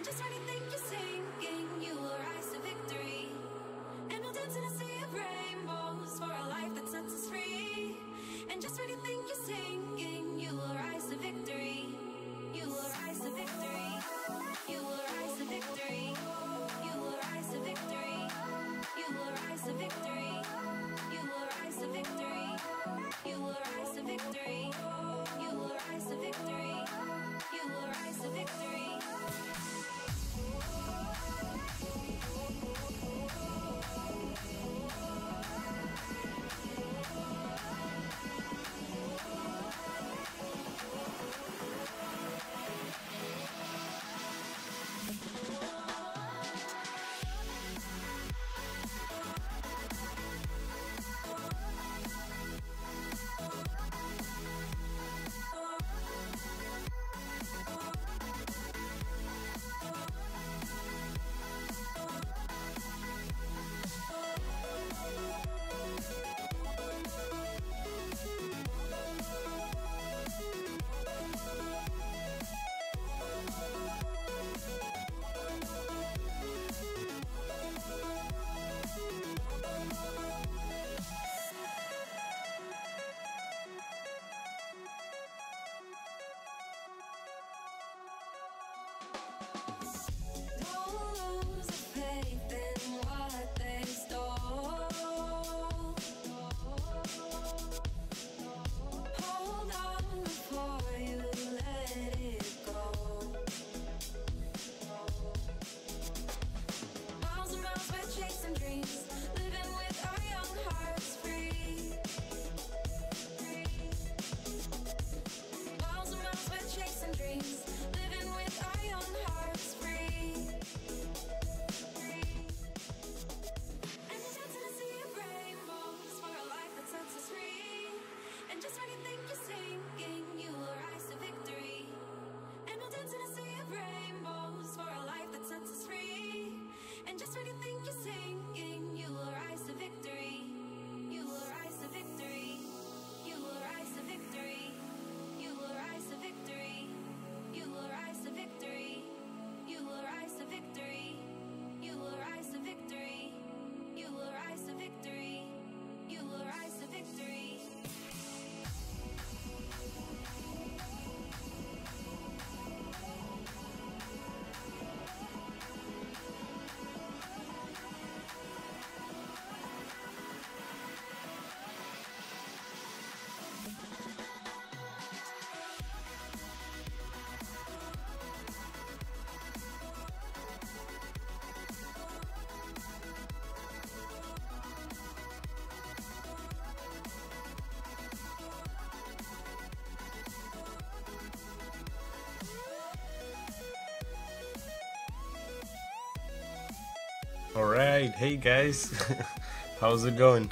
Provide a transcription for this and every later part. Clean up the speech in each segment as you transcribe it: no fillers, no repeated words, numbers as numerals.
just when you think you're sinking, you will rise to victory. And we'll dance in a sea of rainbows for a life that sets us free. And just when you think you're sinking, you will rise to victory. You will rise to victory. You will rise to victory. You will rise to victory. You will rise to victory. You will rise to victory. You will rise to victory. You will rise to victory. You will rise to victory. Alright, hey guys, how's it going?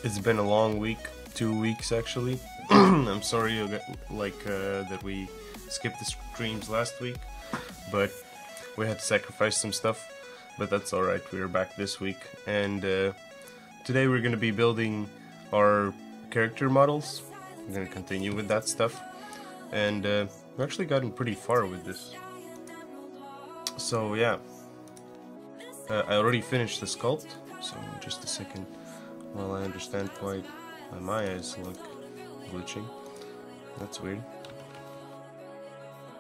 It's been a long week, 2 weeks actually. I'm sorry that we skipped the streams last week, but we had to sacrifice some stuff, but that's alright, we're back this week. And today we're going to be building our character models. We're going to continue with that stuff, and we've actually gotten pretty far with this. So yeah. I already finished the sculpt, so just a second while I understand why my Maya is like glitching. That's weird.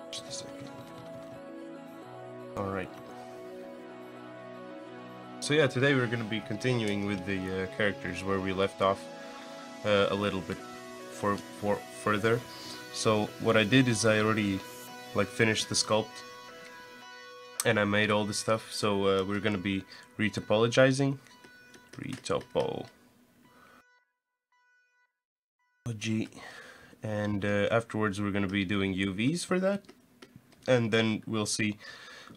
Just a second. Alright. So yeah, today we're going to be continuing with the characters where we left off a little bit further. So what I did is I already finished the sculpt. And I made all the stuff, so we're gonna be retopologizing. And afterwards we're gonna be doing UVs for that. And then we'll see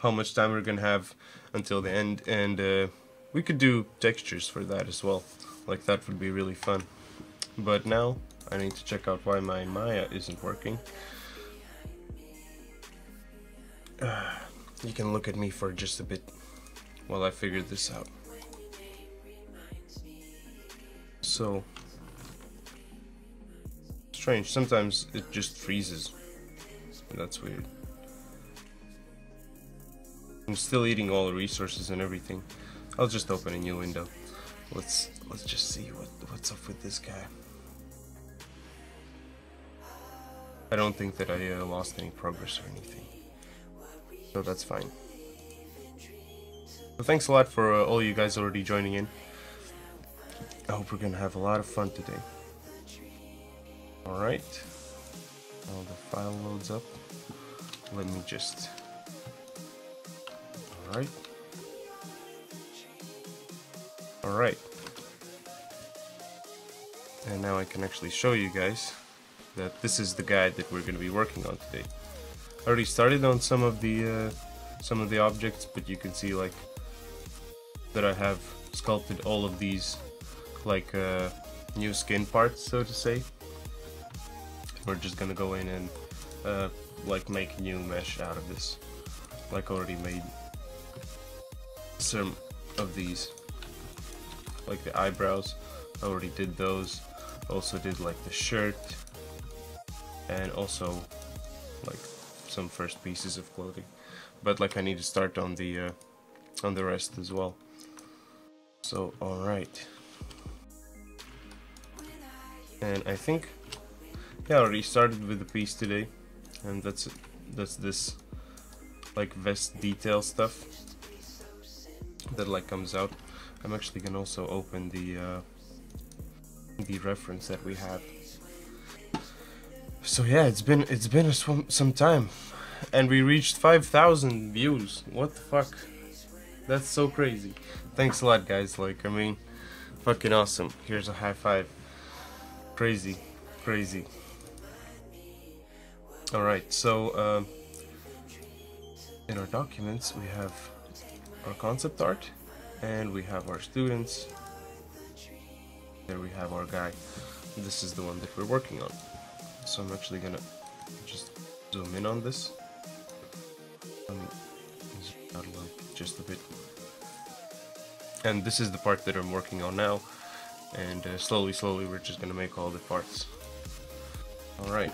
how much time we're gonna have until the end. And we could do textures for that as well. Like, that would be really fun. But now I need to check out why my Maya isn't working. You can look at me for just a bit while I figure this out. So, strange, sometimes it just freezes. That's weird. I'm still eating all the resources and everything. I'll just open a new window. Let's just see what's up with this guy. I don't think that I lost any progress or anything, so that's fine. So thanks a lot for all you guys already joining in. I hope we're gonna have a lot of fun today. Alright. While the file loads up, let me just... Alright. Alright. And now I can actually show you guys that this is the guide that we're going to be working on today. I already started on some of the objects, but you can see like that I have sculpted all of these like new skin parts, so to say. We're just gonna go in and like make new mesh out of this. Like already made some of these, like the eyebrows. I already did those. Also did like the shirt, and also like some first pieces of clothing. But like I need to start on the rest as well. So alright. And I think, yeah, I already started with the piece today, and that's this like vest detail stuff that like comes out. I'm actually gonna also open the reference that we have. So yeah, it's been some time, and we reached 5,000 views. What the fuck? That's so crazy. Thanks a lot, guys. Like, I mean, fucking awesome. Here's a high five. Crazy, crazy. Alright, so in our documents we have our concept art, and we have our students. There we have our guy. This is the one that we're working on. So I'm actually gonna just zoom in on this. Zoom out just a bit. And this is the part that I'm working on now. And slowly we're just gonna make all the parts. Alright.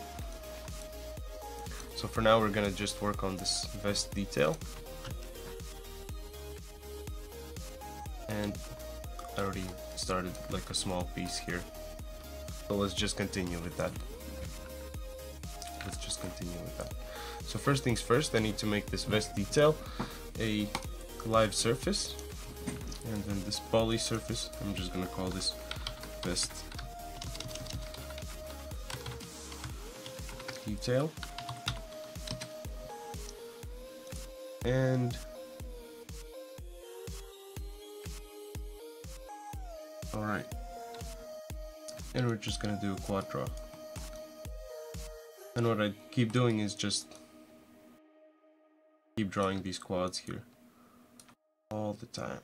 So for now we're gonna just work on this vest detail. And I already started like a small piece here. So let's just continue with that. So first things first, I need to make this vest detail a live surface. And then this poly surface, I'm just gonna call this vest detail. And alright. And we're just gonna do a quad draw. And what I keep doing is just keep drawing these quads here all the time.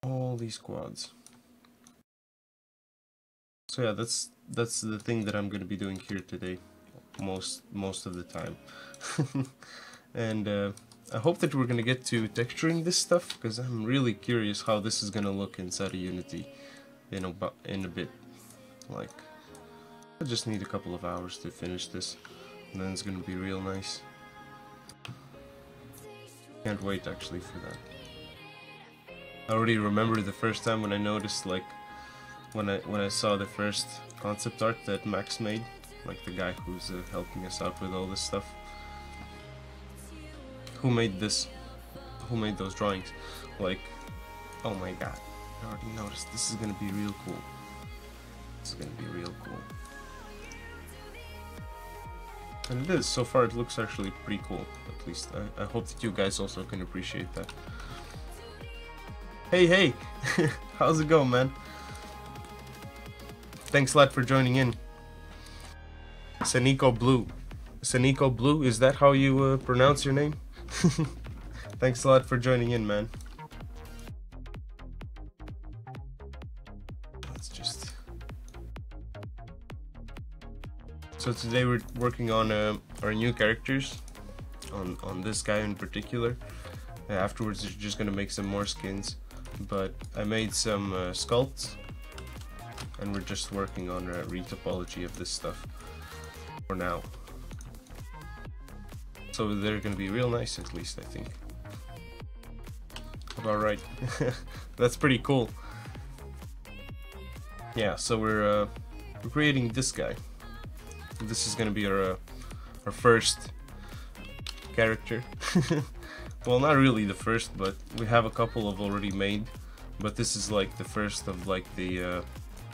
All these quads. So yeah, that's the thing that I'm gonna be doing here today, most of the time. And I hope that we're gonna get to texturing this stuff, because I'm really curious how this is gonna look inside of Unity in a bit. Like, I just need a couple of hours to finish this, and then it's gonna be real nice. Can't wait actually for that. I already remember the first time when I noticed, like, when I saw the first concept art that Max made, like the guy who's helping us out with all this stuff. Who made this? Who made those drawings? Like, oh my god! I already noticed. This is gonna be real cool. This is gonna be real cool. And it is. So far, it looks actually pretty cool. At least I hope that you guys also can appreciate that. Hey, how's it going, man? Thanks a lot for joining in. Seniko Blue. Seniko Blue, is that how you pronounce your name? Thanks a lot for joining in, man. Let's just... So today we're working on our new characters, on this guy in particular. Afterwards we're just gonna make some more skins, but I made some sculpts, and we're just working on a retopology of this stuff for now. So they're gonna be real nice, at least I think. Alright, that's pretty cool. Yeah, so we're creating this guy. This is gonna be our first character. Well, not really the first, but we have a couple of already made. But this is like the first of like the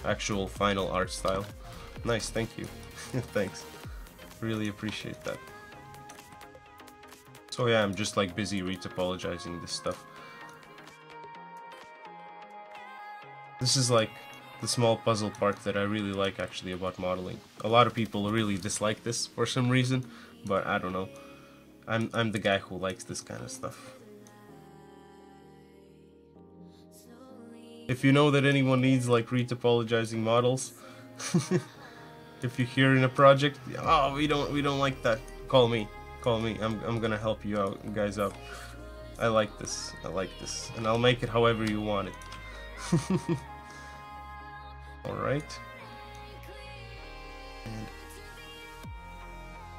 actual final art style. Nice, thank you. Thanks. Really appreciate that. So yeah, I'm just like busy retopologizing this stuff. This is like the small puzzle part that I really like actually about modeling. A lot of people really dislike this for some reason, but I don't know. I'm the guy who likes this kind of stuff. If you know that anyone needs like retopologizing models, if you're here in a project, oh we don't like that, call me. I'm gonna help you out, guys out. I like this, and I'll make it however you want it. Alright. And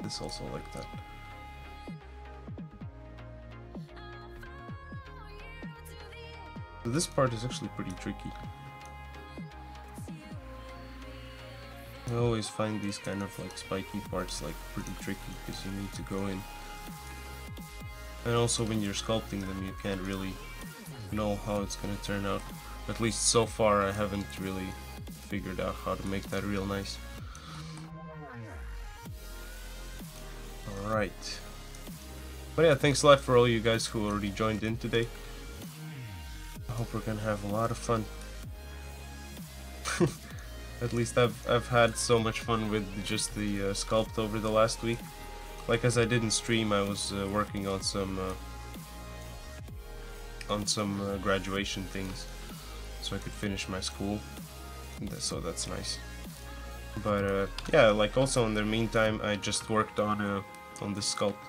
this also like that. This part is actually pretty tricky. I always find these kind of like spiky parts like pretty tricky because you need to go in. And also when you're sculpting them you can't really know how it's gonna turn out. At least so far I haven't really figured out how to make that real nice. Alright. But yeah, thanks a lot for all you guys who already joined in today. I hope we're gonna have a lot of fun. At least I've had so much fun with just the sculpt over the last week. Like as I didn't stream, I was working on some graduation things, so I could finish my school. So that's nice. But yeah, like also in the meantime, I just worked on this sculpt,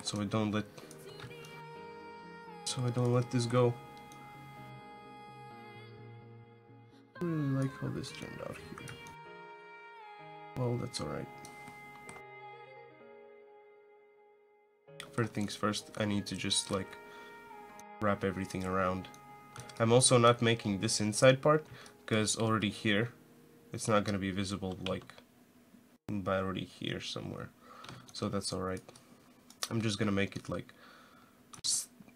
so I don't let this go. I really like how this turned out here. Well, that's alright. First things first, I need to just like wrap everything around. I'm also not making this inside part because already here it's not going to be visible like by already here somewhere, so that's alright. I'm just gonna make it like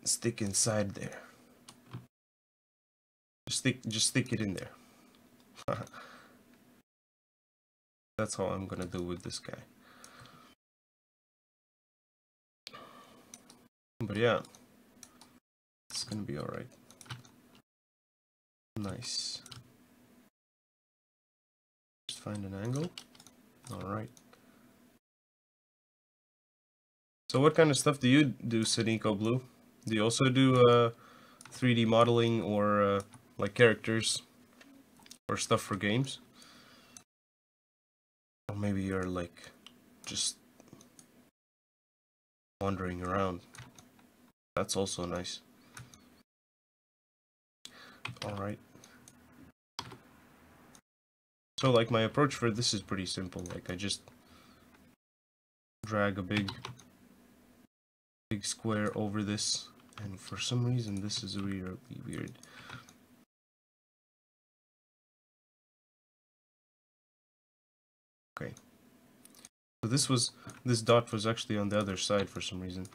stick inside there. Just stick it in there. That's how I'm gonna do with this guy. But yeah, it's gonna be alright. Nice. Just find an angle. Alright. So what kind of stuff do you do, Sadiko Blue? Do you also do 3D modeling or like characters or stuff for games? Or maybe you're like just wandering around. That's also nice. Alright. So like my approach for this is pretty simple. Like I just drag a big square over this, and for some reason this is really weird. Okay. So this dot was actually on the other side for some reason.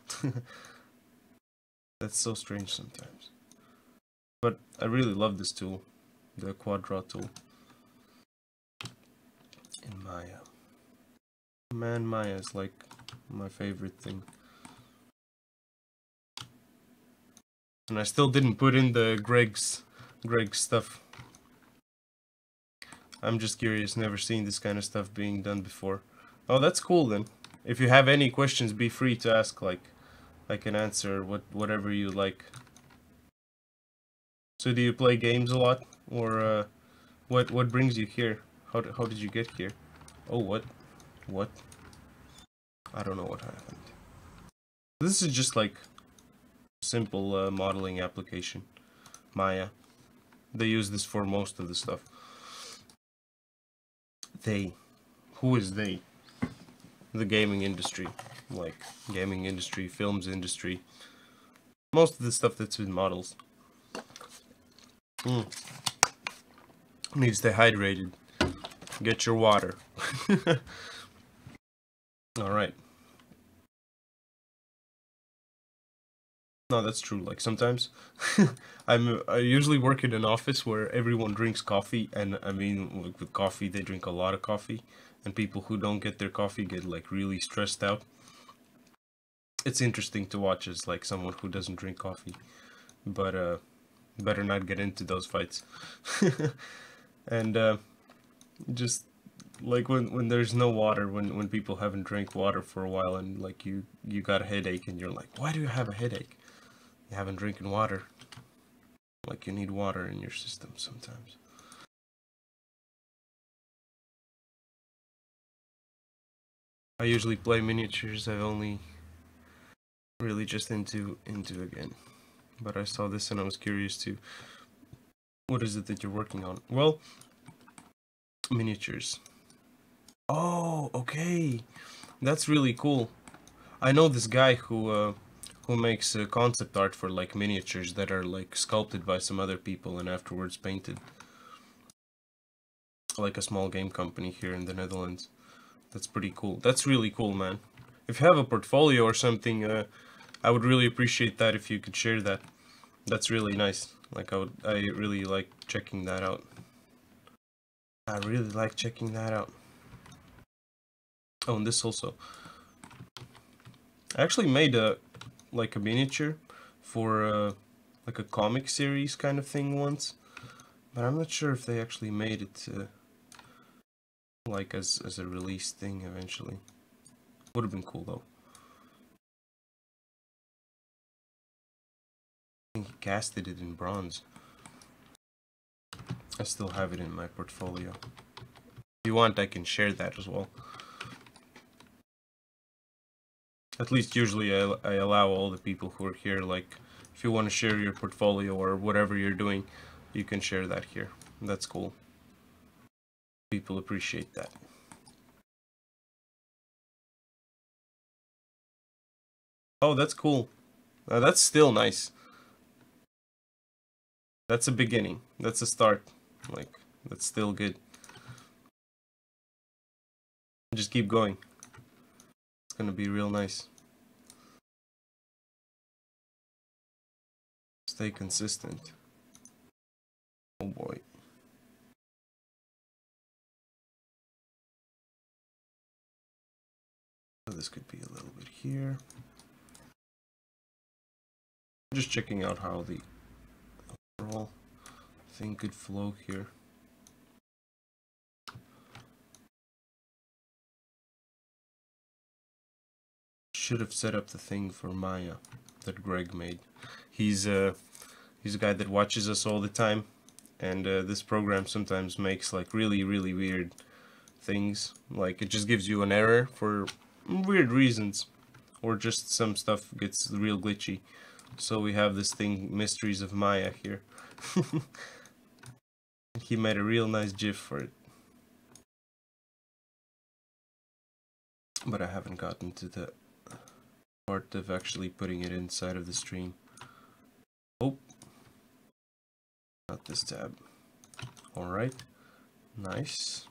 That's so strange sometimes. But I really love this tool, the Quadra tool in Maya. Man, Maya is like my favorite thing. And I still didn't put in the Greg's stuff. I'm just curious, never seen this kind of stuff being done before. Oh, that's cool then. If you have any questions, be free to ask, like I can answer whatever you like. So do you play games a lot, or what brings you here? How did you get here? Oh, what? I don't know what happened. This is just like simple modeling application, Maya. They use this for most of the stuff. They. Who is they? the gaming industry, like gaming industry, films industry, most of the stuff that's with models. Need to stay hydrated. Get your water. Alright. No, that's true. Like sometimes I usually work in an office where everyone drinks coffee, and I mean with coffee they drink a lot of coffee, and people who don't get their coffee get like really stressed out. It's interesting to watch as like someone who doesn't drink coffee, but better not get into those fights. And just like when there's no water, when people haven't drank water for a while, and like you got a headache and you're like, why do you have a headache? You haven't drinking water. Like you need water in your system sometimes. I usually play miniatures. I've only really just into again, but I saw this and I was curious too. What is it that you're working on? Well, miniatures. Oh, okay, that's really cool. I know this guy who makes concept art for like miniatures that are like sculpted by some other people and afterwards painted. Like a small game company here in the Netherlands. That's pretty cool. That's really cool, man. If you have a portfolio or something, I would really appreciate that if you could share that. That's really nice. Like I really like checking that out. I really like checking that out. Oh, and this also. I actually made a like a miniature for like a comic series kind of thing once, but I'm not sure if they actually made it like as a release thing eventually. Would have been cool though. I think he casted it in bronze. I still have it in my portfolio. If you want, I can share that as well. At least usually I allow all the people who are here, like, if you want to share your portfolio or whatever you're doing, you can share that here. That's cool. People appreciate that. Oh, that's cool. That's still nice. That's a beginning. That's a start. Like, that's still good. Just keep going. It's gonna be real nice. Stay consistent. Oh boy. This could be a little bit here. Just checking out how the overall thing could flow here. Should have set up the thing for Maya that Greg made. He's a guy that watches us all the time, and this program sometimes makes like really weird things. Like it just gives you an error for weird reasons, or just some stuff gets real glitchy. So we have this thing, Mysteries of Maya, here. He made a real nice GIF for it, but I haven't gotten to the part of actually putting it inside of the stream. Oh, not this tab. Alright, nice.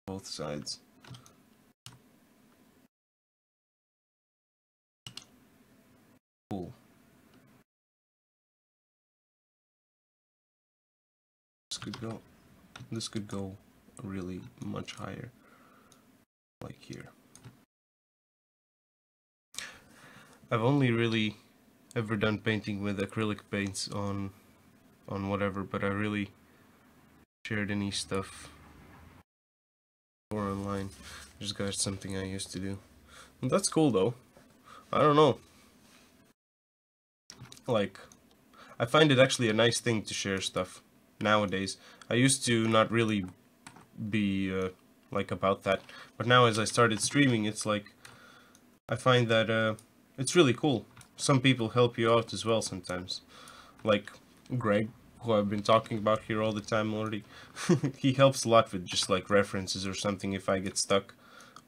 Both sides. Cool. This could go really much higher, like here. I've only really ever done painting with acrylic paints on whatever, but I really shared any stuff or online. Just got something I used to do. And that's cool though. I don't know. Like, I find it actually a nice thing to share stuff nowadays. I used to not really be like about that, but now as I started streaming, it's like I find that it's really cool. Some people help you out as well sometimes, like Greg, who I've been talking about here all the time already. He helps a lot with just like references or something if I get stuck,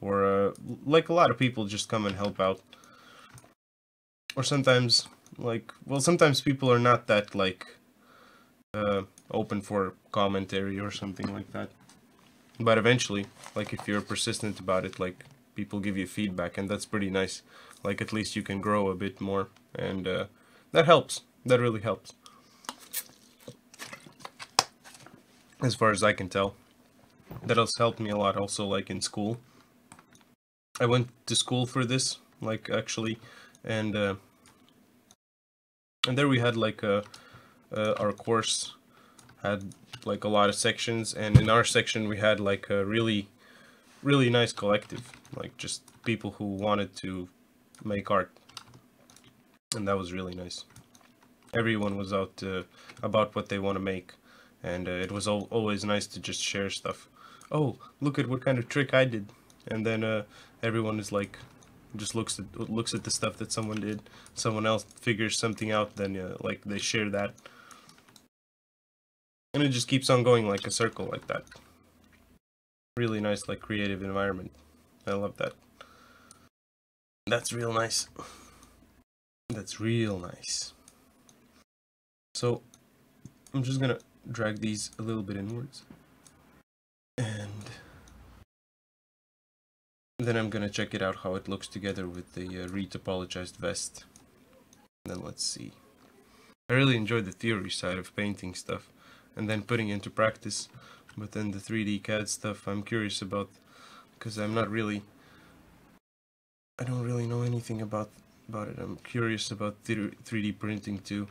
or like a lot of people just come and help out. Or sometimes, like, well, sometimes people are not that, like, open for commentary or something like that. But eventually, like, if you're persistent about it, like, people give you feedback, and that's pretty nice. Like, at least you can grow a bit more, and that helps. That really helps. As far as I can tell. That has helped me a lot also, like, in school. I went to school for this, like, actually, and there we had, like, our course had, like, a lot of sections, and in our section we had, like, a really nice collective, like, just people who wanted to make art, and that was really nice. Everyone was out about what they want to make, and it was always nice to just share stuff. Oh, look at what kind of trick I did, and then everyone is like, just looks at the stuff that someone did. Someone else figures something out, then like they share that, and it just keeps on going like a circle like that. Really nice, like, creative environment. I love that. That's real nice. That's real nice. So I'm just gonna drag these a little bit inwards, and then I'm gonna check it out how it looks together with the retopologized vest. And then let's see. I really enjoyed the theory side of painting stuff and then putting into practice, but then the 3D CAD stuff I'm curious about, because I don't really know anything about it. I'm curious about 3D printing too.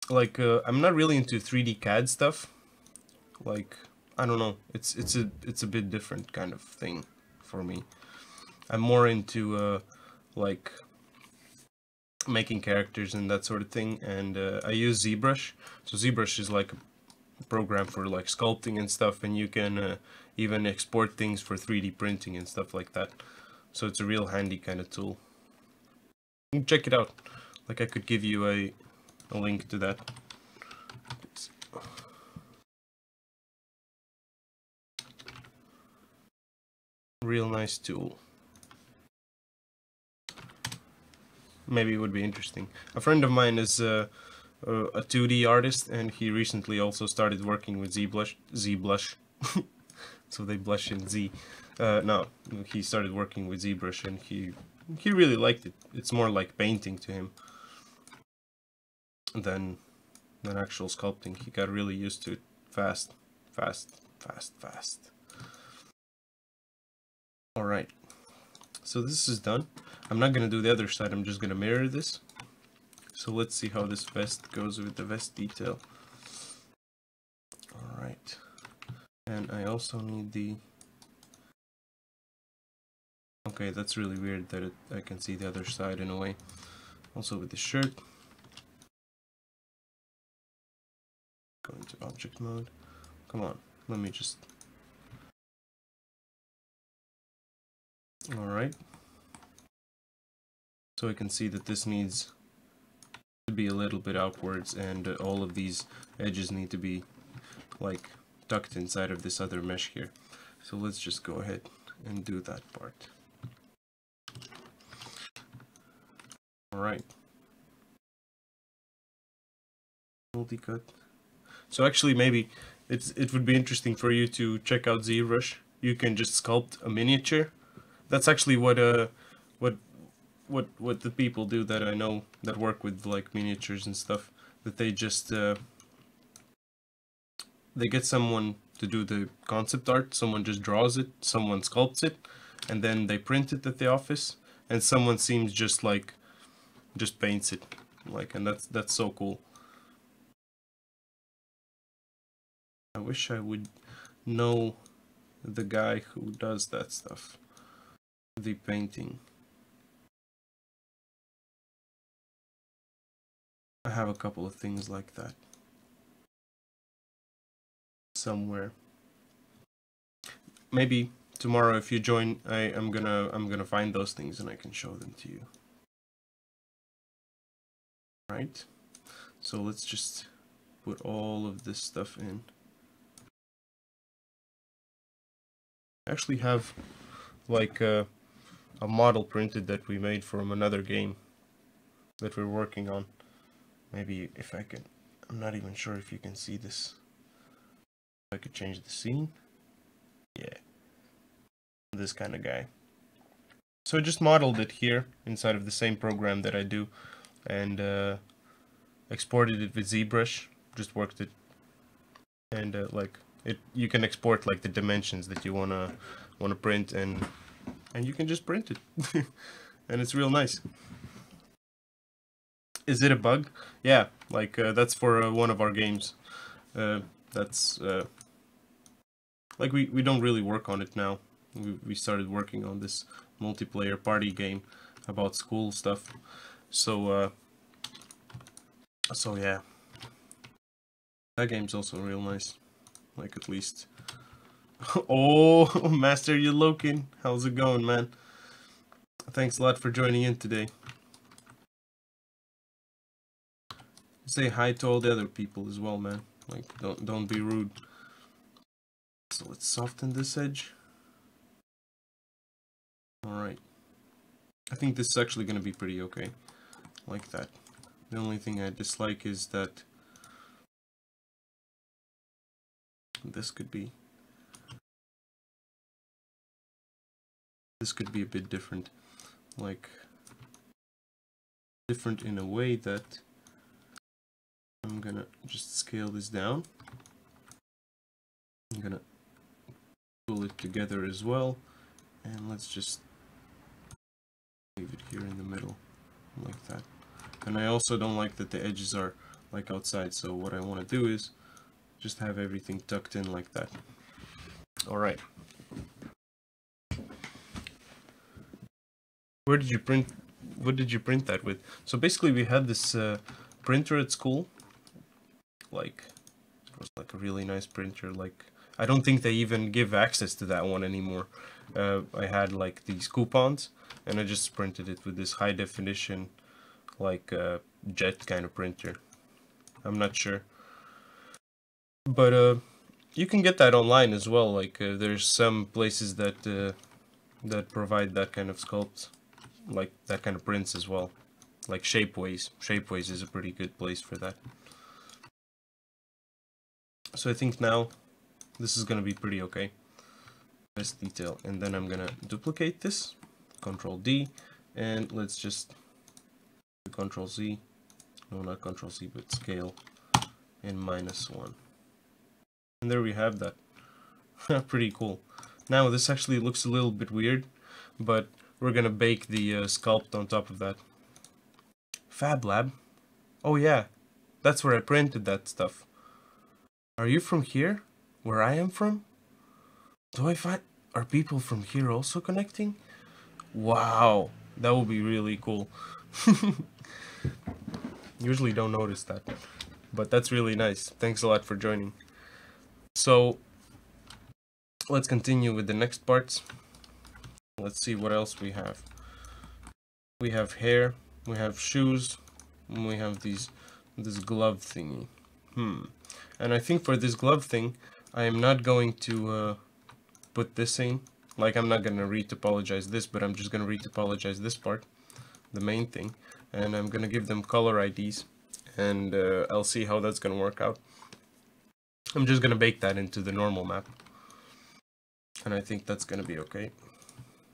Like, I'm not really into 3D CAD stuff. Like, I don't know. It's a bit different kind of thing for me. I'm more into like making characters and that sort of thing, and I use ZBrush. So ZBrush is like a program for like sculpting and stuff, and you can even export things for 3D printing and stuff like that. So it's a real handy kind of tool. You can check it out. Like, I could give you a link to that. Real nice tool. Maybe it would be interesting. A friend of mine is a 2D artist, and he recently also started working with ZBrush. So they blush in Z. No, he started working with ZBrush, and he really liked it. It's more like painting to him than actual sculpting. He got really used to it fast. Alright, so this is done. I'm not gonna do the other side, I'm just gonna mirror this. So let's see how this vest goes with the vest detail. Alright, and I also need the... Okay, that's really weird that I can see the other side in a way. Also with the shirt. Go into object mode. Come on, let me just... Alright. So I can see that this needs to be a little bit outwards, and all of these edges need to be like tucked inside of this other mesh here. So let's just go ahead and do that part. Alright. Multi-cut. So actually maybe it would be interesting for you to check out ZBrush. You can just sculpt a miniature. That's actually what the people do that I know that work with like miniatures and stuff. That they just they get someone to do the concept art, someone just draws it, someone sculpts it, and then they print it at the office, and someone seems just paints it, like, and that's so cool. I wish I would know the guy who does that stuff, the painting. I have a couple of things like that somewhere. Maybe tomorrow if you join, I'm gonna find those things and I can show them to you. Right? So let's just put all of this stuff in. I actually have like a model printed that we made from another game that we're working on. Maybe if I can, I'm not even sure if you can see this. I could change the scene. Yeah, this kind of guy. So I just modeled it here inside of the same program that I do, and exported it with ZBrush. Just worked it, and like it, you can export like the dimensions that you wanna print, and you can just print it, and it's real nice. Is it a bug? Yeah, like that's for one of our games. That's like we don't really work on it now. We started working on this multiplayer party game about school stuff. So yeah, that game's also real nice. Like at least. Oh, Master Yolokin, how's it going, man? Thanks a lot for joining in today. Say hi to all the other people as well, man. Like don't be rude. So let's soften this edge. Alright. I think this is actually gonna be pretty okay. Like that. The only thing I dislike is that this could be a bit different. Like different in a way that I'm gonna just scale this down. I'm gonna pull it together as well, and let's just leave it here in the middle like that. And I also don't like that the edges are like outside, so what I want to do is just have everything tucked in like that. Alright. Where did you print? What did you print that with? So basically we had this printer at school. Like, it was like a really nice printer. Like, I don't think they even give access to that one anymore. I had like these coupons, and I just printed it with this high definition, like jet kind of printer. I'm not sure, but you can get that online as well. Like, there's some places that that provide that kind of sculpts, like that kind of prints as well. Like Shapeways. Shapeways is a pretty good place for that. So I think now this is gonna be pretty okay. Best detail, and then I'm gonna duplicate this, Control D, and let's just do Control Z. No, not Control Z, but scale and -1. And there we have that. Pretty cool. Now this actually looks a little bit weird, but we're gonna bake the sculpt on top of that. Fab Lab. Oh yeah, that's where I printed that stuff. Are you from here? Where I am from? Are people from here also connecting? Wow, that would be really cool. Usually don't notice that, but that's really nice. Thanks a lot for joining. So let's continue with the next parts. Let's see what else we have. We have hair, we have shoes, and we have this glove thingy. And I think for this glove thing, I am not going to put this in. Like, I'm not gonna retopologize this, but I'm just gonna retopologize this part, the main thing, and I'm gonna give them color IDs, and I'll see how that's gonna work out. I'm just gonna bake that into the normal map, and I think that's gonna be okay.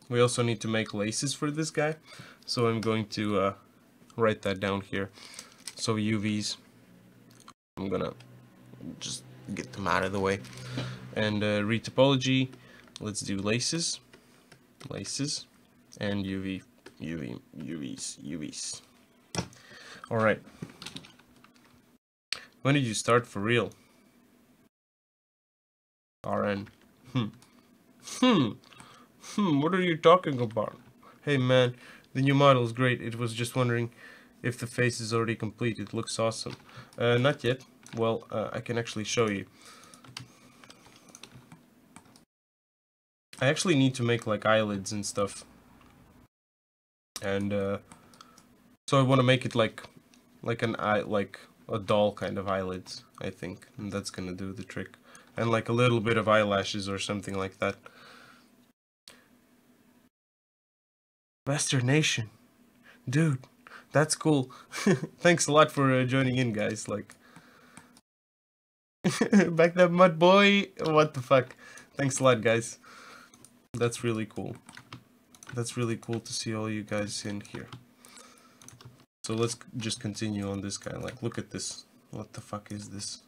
We also need to make laces for this guy, so I'm going to write that down here. So UVs, I'm gonna just get them out of the way. And retopology, let's do laces, and UVs. Alright. When did you start for real? RN. What are you talking about? Hey man, the new model is great. It was just wondering if the face is already complete. It looks awesome. Not yet. Well, I can actually show you. I actually need to make like eyelids and stuff. And so I want to make it like an eye, like a doll kind of eyelids, I think. And that's gonna do the trick. And like a little bit of eyelashes or something like that. Western Nation. Dude, that's cool. Thanks a lot for joining in, guys. Like, back that mud boy. What the fuck? Thanks a lot, guys. That's really cool. That's really cool to see all you guys in here. So let's just continue on this guy. Like, look at this. What the fuck is this?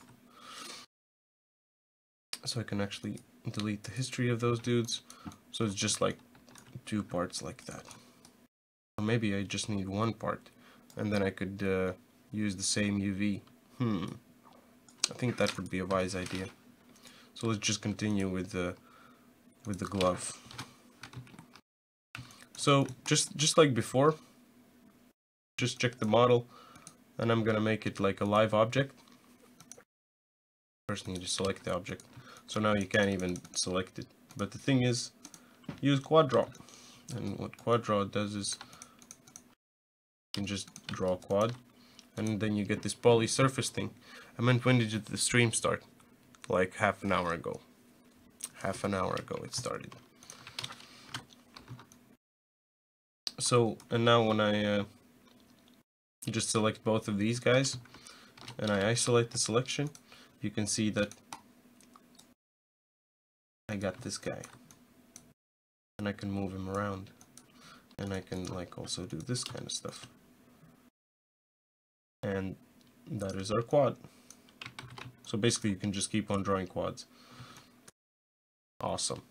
So I can actually delete the history of those dudes. So it's just like 2 parts like that. Or maybe I just need 1 part, and then I could use the same UV. I think that would be a wise idea. So let's just continue with the glove. So just like before, just check the model, and I'm gonna make it like a live object. First need to select the object. So now you can't even select it. But the thing is, use quad draw. And what quad draw does is you can just draw a quad, and then you get this poly surface thing. I meant, when did the stream start? Like half an hour ago. Half an hour ago it started. So, and now when I just select both of these guys, and I isolate the selection, you can see that I got this guy. And I can move him around. And I can like also do this kind of stuff. And that is our quad. So basically you can just keep on drawing quads. Awesome.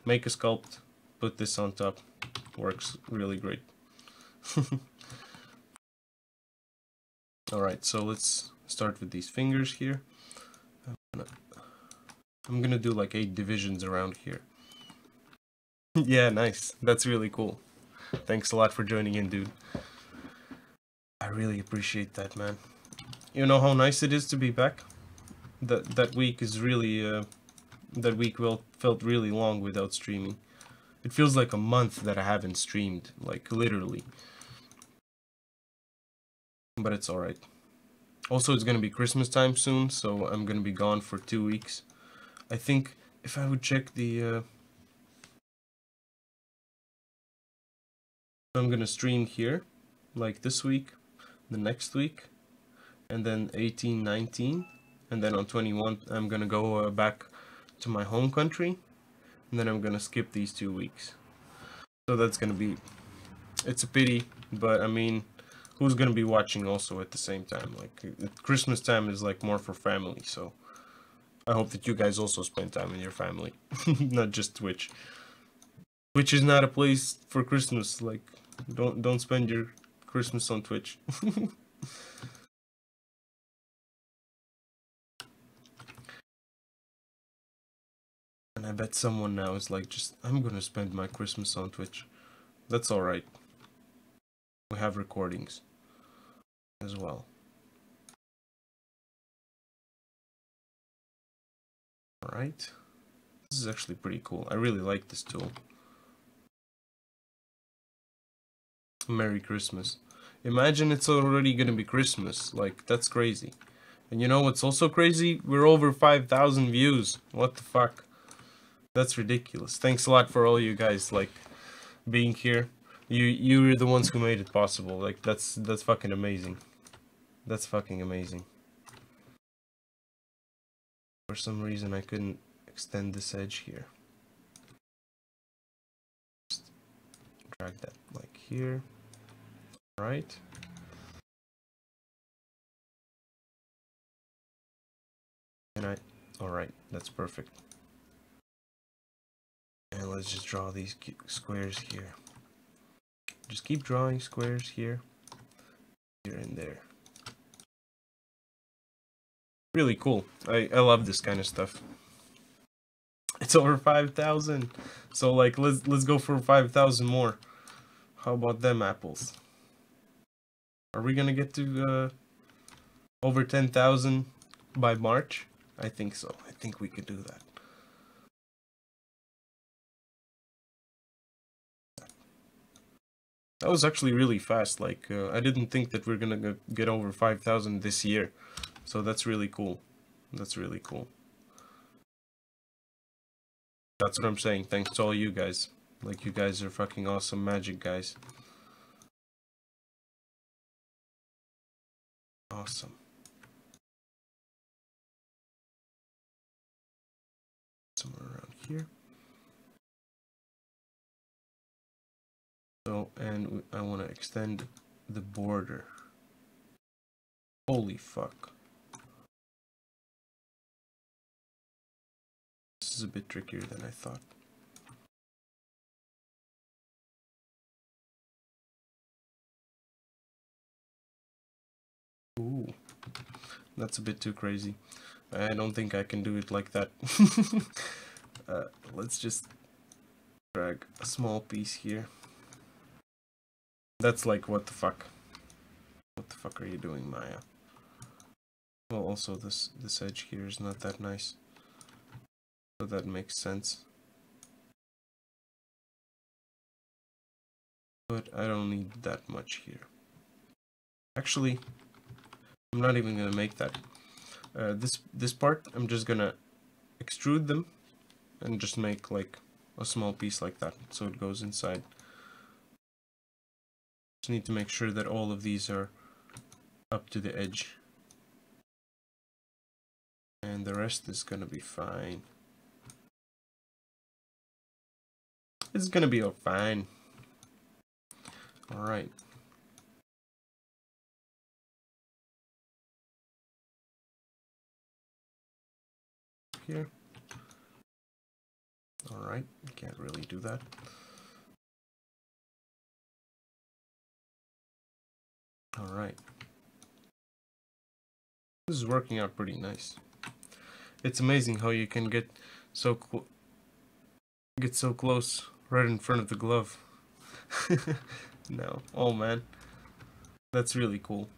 Make a sculpt, put this on top. Works really great. Alright, so let's start with these fingers here. I'm gonna do like 8 divisions around here. Yeah, nice. That's really cool. Thanks a lot for joining in, dude. I really appreciate that, man. You know how nice it is to be back? That week is really that week felt really long without streaming. It feels like a month that I haven't streamed, like literally. But it's alright. Also, it's gonna be Christmas time soon, so I'm gonna be gone for 2 weeks. I think if I would check the I'm gonna stream here, like this week, the next week, and then 18, 19, and then on 21 I'm gonna go back to my home country, and then I'm gonna skip these 2 weeks. So that's gonna be, it's a pity, but I mean, who's gonna be watching also at the same time? Like, Christmas time is like more for family, so I hope that you guys also spend time with your family, not just Twitch. Twitch is not a place for Christmas. Like, don't spend your Christmas on Twitch. And I bet someone now is like, I'm gonna spend my Christmas on Twitch. That's alright. We have recordings as well. Alright. This is actually pretty cool. I really like this tool. Merry Christmas. Imagine it's already gonna be Christmas. Like, that's crazy. And you know what's also crazy? We're over 5,000 views. What the fuck? That's ridiculous. Thanks a lot for all you guys, like, being here. You're the ones who made it possible. Like, that's fucking amazing. That's fucking amazing. For some reason I couldn't extend this edge here. Just drag that like here. Right. And alright, that's perfect. And let's just draw these squares here. Just keep drawing squares here, here and there. Really cool. I love this kind of stuff. It's over 5,000. So like, let's go for 5,000 more. How about them apples? Are we gonna get to over 10,000 by March? I think so. I think we could do that. That was actually really fast. Like, I didn't think that we're gonna get over 5,000 this year. So that's really cool. That's really cool. That's what I'm saying. Thanks to all you guys. Like, you guys are fucking awesome magic guys. Awesome. Somewhere around here. So, and I want to extend the border. Holy fuck. This is a bit trickier than I thought. Ooh, that's a bit too crazy. I don't think I can do it like that. Let's just drag a small piece here. That's like, what the fuck? What the fuck are you doing, Maya? Well, also this edge here is not that nice. So that makes sense. But I don't need that much here. Actually, I'm not even gonna make that. This part, I'm just gonna extrude them and just make like a small piece like that, so it goes inside. Just need to make sure that all of these are up to the edge. And the rest is gonna be fine. It's gonna be all fine. Alright. Here. Alright, can't really do that. Alright. This is working out pretty nice. It's amazing how you can get so close right in front of the glove. No. Oh man. That's really cool.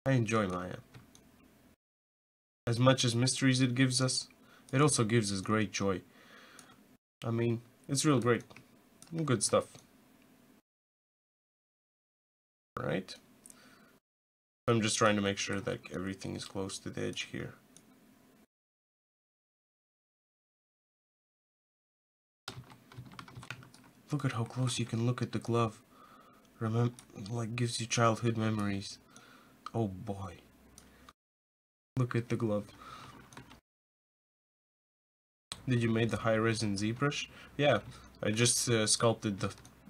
I enjoy Maya. As much as mysteries it gives us, it also gives us great joy. I mean, it's real great. Good stuff. Right? I'm just trying to make sure that everything is close to the edge here. Look at how close you can look at the glove. Remember, like, gives you childhood memories. Oh boy. Look at the glove. Did you make the high res in ZBrush? Yeah, I just sculpted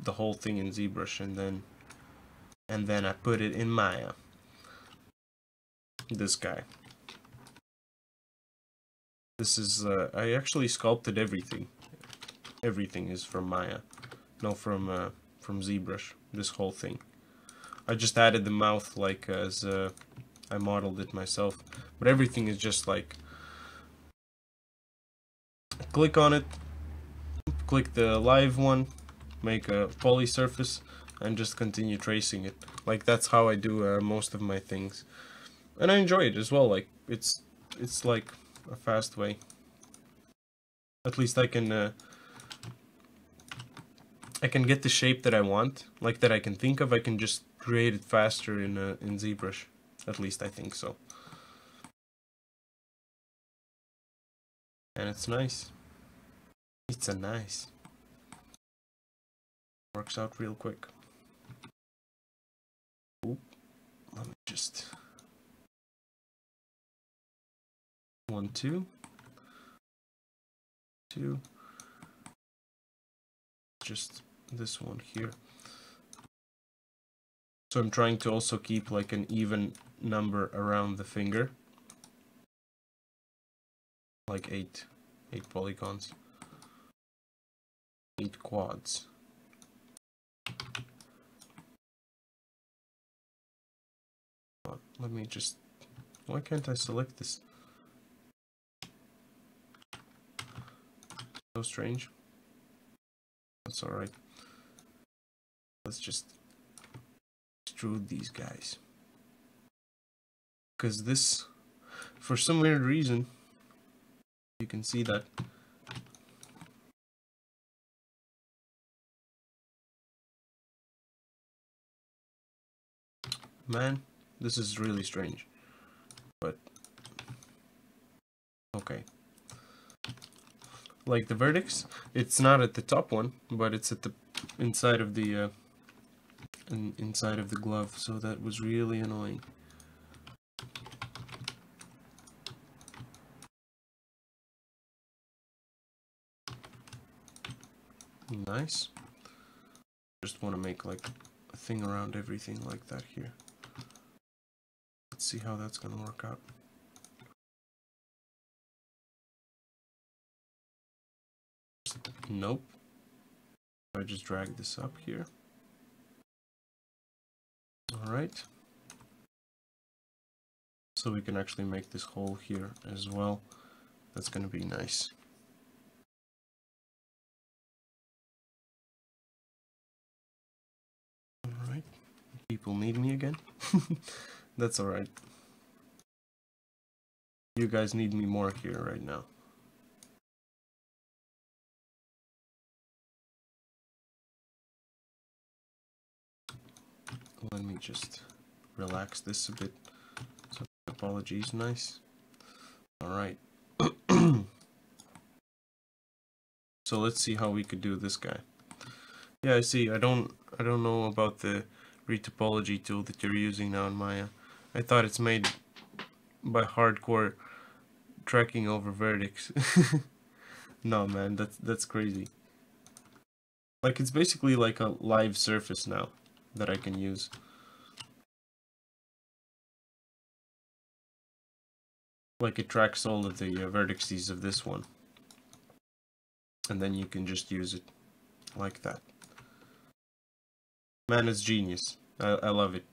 the whole thing in ZBrush and then I put it in Maya. This guy. This is I actually sculpted everything. Everything is from Maya, no from ZBrush. This whole thing. I just added the mouth like as I modeled it myself, but everything is just like click on it, click the live one, make a poly surface, and just continue tracing it. Like that's how I do most of my things, and I enjoy it as well. Like it's like a fast way. At least I can get the shape that I want, like that I can think of. I can just create it faster in ZBrush. At least I think so. And it's nice. It's a nice. Works out real quick. Oop. Let me just 1, 2, 2. Just this one here. So I'm trying to also keep like an even number around the finger. Like 8 polygons. 8 quads. Let me just... Why can't I select this? So strange. That's alright. Let's just extrude these guys. Because this, for some weird reason, you can see that man, this is really strange, but okay. like the verdicts. It's not at the top one, but it's at the inside of the inside of the glove, so that was really annoying. Nice. Just want to make like a thing around everything like that here. Let's see how that's gonna work out. Nope. I just drag this up here. Alright. So we can actually make this hole here as well. That's gonna be nice. Alright. People need me again. That's alright. You guys need me more here right now. Let me just relax this a bit. So apologies, nice. Alright. So let's see how we could do this guy. Yeah, I see. I don't know about the retopology tool that you're using now in Maya. I thought it's made by hardcore tracking over verdicts. No man, that's crazy. Like it's basically like a live surface now that I can use. Like it tracks all of the vertices of this one. And then you can just use it like that. Man, it's genius. I love it.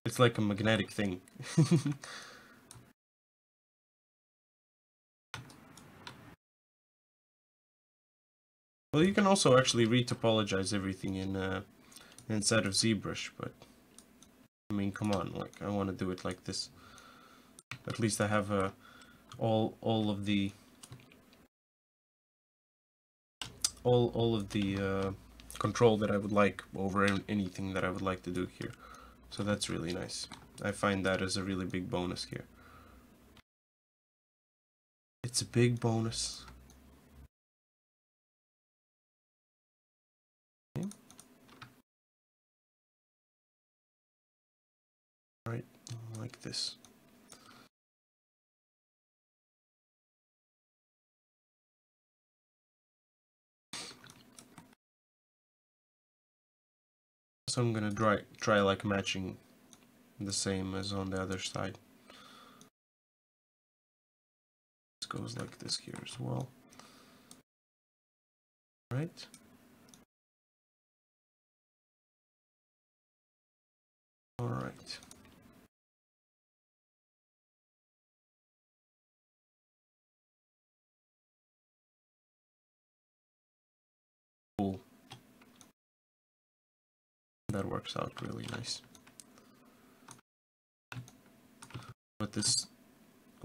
It's like a magnetic thing. Well, you can also actually retopologize everything in inside of ZBrush, but I mean, come on, like I want to do it like this. At least I have all of the control that I would like over anything that I would like to do here. So that's really nice. I find that as a really big bonus here. It's a big bonus. Okay. Right, like this. So I'm gonna try like matching the same as on the other side. This goes like this here as well. Right. All right. Cool. That works out really nice. But this,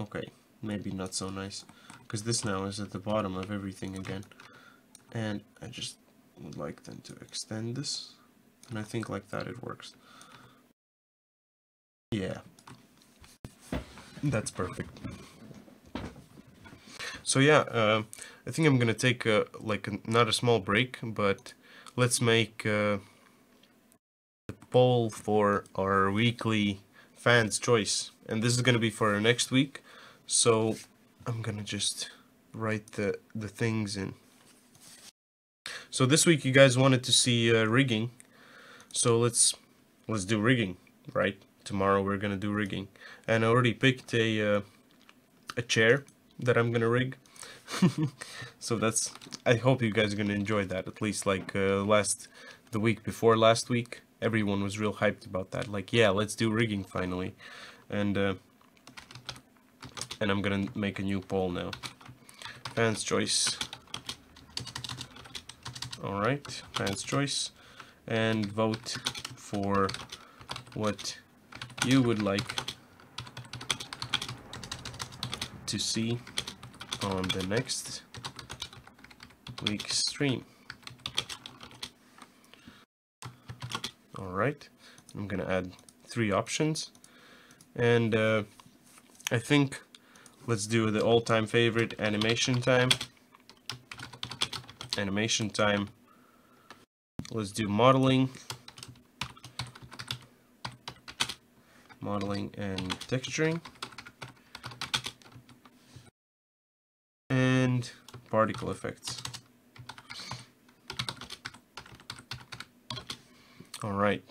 okay, maybe not so nice, because this now is at the bottom of everything again. And I just would like them to extend this, and I think like that it works. Yeah, that's perfect. So yeah, I think I'm gonna take not a small break, but let's make the poll for our weekly fans choice, and this is gonna be for our next week. So I'm gonna just write the things in. So this week you guys wanted to see rigging, so let's do rigging, right? Tomorrow we're gonna do rigging, and I already picked a chair that I'm gonna rig. So that's, I hope you guys are gonna enjoy that. At least like the week before last week, everyone was real hyped about that. Like, yeah, let's do rigging finally, and I'm gonna make a new poll now. Fans choice. All right, fans choice, and vote for what you would like to see on the next week's stream. All right, I'm gonna add 3 options, and I think let's do the all-time favorite animation time. animation time. Let's do modeling. Modeling and texturing. And particle effects. Alright.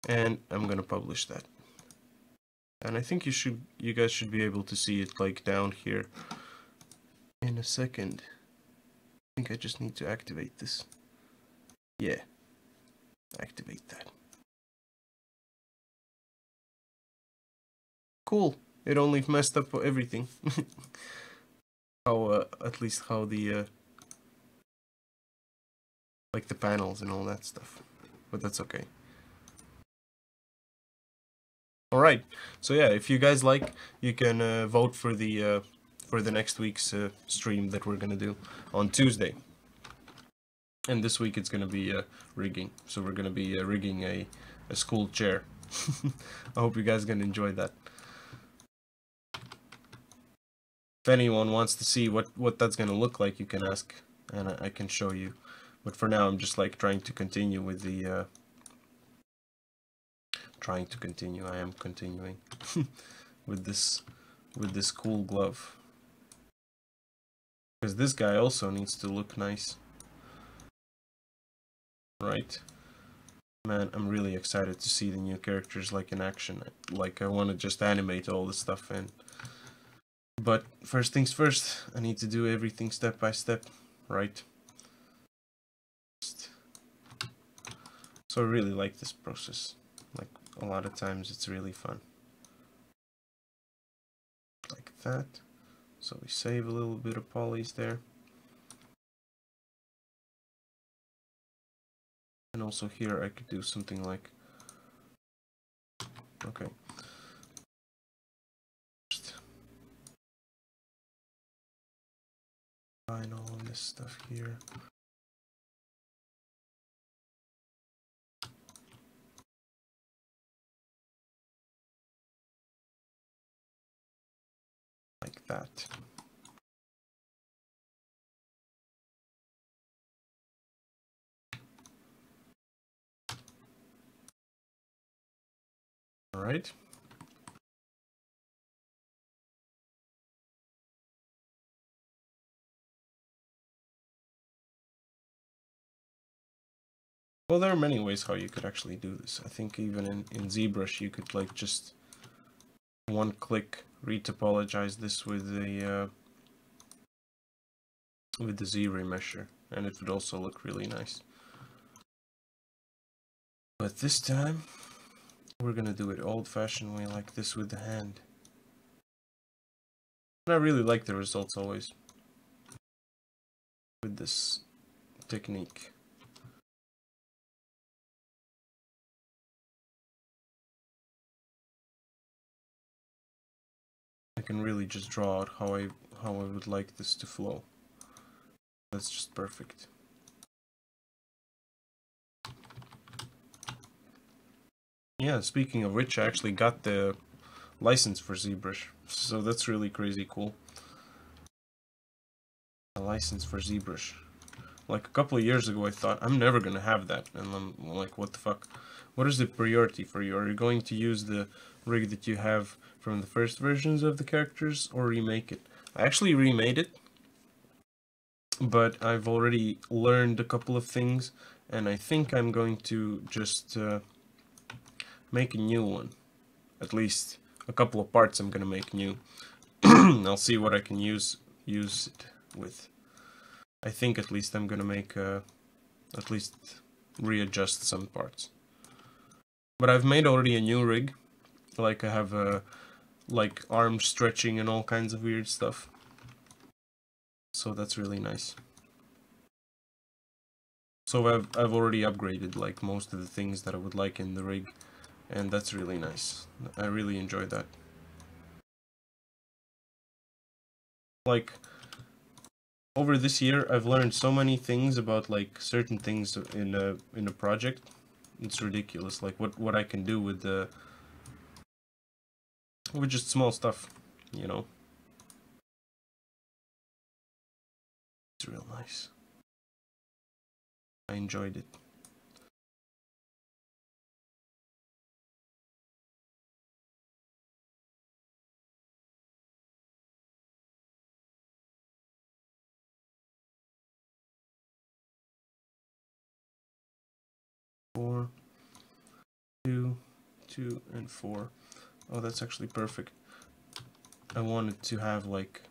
And I'm gonna publish that. And I think you guys should be able to see it like down here in a second. I think I just need to activate this. Yeah. Activate that. Cool. It only messed up everything. How at least how the like the panels and all that stuff. But that's okay. Alright, so yeah, if you guys like, you can vote for the next week's stream that we're gonna do on Tuesday. And this week it's gonna be rigging, so we're gonna be rigging a school chair. I hope you guys gonna enjoy that. If anyone wants to see what that's gonna look like, you can ask, and I can show you. But for now, I'm just like trying to continue with the I am continuing with this cool glove, because this guy also needs to look nice, right? Man, I'm really excited to see the new characters like in action. Like I want to just animate all this stuff in. But first things first, I need to do everything step by step, right? So I really like this process. Like a lot of times it's really fun. Like that. So we save a little bit of polys there. And also here I could do something like, okay. Just find all of this stuff here. Like that. All right. Well, there are many ways how you could actually do this. I think even in ZBrush you could like just one click retopologize this with the Z remesher, and it would also look really nice. But this time we're gonna do it old-fashioned way, like this with the hand. And I really like the results always with this technique. I can really just draw out how I would like this to flow. That's just perfect. Yeah, speaking of which, I actually got the license for ZBrush, so that's really crazy cool. A license for ZBrush. Like a couple of years ago I thought, I'm never gonna have that, and I'm like, what the fuck? What is the priority for you? Are you going to use the rig that you have from the first versions of the characters, or remake it? I actually remade it, but I've already learned a couple of things, and I think I'm going to just make a new one. At least a couple of parts I'm gonna make new. I'll see what I can use it with. I think at least I'm gonna make at least readjust some parts. But I've made already a new rig. Like I have like arm stretching and all kinds of weird stuff. So that's really nice. So I've already upgraded like most of the things that I would like in the rig, and that's really nice. I really enjoy that. Like over this year I've learned so many things about like certain things in a project. It's ridiculous, like what I can do with just small stuff, you know. It's It's real nice. I enjoyed it. Four, two, and 4. Oh, that's actually perfect. I wanted to have like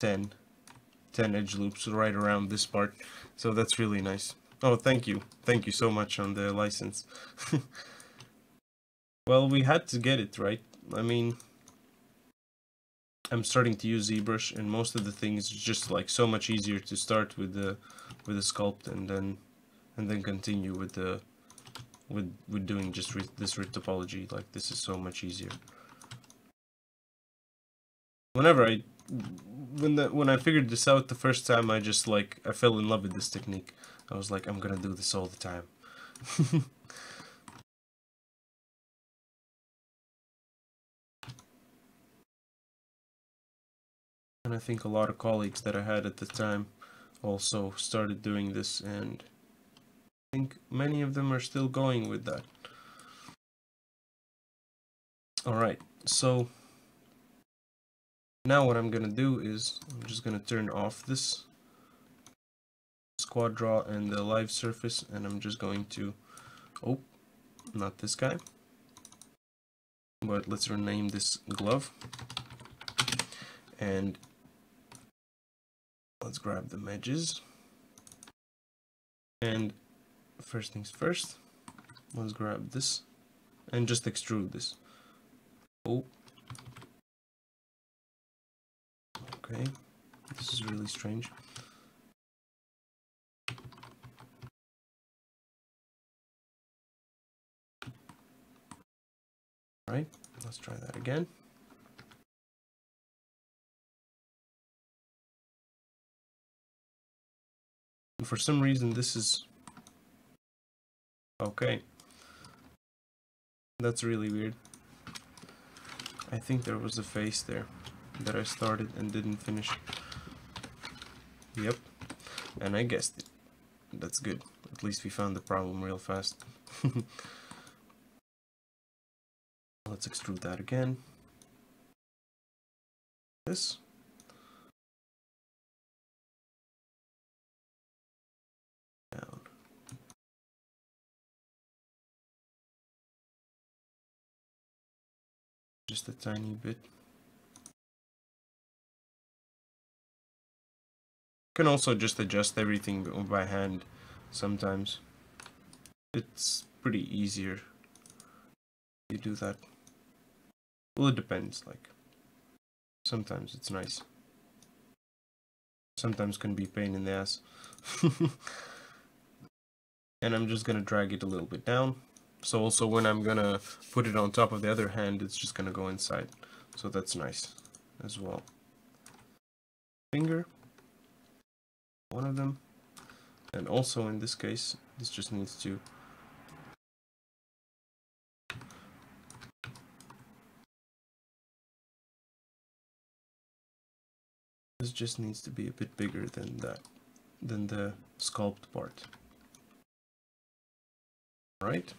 10 edge loops right around this part, so that's really nice. Oh, thank you so much on the license. Well, we had to get it right. I mean, I'm starting to use ZBrush, and most of the things is just like so much easier to start with the sculpt and then continue with the with doing just this topology. Like, this is so much easier. Whenever when I figured this out the first time, I just like I fell in love with this technique. I was like, I'm gonna do this all the time. And I think a lot of colleagues that I had at the time also started doing this, and I think many of them are still going with that. Alright, so now what I'm gonna do is I'm just gonna turn off this squad draw and the live surface, and I'm just going to, oh, not this guy, but let's rename this glove, and let's grab the edges, and first things first, let's grab this and just extrude this. Oh, okay, this is really strange. Right, let's try that again. And for some reason this is okay. That's really weird. I think there was a face there that I started and didn't finish. Yep, and I guessed it. That's good. At least we found the problem real fast. Let's extrude that again. This. Down. Just a tiny bit. Can also just adjust everything by hand sometimes. It's pretty easier. You do that. Well, it depends, like sometimes it's nice. Sometimes can be a pain in the ass. And I'm just gonna drag it a little bit down. So also when I'm gonna put it on top of the other hand, it's just gonna go inside. So that's nice as well. Finger. One of them, and also in this case this just needs to be a bit bigger than the sculpt part. All right,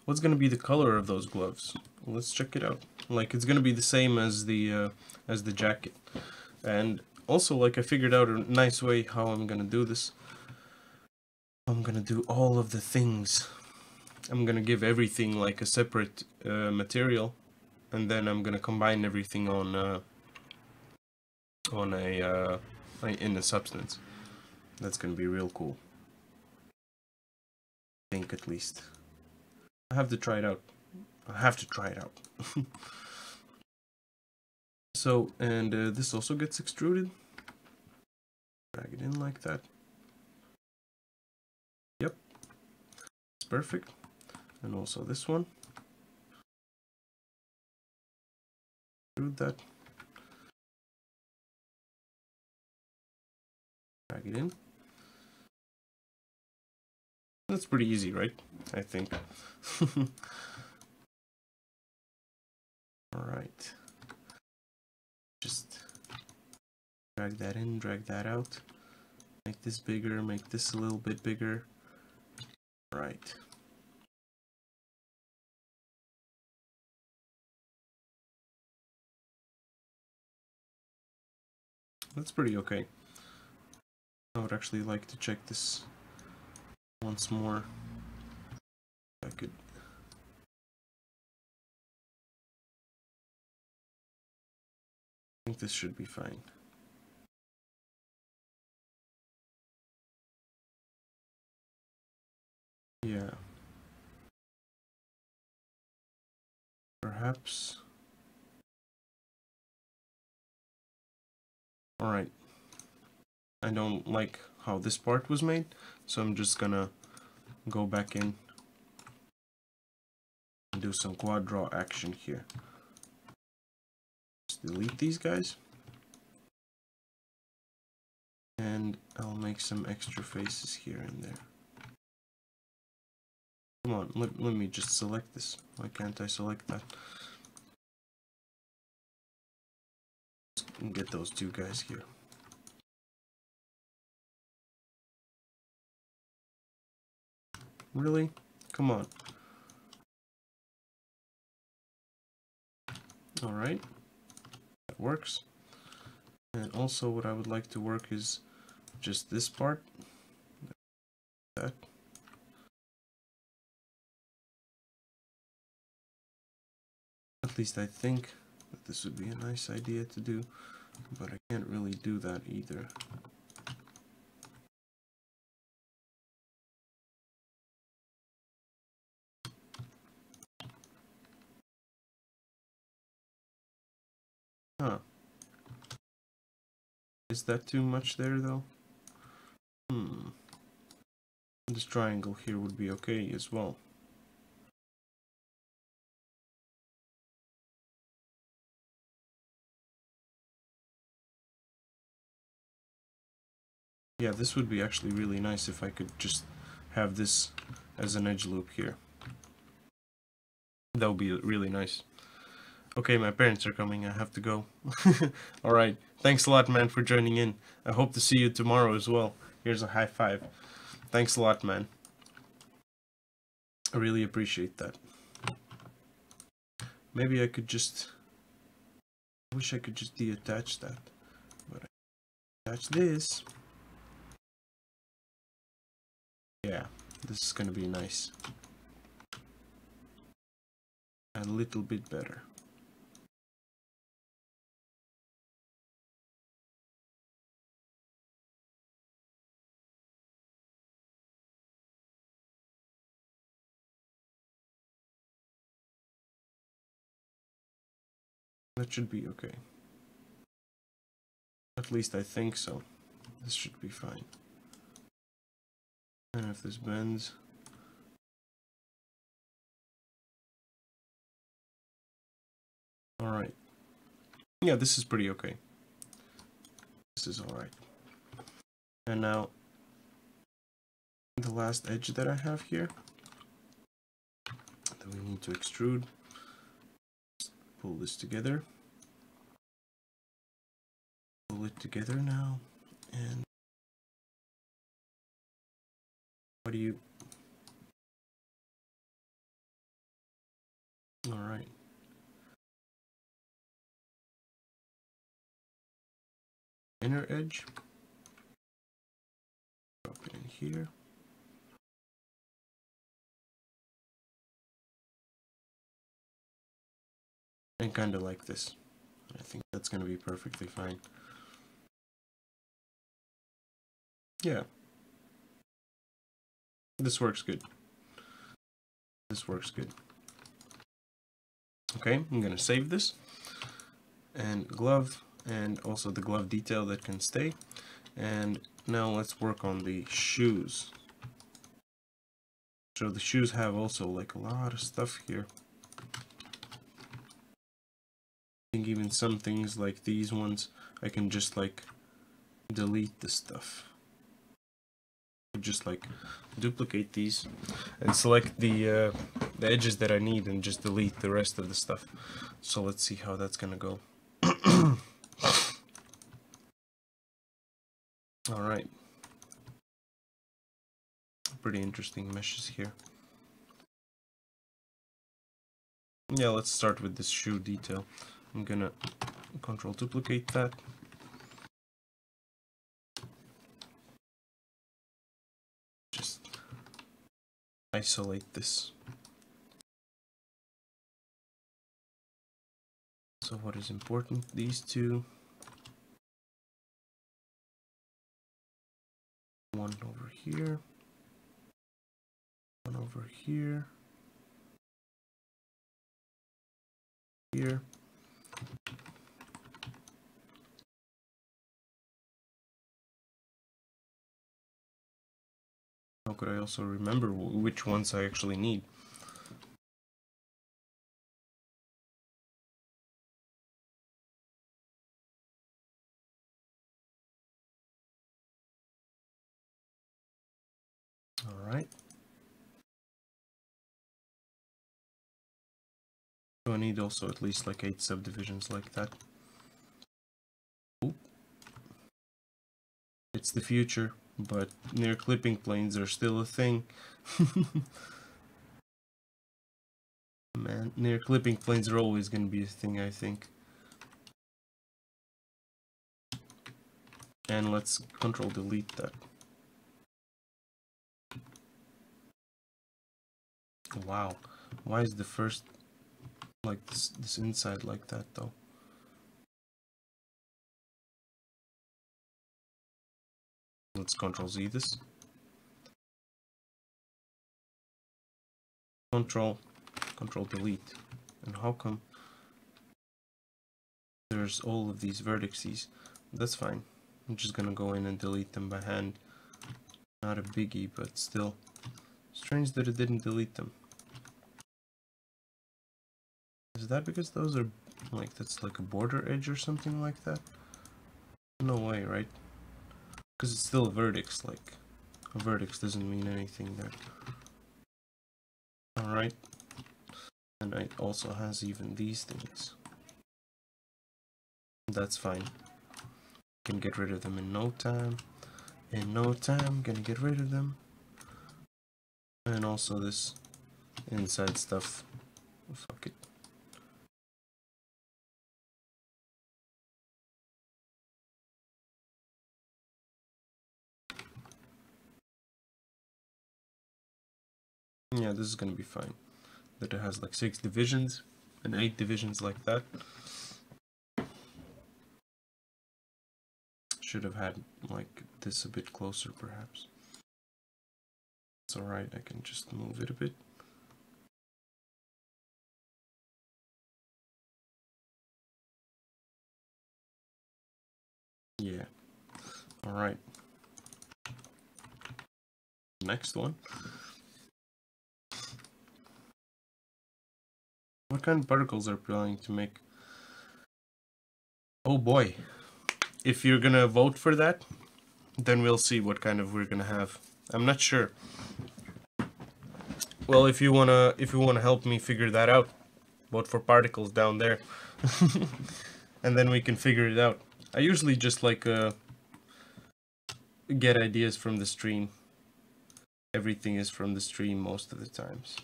what's going to be the color of those gloves? Let's check it out. Like, it's going to be the same as the jacket. And also, like, I figured out a nice way how I'm going to do this. I'm going to do all of the things. I'm going to give everything like a separate material, and then I'm going to combine everything in a substance. That's going to be real cool. I think, at least. I have to try it out. So, and this also gets extruded. Drag it in like that. Yep, it's perfect. And also this one. Extrude that. Drag it in. That's pretty easy, right? I think. Alright. Alright. Just drag that in, drag that out. Make this bigger, make this a little bit bigger. Alright. That's pretty okay. I would actually like to check this once more. I could. I think this should be fine. Yeah. Perhaps. Alright. I don't like how this part was made, so I'm just gonna go back in and do some quad draw action here. Just delete these guys. And I'll make some extra faces here and there. Come on, let me just select this. Why can't I select that? And get those two guys here. Really? Come on. Alright. That works. And also what I would like to work is just this part. That. At least I think that this would be a nice idea to do, but I can't really do that either. Huh. Is that too much there though? This triangle here would be okay as well. Yeah, this would be actually really nice if I could just have this as an edge loop here. That would be really nice. Okay, my parents are coming, I have to go. Alright, thanks a lot, man, for joining in. I hope to see you tomorrow as well. Here's a high five. Thanks a lot, man. I really appreciate that. Maybe I could just... I wish I could just deattach that. But I attach this. Yeah, this is gonna be nice. A little bit better. That should be okay. At least I think so. This should be fine. And if this bends... Alright. Yeah, this is pretty okay. This is alright. And now, the last edge that I have here, that we need to extrude. Just pull this together. Pull it together now, and what do you... Alright. Inner edge. Drop it in here. And kind of like this. I think that's going to be perfectly fine. Yeah. This works good. This works good. Okay, I'm going to save this. And glove, and also the glove detail that can stay. And now let's work on the shoes. So the shoes have also like a lot of stuff here. I think even some things like these ones, I can just like delete the stuff. Just like duplicate these and select the the edges that I need and just delete the rest of the stuff. So let's see how that's gonna go. Alright. Pretty interesting meshes here. Yeah, let's start with this shoe detail. I'm gonna control duplicate that. Just isolate this. So what is important? These two. One over here. One over here. Here. How could I also remember which ones I actually need? Alright. So I need also at least like 8 subdivisions like that. Ooh. It's the future, but near clipping planes are still a thing. Man, near clipping planes are always going to be a thing, I think. And let's control delete that. Wow, why is the first like this inside like that though? Let's control Z this. Control delete. And how come there's all of these vertices? That's fine. I'm just gonna go in and delete them by hand. Not a biggie, but still. Strange that it didn't delete them. Is that because those are like, that's like a border edge or something like that? No way, right? Because it's still a vertex, like a vertex doesn't mean anything there. Alright. And it also has even these things. That's fine. Can get rid of them in no time. In no time, gonna get rid of them. And also this inside stuff. Fuck it. Yeah, this is gonna be fine. That it has like 6 divisions and 8 divisions like that. Should have had like this a bit closer perhaps. It's alright, I can just move it a bit. Yeah. Alright. Next one. What kind of particles are planning to make? Oh boy. If you're gonna vote for that, then we'll see what kind of we're gonna have. I'm not sure. Well, if you wanna help me figure that out, vote for particles down there. And then we can figure it out. I usually just like get ideas from the stream. Everything is from the stream most of the times.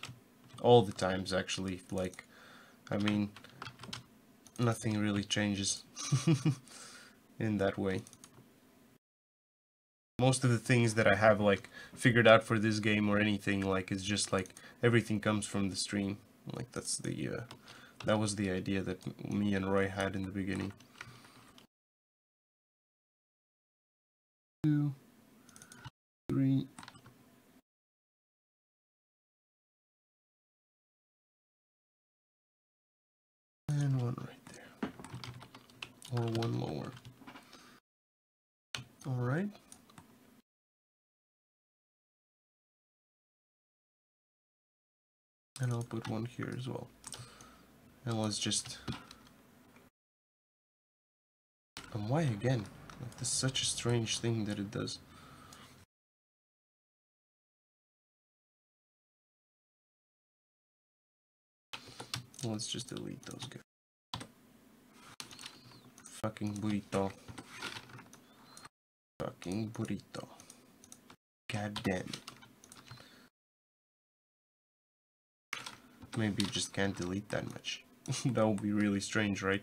All the times actually, like, I mean, nothing really changes in that way. Most of the things that I have like figured out for this game or anything, like, it's just like everything comes from the stream. Like that's the that was the idea that me and Roy had in the beginning. 2, 3. And one right there. Or one lower. Alright. And I'll put one here as well. And let's just... And why again? Like, this is such a strange thing that it does. Let's just delete those guys. Fucking burrito. Fucking burrito. God damn it. Maybe you just can't delete that much. That would be really strange, right?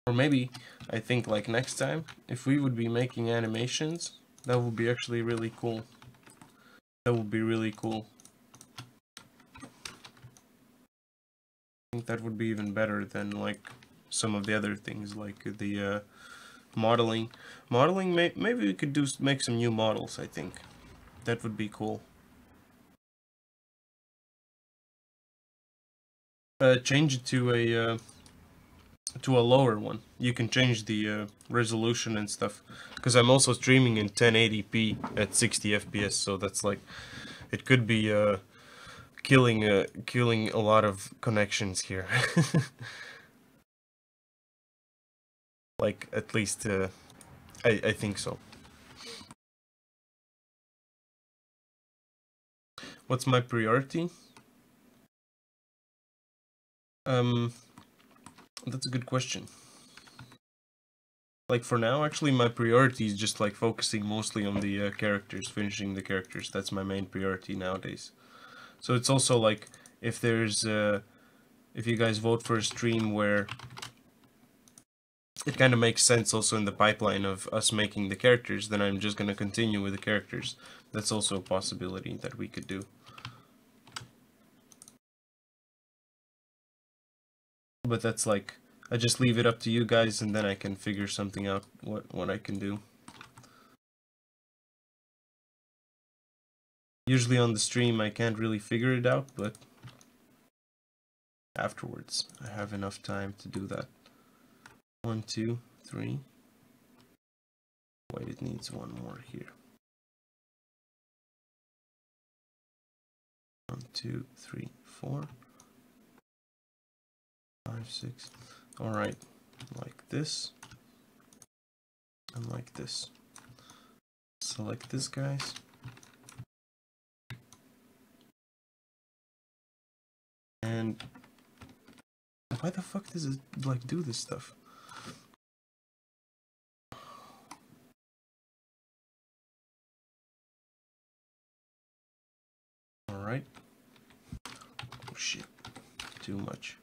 Or maybe, I think like next time, if we would be making animations, that would be actually really cool. That would be really cool. I think that would be even better than like some of the other things, like the modeling. Modeling, maybe we could make some new models, I think. That would be cool. Change it to a lower one. You can change the resolution and stuff, because I'm also streaming in 1080p at 60 FPS, so that's like, it could be killing a lot of connections here. Like, at least I think so. What's my priority? That's a good question. Like, for now, actually, my priority is just like focusing mostly on the characters, finishing the characters. That's my main priority nowadays. So it's also like, if there's if you guys vote for a stream where it kind of makes sense also in the pipeline of us making the characters, then I'm just gonna continue with the characters. That's also a possibility that we could do. But that's like, I just leave it up to you guys, and then I can figure something out what I can do. Usually on the stream I can't really figure it out, but afterwards I have enough time to do that. 1, 2, 3. Wait, it needs one more here. 1, 2, 3, 4, 5, 6. Alright, like this. And like this. Select this, guys. And why the fuck does it like do this stuff? Alright. Oh shit. Too much.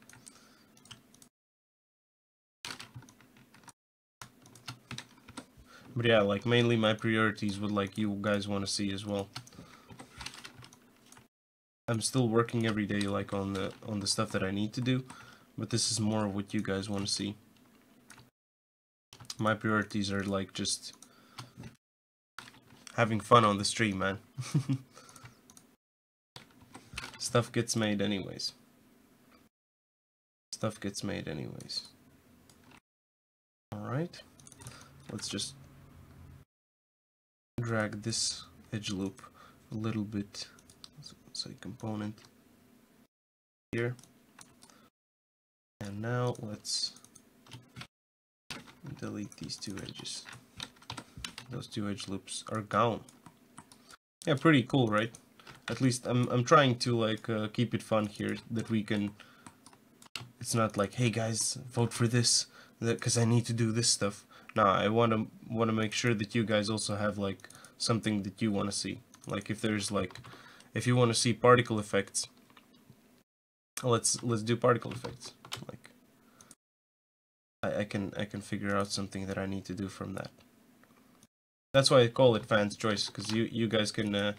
But yeah, like mainly my priorities would like you guys want to see as well. I'm still working every day like on the stuff that I need to do, but this is more of what you guys want to see. My priorities are like just having fun on the stream, man. Stuff gets made anyways. Stuff gets made anyways. Alright. Let's just drag this edge loop a little bit. Say component here. And now let's delete these two edges. Those two edge loops are gone. Yeah, pretty cool, right? At least I'm trying to like keep it fun here, that we can. It's not like, hey guys, vote for this because I need to do this stuff. Nah, I wanna make sure that you guys also have like something that you want to see. Like if there's like, if you want to see particle effects, let's do particle effects. Like I can figure out something that I need to do from that. That's why I call it fans choice, because you guys can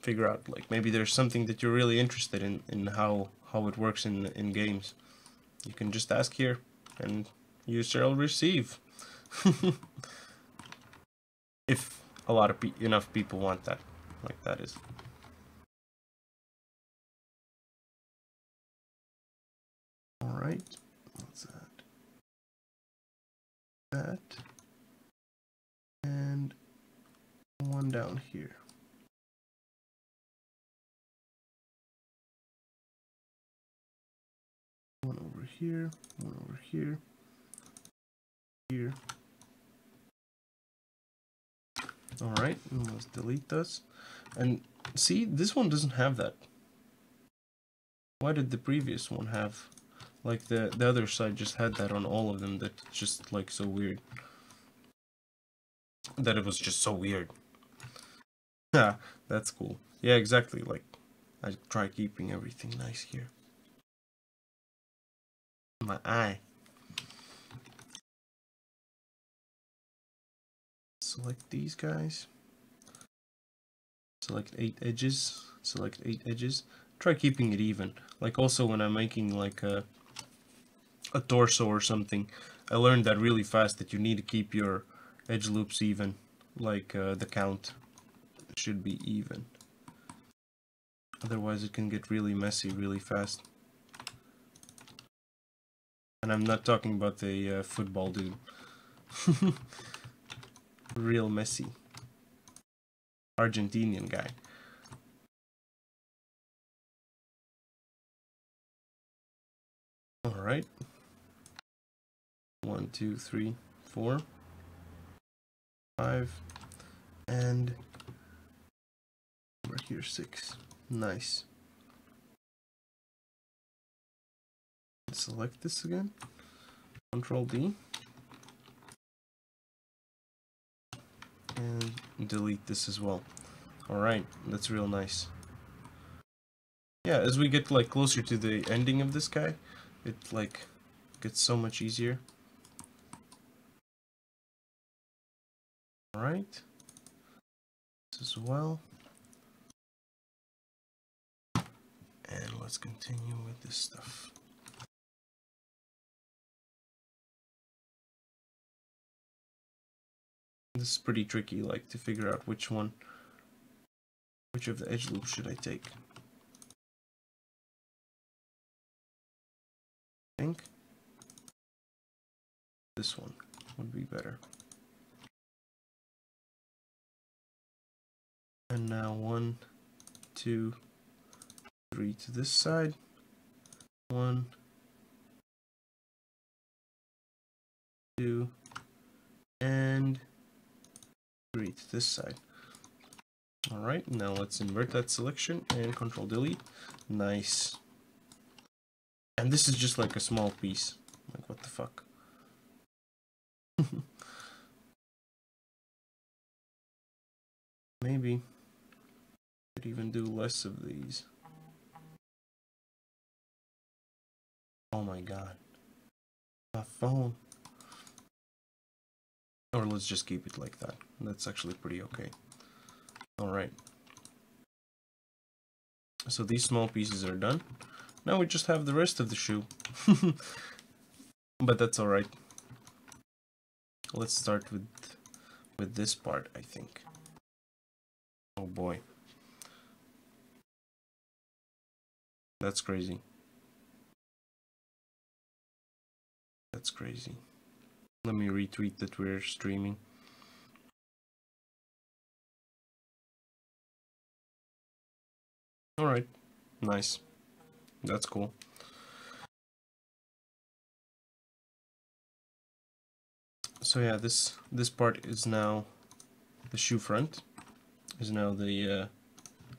figure out like maybe there's something that you're really interested in how it works in games. You can just ask here and you shall receive. If a lot of enough people want that, like that is. All right, what's that? That and one down here. One over here, one over here, here, Alright, let's delete this. And see, this one doesn't have that. Why did the previous one have? Like the other side just had that on all of them. That's just like so weird. That it was just so weird. Yeah, that's cool. Yeah, exactly. Like, I try keeping everything nice here. My eye. Select these guys. Select 8 edges. Select 8 edges. Try keeping it even. Like also when I'm making like a torso or something, I learned that really fast that you need to keep your edge loops even. Like the count should be even. Otherwise it can get really messy really fast. And I'm not talking about the football dude. Real messy. Argentinian guy. Alright. 1, 2, 3, 4, 5, and over here 6. Nice. Select this again. Control D. And delete this as well. Alright, that's real nice. Yeah, as we get like closer to the ending of this guy, it like gets so much easier. Alright. This as well. And let's continue with this stuff. This is pretty tricky, like to figure out which of the edge loops should I take. I think this one would be better. And now 1, 2, 3 to this side. 1, 2, and 3 to this side. Alright, now let's invert that selection and Control Delete. Nice. And this is just like a small piece. Like, what the fuck? Maybe could even do less of these. Oh my god. My phone. Or let's just keep it like that. That's actually pretty okay. Alright. So these small pieces are done. Now we just have the rest of the shoe. But that's alright. Let's start with this part, I think. Oh boy. That's crazy. That's crazy. Let me retweet that we're streaming. Alright. Nice. That's cool. So yeah, this part is now the shoe front. Is now the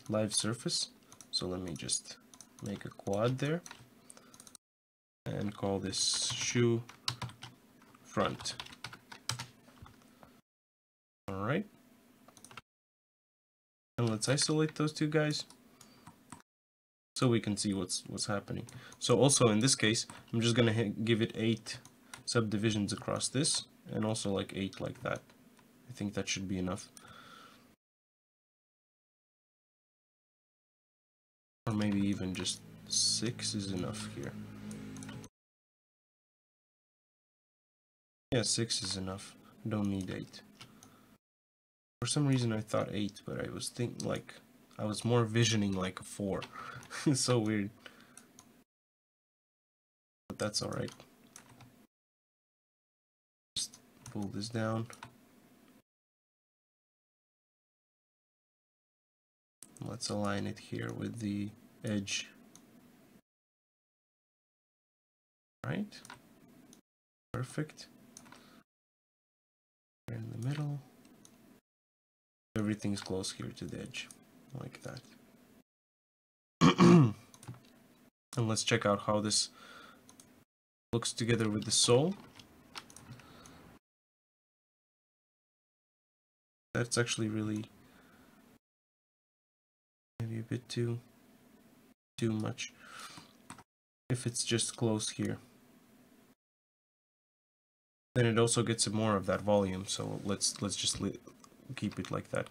live surface. So let me just make a quad there and call this shoe front. Alright. And let's isolate those two guys so we can see what's happening. So also in this case, I'm just gonna give it 8 subdivisions across this and also like 8 like that. I think that should be enough. Or maybe even just 6 is enough here. Yeah, 6 is enough. Don't need 8. For some reason I thought 8, but I was thinking like I was more visioning like a 4. It's so weird. But that's alright. Just pull this down. Let's align it here with the edge. Right? Perfect. In the middle. everything's close here to the edge, like that. And let's check out how this looks together with the sole. That's actually really maybe a bit too much. If it's just close here, then it also gets more of that volume. So let's just keep it like that.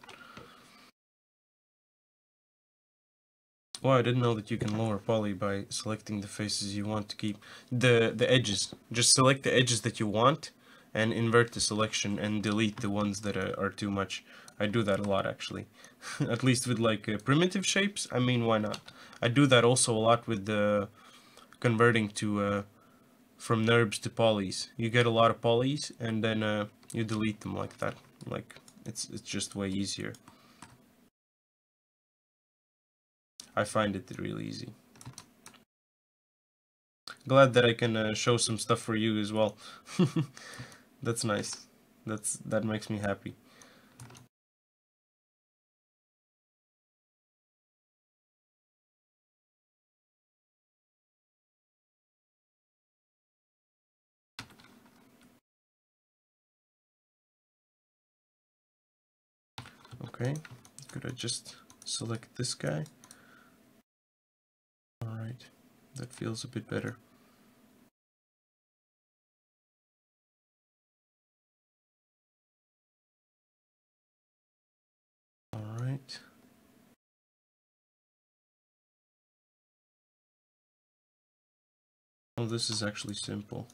Oh, I didn't know that you can lower poly by selecting the faces you want to keep. The edges. Just select the edges that you want and invert the selection and delete the ones that are too much. I do that a lot, actually. At least with like primitive shapes. I mean, why not? I do that also a lot with the converting to from NURBs to polys. You get a lot of polys and then you delete them like that. Like it's just way easier. I find it really easy. Glad that I can show some stuff for you as well. That's nice. That makes me happy. Okay, could I just select this guy? Alright, that feels a bit better. Alright. Oh, this is actually simple.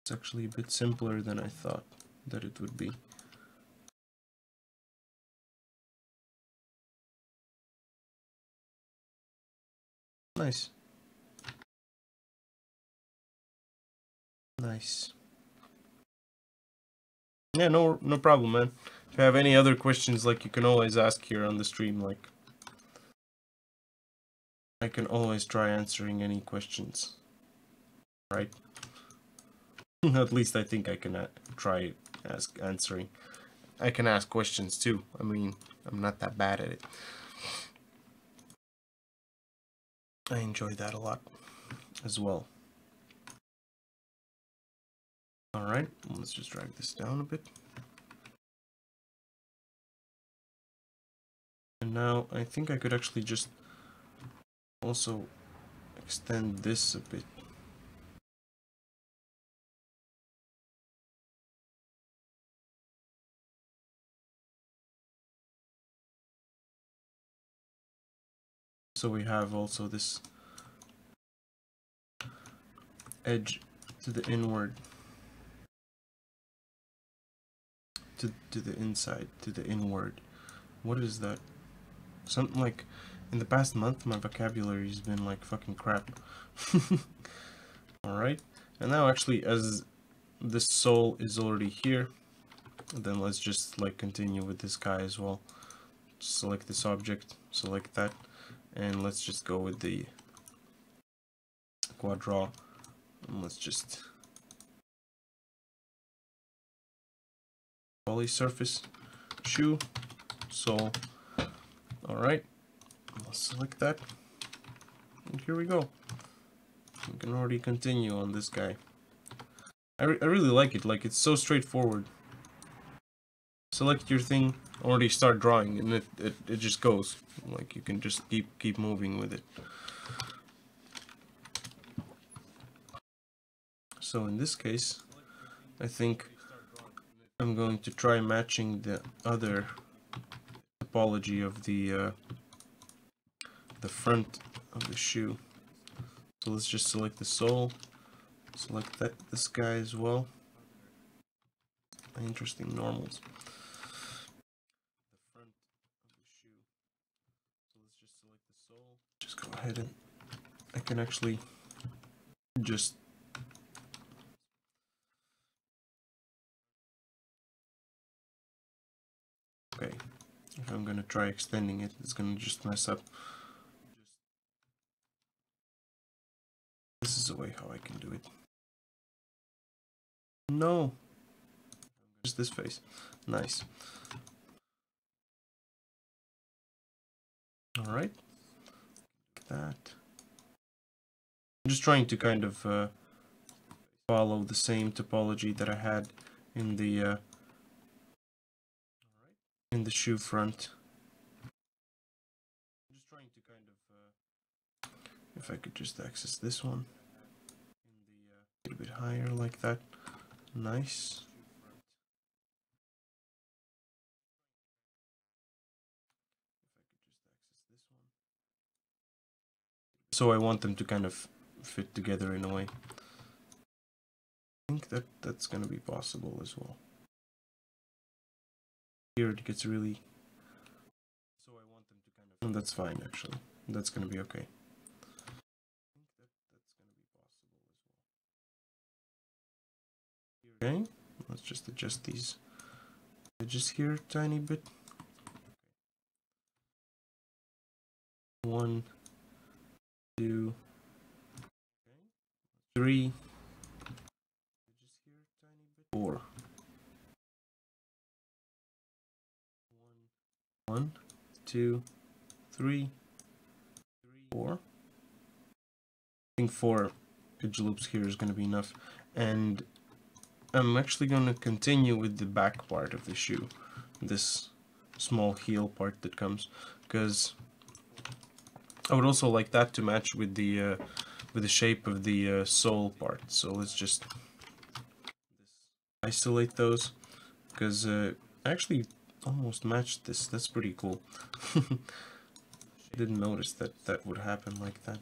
It's actually a bit simpler than I thought that it would be. Nice. Nice. Yeah, no problem, man. If you have any other questions, like, you can always ask here on the stream, like, I can always try answering any questions, right? At least I think I can try answering. I can ask questions too. I mean, I'm not that bad at it. I enjoy that a lot as well. Alright, let's just drag this down a bit. And now I think I could actually just also extend this a bit. So we have also this edge to the inward, to the inside, to the inward. What is that? Something like, in the past month my vocabulary has been like fucking crap. Alright, and now actually as this sole is already here, then let's just like continue with this guy as well. Select this object, select that, and let's just go with the quad draw, and let's just poly surface, shoe, sole. Alright, let's select that, and here we go. We can already continue on this guy. I really like it, like, it's so straightforward. Select your thing, already start drawing, and it just goes. Like, you can just keep moving with it. So in this case, I think I'm going to try matching the other topology of the front of the shoe. So let's just select the sole, select this guy as well. Interesting normals. The front of the shoe. So let's just select the sole. Just go ahead and I can actually just okay. If I'm gonna try extending it, it's gonna just mess up. This is a way how I can do it. No. Just this face. Nice. Alright. Like that. I'm just trying to kind of follow the same topology that I had in the shoe front. I'm just trying to kind of if I could just access this one in the a little bit higher like that. Nice. So I want them to kind of fit together in a way. I think that that's gonna be possible as well. Here it gets really. So I want them to kind of. And that's fine actually. That's gonna be okay. I think that's gonna be possible as well. Okay, let's just adjust these edges here a tiny bit. 1, 2, 3. 4. 1, 2, 3, 4. I think 4 edge loops here is going to be enough. And I'm actually going to continue with the back part of the shoe, this small heel part that comes, because I would also like that to match with the shape of the sole part. So let's just isolate those, because I actually almost matched this. That's pretty cool. Didn't notice that that would happen like that.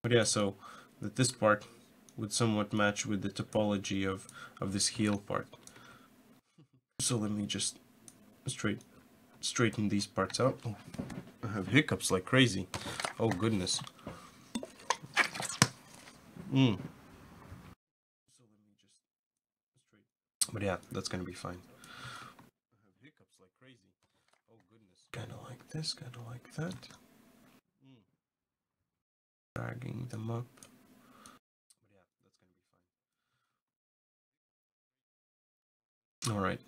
But yeah, so that this part would somewhat match with the topology of this heel part. So let me just straighten these parts out. Oh, I have hiccups like crazy. Oh goodness. But yeah, that's gonna be fine. I have hiccups like crazy. Oh goodness. Kind of like this, kind of like that. Dragging them up. But yeah, that's gonna be fine. All right.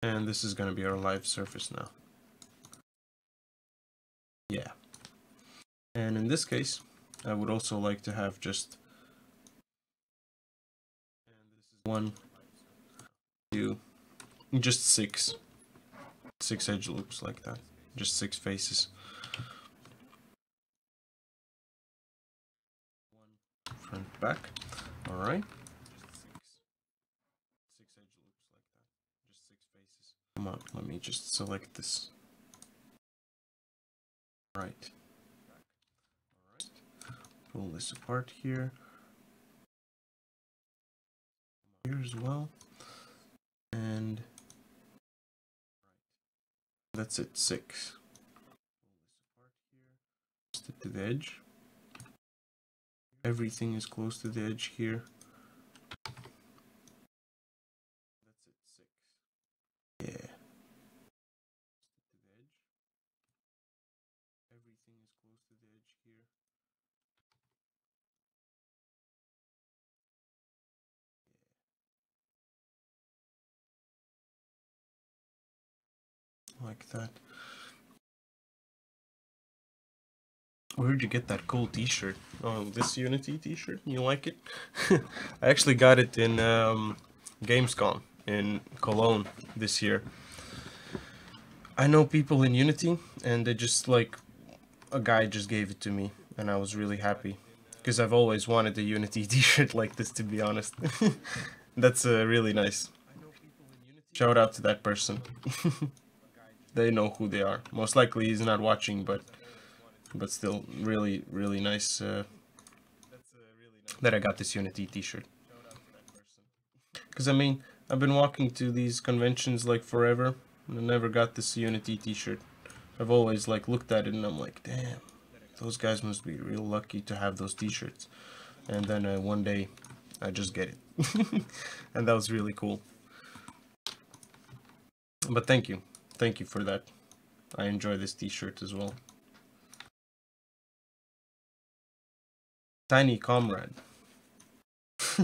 And this is gonna be our live surface now. Yeah. And in this case, I would also like to have just. And this is 1, 2, just 6 edge loops like that. Just 6 faces. Front, back. All right. Just 6 edge loops like that. Just 6 faces. Come on, let me just select this. All right. Pull this apart here. Here as well. And that's it, 6. Pull this apart here. Stick to the edge. Everything is close to the edge here. That's it, 6. Yeah. Stick to the edge. Everything is close to the edge here. Yeah. Like that. Where'd you get that cool t-shirt? Oh, this Unity t-shirt? You like it? I actually got it in Gamescom in Cologne this year. I know people in Unity, and they just like, a guy just gave it to me, and I was really happy. Because I've always wanted a Unity t-shirt like this, to be honest. That's really nice. Shout out to that person. They know who they are. Most likely he's not watching, but still, really nice that I got this Unity t-shirt. Because I mean, I've been walking to these conventions like forever, and I never got this Unity t-shirt. I've always like looked at it and I'm like, damn, those guys must be real lucky to have those t-shirts. And then one day I just get it. And that was really cool. But thank you for that. I enjoy this t-shirt as well. Tiny comrade.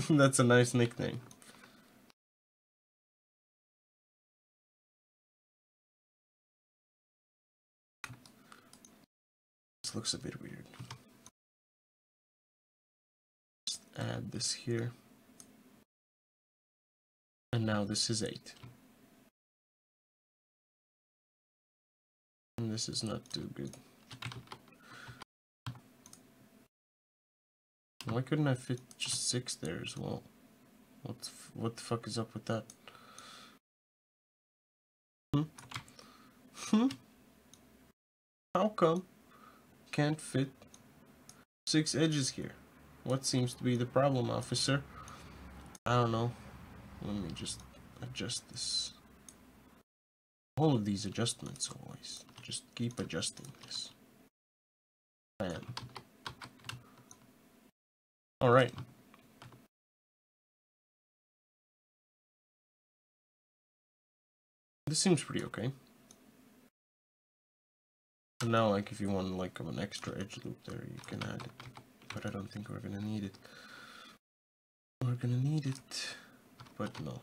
That's a nice nickname. This looks a bit weird. Just add this here. And now this is 8. And this is not too good. Why couldn't I fit just 6 there as well? What the fuck is up with that? How come can't fit 6 edges here? What seems to be the problem, officer? I don't know. Let me just adjust this. All of these adjustments always. Just keep adjusting this. Bam. Alright. This seems pretty okay. And now, like, if you want like an extra edge loop there, you can add it. But I don't think we're gonna need it. We're gonna need it, but no.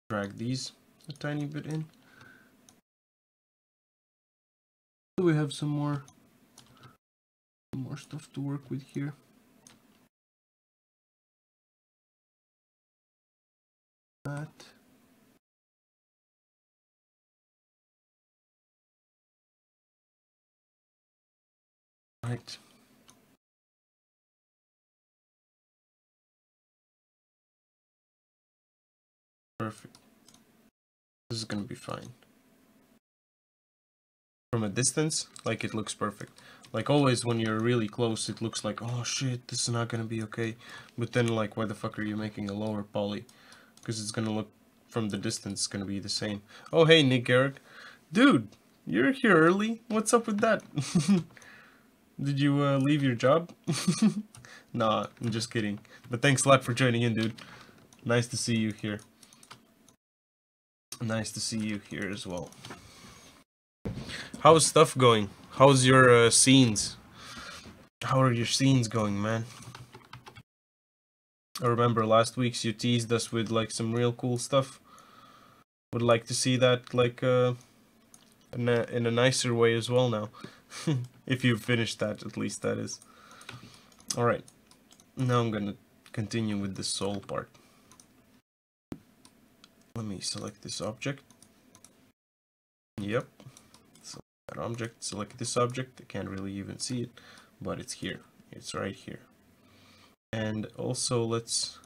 Drag these a tiny bit in. So we have some more stuff to work with here. That. Right. Perfect. This is gonna be fine. From a distance, like, it looks perfect. Like, always when you're really close, it looks like, oh shit, this is not gonna be okay. But then, like, why the fuck are you making a lower poly? Because it's gonna look, from the distance, it's gonna be the same. Oh, hey, Nick Eric. Dude, you're here early? What's up with that? Did you leave your job? Nah, I'm just kidding. But thanks a lot for joining in, dude. Nice to see you here. Nice to see you here as well. How's stuff going? How's your scenes? How are your scenes going, man? I remember last week you teased us with like some real cool stuff. Would like to see that like in a nicer way as well now. If you've finished that, at least that is. Alright. Now I'm gonna continue with the soul part. Let me select this object. Yep. Select that object. Select this object. I can't really even see it, but it's here. It's right here. And also it's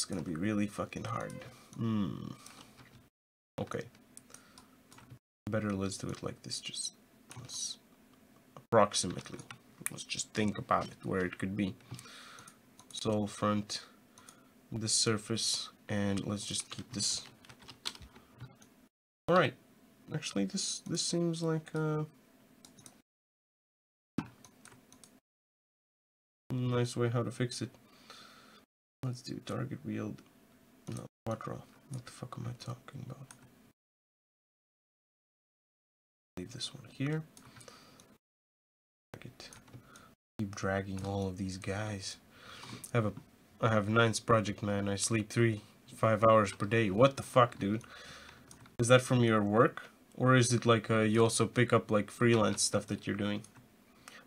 gonna be really fucking hard. Okay. Better let's do it like this. Just approximately. Let's just think about it, where it could be. Soul front, this surface, and let's just keep this. Alright. Actually, this seems like a nice way how to fix it. Let's do target wield. No, quadro. What the fuck am I talking about? Leave this one here. Keep dragging all of these guys. I have a nice project, man. I sleep 5 hours per day. What the fuck, dude? Is that from your work? Or is it like you also pick up like freelance stuff that you're doing?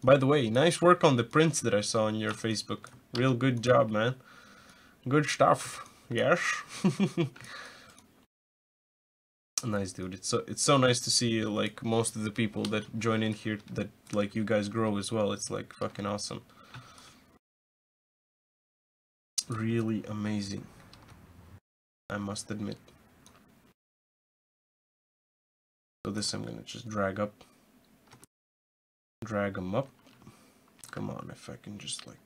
By the way, nice work on the prints that I saw on your Facebook. Real good job, man. Good stuff. Yes. Nice, dude. It's so nice to see like most of the people that join in here that like you guys grow as well. It's like fucking awesome. Really amazing, I must admit. So this I'm gonna just drag them up. Come on, if I can just like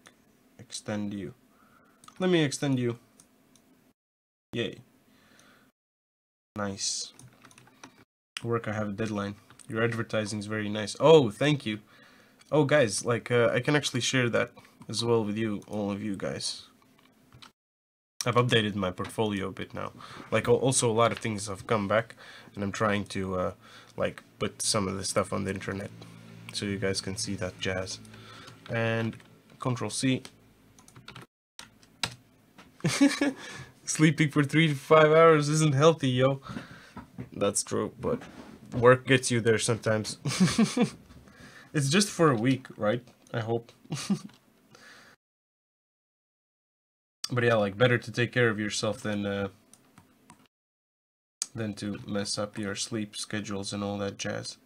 extend you. Let me extend you. Yay. Nice work. I have a deadline. Your advertising is very nice. Oh, thank you. Oh, guys, like I can actually share that as well with you, all of you guys. I've updated my portfolio a bit now. Like also a lot of things have come back, and I'm trying to like put some of the stuff on the internet so you guys can see that jazz. And Control C, Sleeping for 3 to 5 hours isn't healthy, yo. That's true, but work gets you there sometimes. It's just for a week, right? I hope. But yeah, like, better to take care of yourself than to mess up your sleep schedules and all that jazz.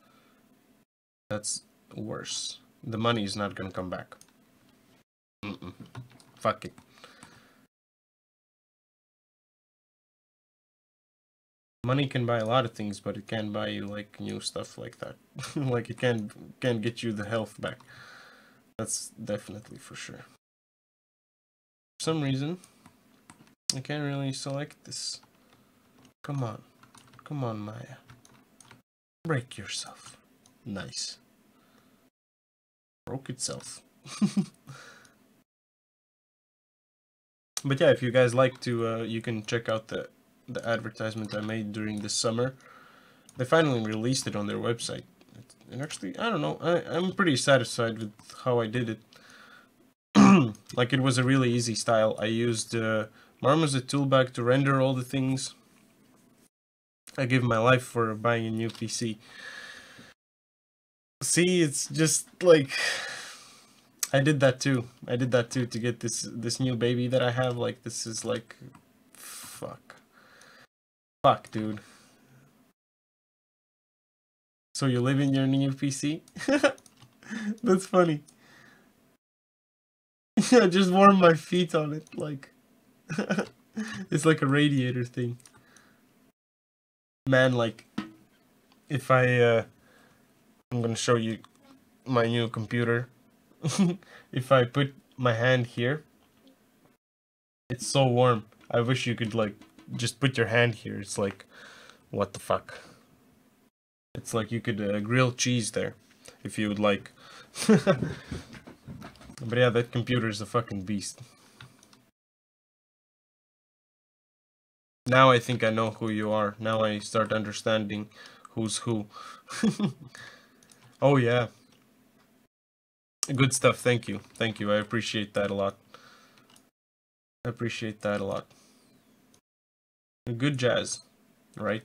That's worse. The money's not gonna come back. Fuck it. Money can buy a lot of things, but it can't buy you like new stuff like that. Like it can't get you the health back. That's definitely for sure. For some reason, I can't really select this. Come on. Come on, Maya. Break yourself. Nice. Broke itself. But yeah, if you guys like to, you can check out the advertisement I made during the summer. They finally released it on their website. And actually, I don't know, I'm pretty satisfied with how I did it. Like, it was a really easy style. I used Marmoset toolbag to render all the things. I give my life for buying a new PC. See, it's just like, I did that too. I did that too to get this new baby that I have. Like, this is like, fuck, dude. So you live in your new PC? That's funny. I just warm my feet on it, like, it's like a radiator thing. Man, like, if I'm gonna show you my new computer. If I put my hand here, it's so warm. I wish you could, like, just put your hand here. It's like, what the fuck? It's like you could grill cheese there, if you would like. But yeah, that computer is a fucking beast. Now I think I know who you are. Now I start understanding who's who. Oh yeah. Good stuff, thank you. Thank you, I appreciate that a lot. I appreciate that a lot. Good jazz, right?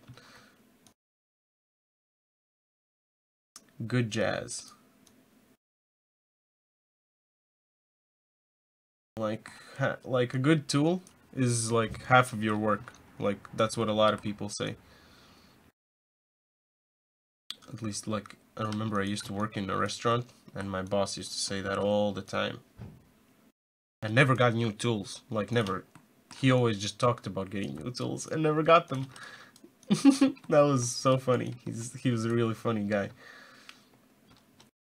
Good jazz. Like a good tool is like half of your work. Like, that's what a lot of people say. At least, like, I remember I used to work in a restaurant, and my boss used to say that all the time. I never got new tools, like, never. He always just talked about getting new tools and never got them. That was so funny. He was a really funny guy.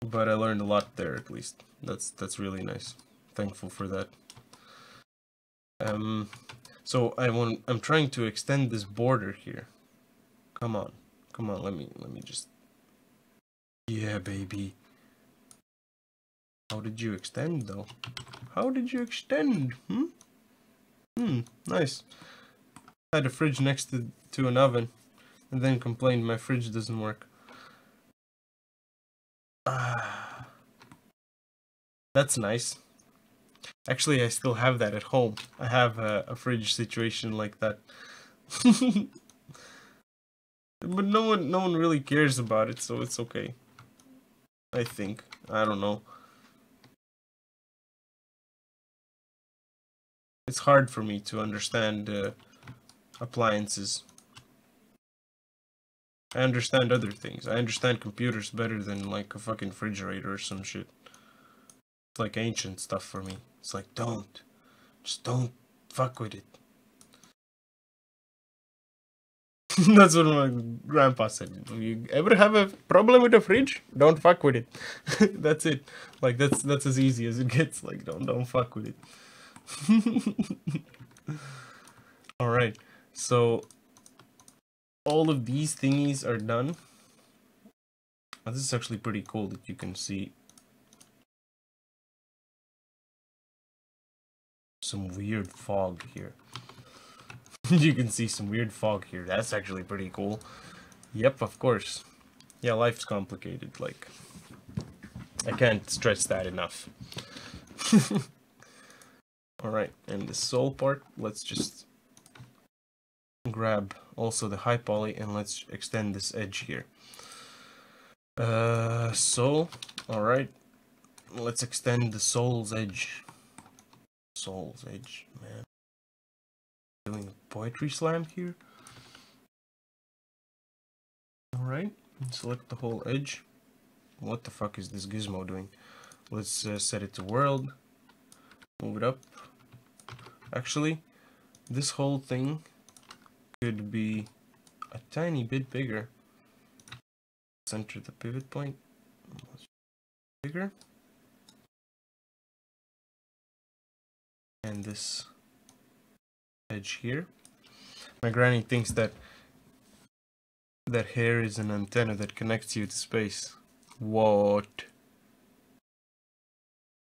But I learned a lot there, at least. That's really nice. Thankful for that. So I'm trying to extend this border here. Come on, let me just. Yeah, baby. How did you extend, though? How did you extend? Nice. I had a fridge next to an oven, and then complained my fridge doesn't work. That's nice. Actually, I still have that at home. I have a fridge situation like that. But no one really cares about it, so it's okay. I think. I don't know. It's hard for me to understand appliances. I understand other things. I understand computers better than, like, a fucking refrigerator or some shit. It's like ancient stuff for me. It's like, just don't fuck with it. That's what my grandpa said. If you ever have a problem with the fridge, don't fuck with it. That's it. Like, that's as easy as it gets. Like, don't fuck with it. All right. So all of these thingies are done. Oh, this is actually pretty cool that you can see some weird fog here. You can see some weird fog here. That's actually pretty cool. Yep, of course. Yeah, life's complicated. Like, I can't stress that enough. Alright, and the soul part, let's just grab also the high poly and let's extend this edge here. Soul, alright. Let's extend the soul's edge. Soul's edge, man. Doing a poetry slam here. Alright, select the whole edge. What the fuck is this gizmo doing? Let's set it to world. Move it up. Actually, this whole thing could be a tiny bit bigger. Center the pivot point. Bigger. And this edge here. My granny thinks that hair is an antenna that connects you to space. What?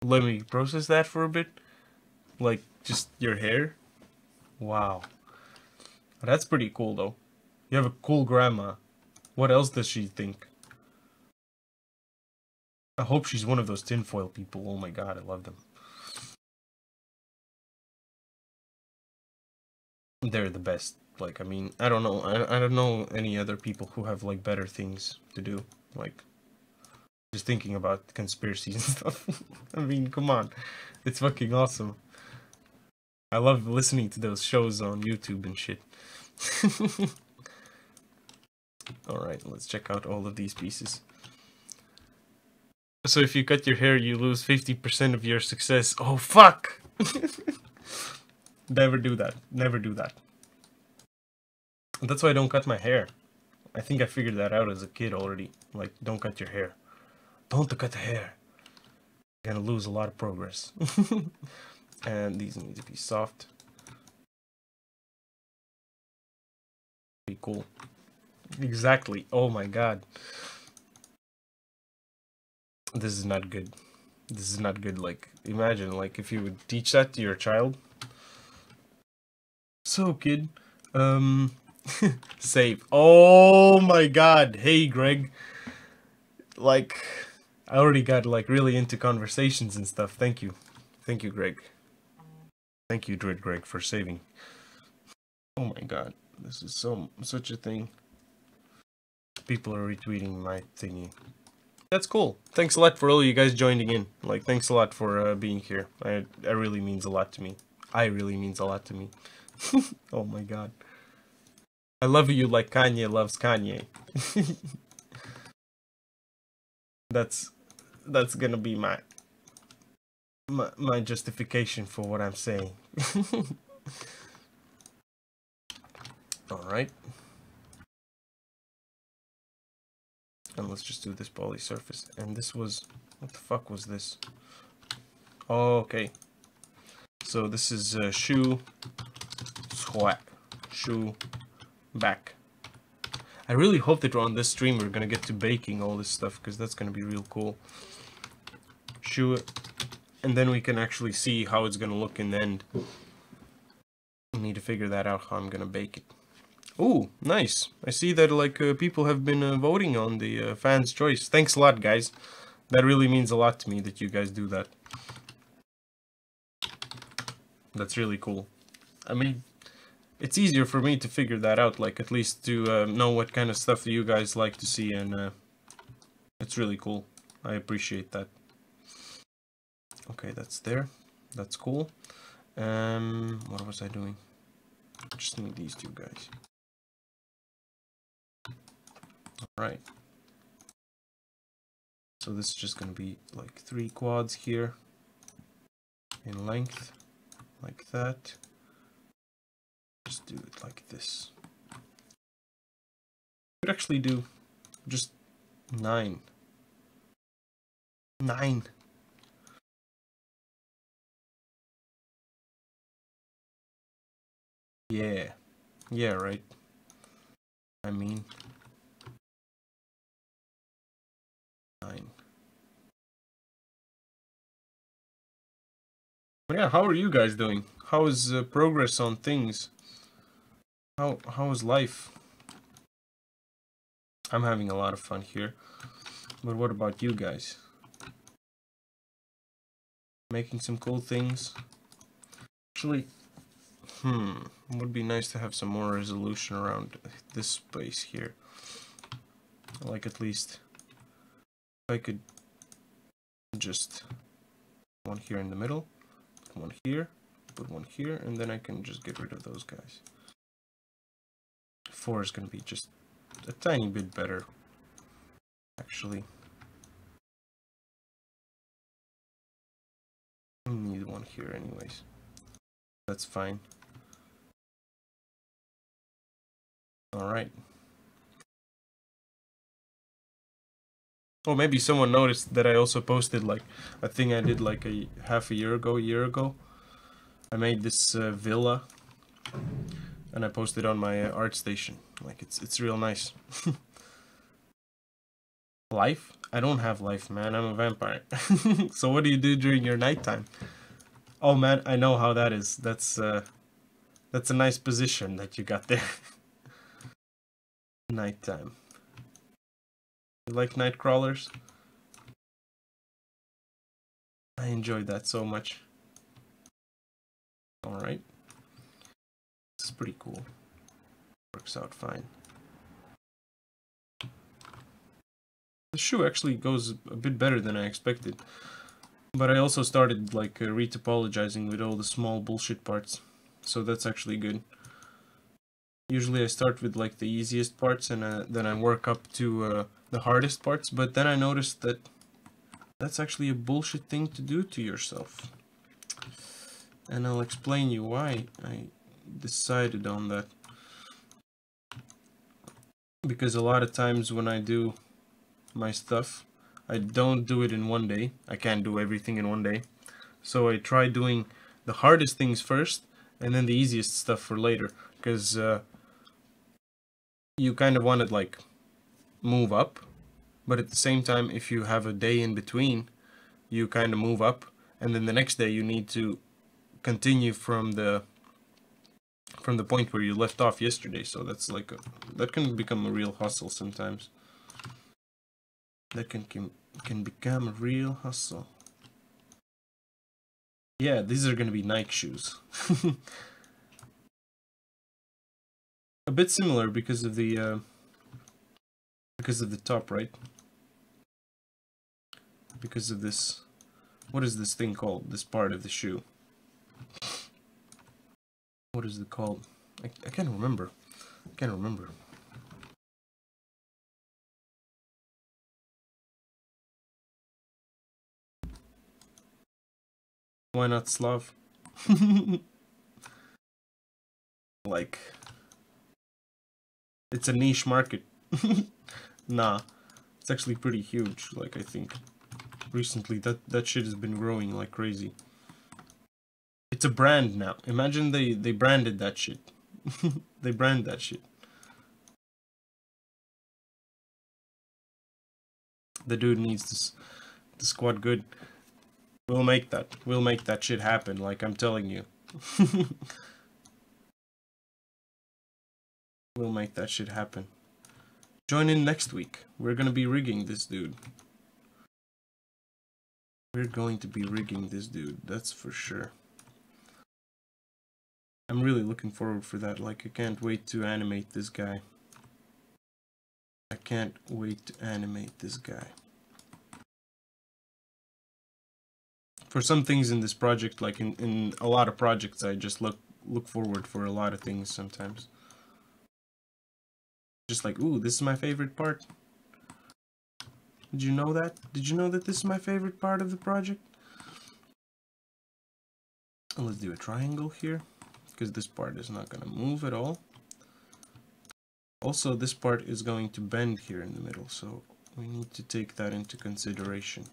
Let me process that for a bit. Like, just your hair? Wow. That's pretty cool, though. You have a cool grandma. What else does she think? I hope she's one of those tinfoil people. Oh my god, I love them. They're the best. Like, I mean, I don't know. I don't know any other people who have, like, better things to do. Like, just thinking about conspiracies and stuff. I mean, come on. It's fucking awesome. I love listening to those shows on YouTube and shit. Alright, let's check out all of these pieces. So if you cut your hair, you lose 50% of your success. Oh, fuck! Never do that. Never do that. That's why I don't cut my hair. I think I figured that out as a kid already. Like, don't cut your hair. Don't cut the hair. You're gonna lose a lot of progress. And these need to be soft. Pretty cool. Exactly. Oh my god. This is not good. This is not good. Like, imagine, like, if you would teach that to your child. So, kid, save. Oh my god. Hey, Greg. Like, I already got, like, really into conversations and stuff. Thank you. Thank you, Greg. Thank you, Druid Greg, for saving. Oh my god. This is such a thing. People are retweeting my thingy. That's cool. Thanks a lot for all you guys joining in. Like, thanks a lot for being here. It really means a lot to me. I really means a lot to me. Oh my god. I love you like Kanye loves Kanye. That's gonna be my justification for what I'm saying. Alright. And let's just do this poly surface. And this was... what the fuck was this? Oh, okay. So this is shoe... swag. Shoe... back. I really hope that on this stream we're gonna get to baking all this stuff, because that's gonna be real cool. Shoe... and then we can actually see how it's gonna look in the end. I need to figure that out, how I'm gonna bake it. Ooh, nice. I see that, like, people have been voting on the fans' choice. Thanks a lot, guys. That really means a lot to me that you guys do that. That's really cool. I mean, it's easier for me to figure that out, like, at least to know what kind of stuff you guys like to see, and it's really cool. I appreciate that. Okay, that's there. That's cool. What was I doing? Just need these two guys. Alright. So this is just gonna be like 3 quads here in length, like that. Just do it like this. Could actually do just 9. 9. Yeah. Yeah, right. I mean... 9. But yeah, how are you guys doing? How is progress on things? How is life? I'm having a lot of fun here. But what about you guys? Making some cool things? Actually, it would be nice to have some more resolution around this space here. Like at least if I could just one here in the middle, put one here, and then I can just get rid of those guys. 4 is going to be just a tiny bit better, actually. I need one here anyways. That's fine. Alright. Oh, maybe someone noticed that I also posted like a thing I did like a year ago. I made this villa, and I posted on my art station. Like it's real nice. Life? I don't have life, man. I'm a vampire. So what do you do during your nighttime? Oh man, I know how that is. That's a nice position that you got there. Nighttime. You like night crawlers? I enjoyed that so much. Alright. This is pretty cool. Works out fine. The shoe actually goes a bit better than I expected. But I also started like retopologizing with all the small bullshit parts. So that's actually good. Usually I start with like the easiest parts and then I work up to the hardest parts, but then I noticed that that's actually a bullshit thing to do to yourself. And I'll explain you why I decided on that. Because a lot of times when I do my stuff, I don't do it in one day. I can't do everything in one day. So I try doing the hardest things first and then the easiest stuff for later. Because you kind of want to like move up, but at the same time, if you have a day in between, you kind of move up, and then the next day you need to continue from the point where you left off yesterday. So that's like that can become a real hustle sometimes. That can become a real hustle. Yeah, these are gonna be Nike shoes. A bit similar because of the top, right? Because of this. What is this thing called? This part of the shoe. What is it called? I can't remember. I can't remember. Why not Slav? Like, it's a niche market. Nah, it's actually pretty huge. Like, I think recently that shit has been growing like crazy. It's a brand now. Imagine they branded that shit. They brand that shit. The dude needs to squat good. We'll make that. We'll make that shit happen. Like I'm telling you. We'll make that shit happen. Join in next week. We're gonna be rigging this dude. We're going to be rigging this dude. That's for sure. I'm really looking forward for that. Like I can't wait to animate this guy. I can't wait to animate this guy. For some things in this project, like in a lot of projects, I just look forward for a lot of things sometimes. Just like, ooh, this is my favorite part. Did you know that? Did you know that this is my favorite part of the project? And let's do a triangle here, because this part is not gonna move at all. Also, this part is going to bend here in the middle, so we need to take that into consideration.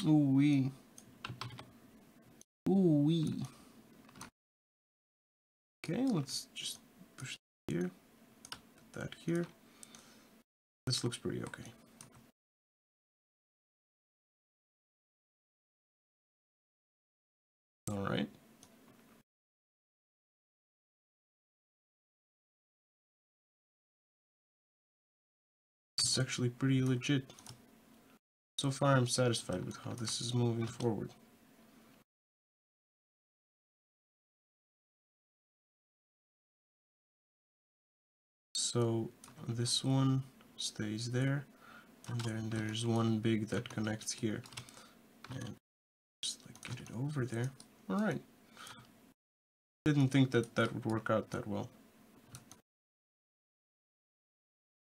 Ooh wee. Ooh wee. Okay, let's just push here, put that here. This looks pretty okay. All right. This is actually pretty legit. So far I'm satisfied with how this is moving forward. So this one stays there, and then there's one big that connects here. And just like get it over there. Alright. Didn't think that that would work out that well.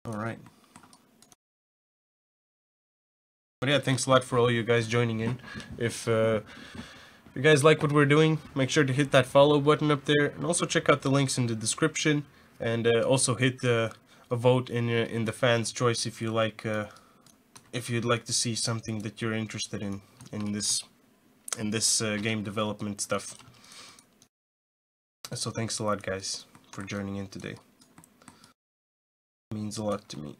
Alright. But yeah, thanks a lot for all you guys joining in. If you guys like what we're doing, make sure to hit that follow button up there, and also check out the links in the description, and also hit a vote in the fans' choice if you like, if you'd like to see something that you're interested in this game development stuff. So thanks a lot, guys, for joining in today. It means a lot to me.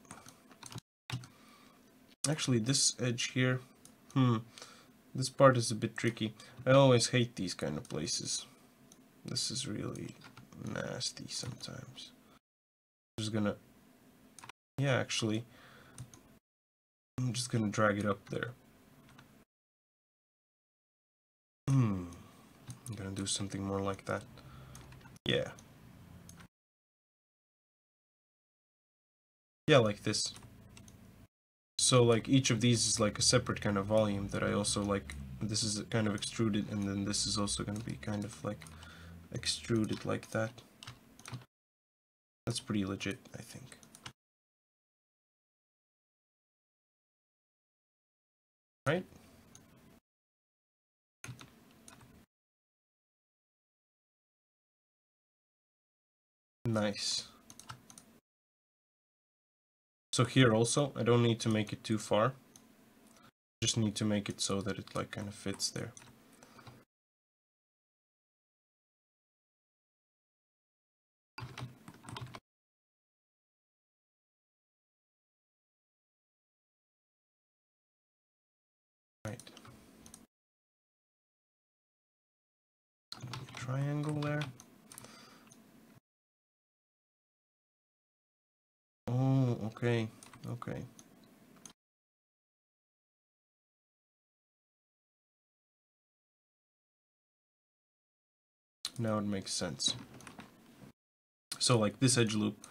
Actually, this edge here, this part is a bit tricky. I always hate these kind of places. This is really nasty sometimes. I'm just gonna, yeah, actually, I'm just gonna drag it up there. I'm gonna do something more like that. Yeah. Yeah, like this. So like each of these is like a separate kind of volume that I also like. This is kind of extruded, and then this is also going to be kind of like extruded like that. That's pretty legit, I think. Right? Nice. So here also, I don't need to make it too far. Just need to make it so that it like kind of fits there. Right. Triangle there. Oh, okay. Okay. Now it makes sense. So like this edge loop,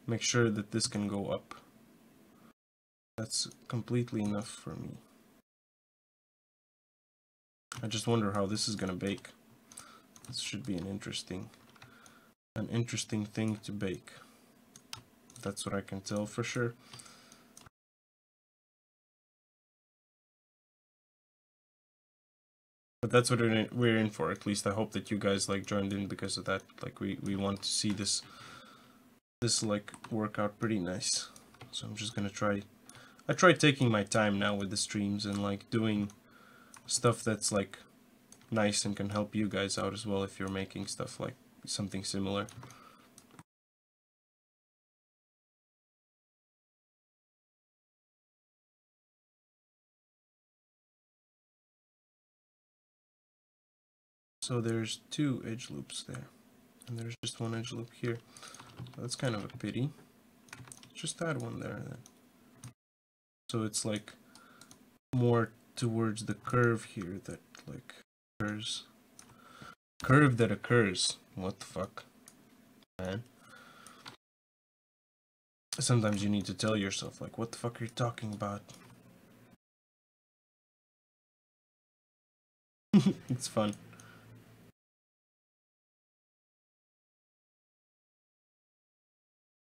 make sure that this can go up. That's completely enough for me. I just wonder how this is gonna bake. This should be an interesting thing to bake. That's what I can tell for sure. But that's what we're in for. At least I hope that you guys like joined in because of that. Like we want to see this like work out pretty nice. So I'm just gonna try. I try taking my time now with the streams and like doing stuff that's like nice and can help you guys out as well if you're making stuff like something similar. So there's two edge loops there, and there's just one edge loop here. That's kind of a pity. Just add one there then. So it's like more towards the curve here that like occurs. Curve that occurs. What the fuck, man? Sometimes you need to tell yourself like, what the fuck are you talking about? It's fun.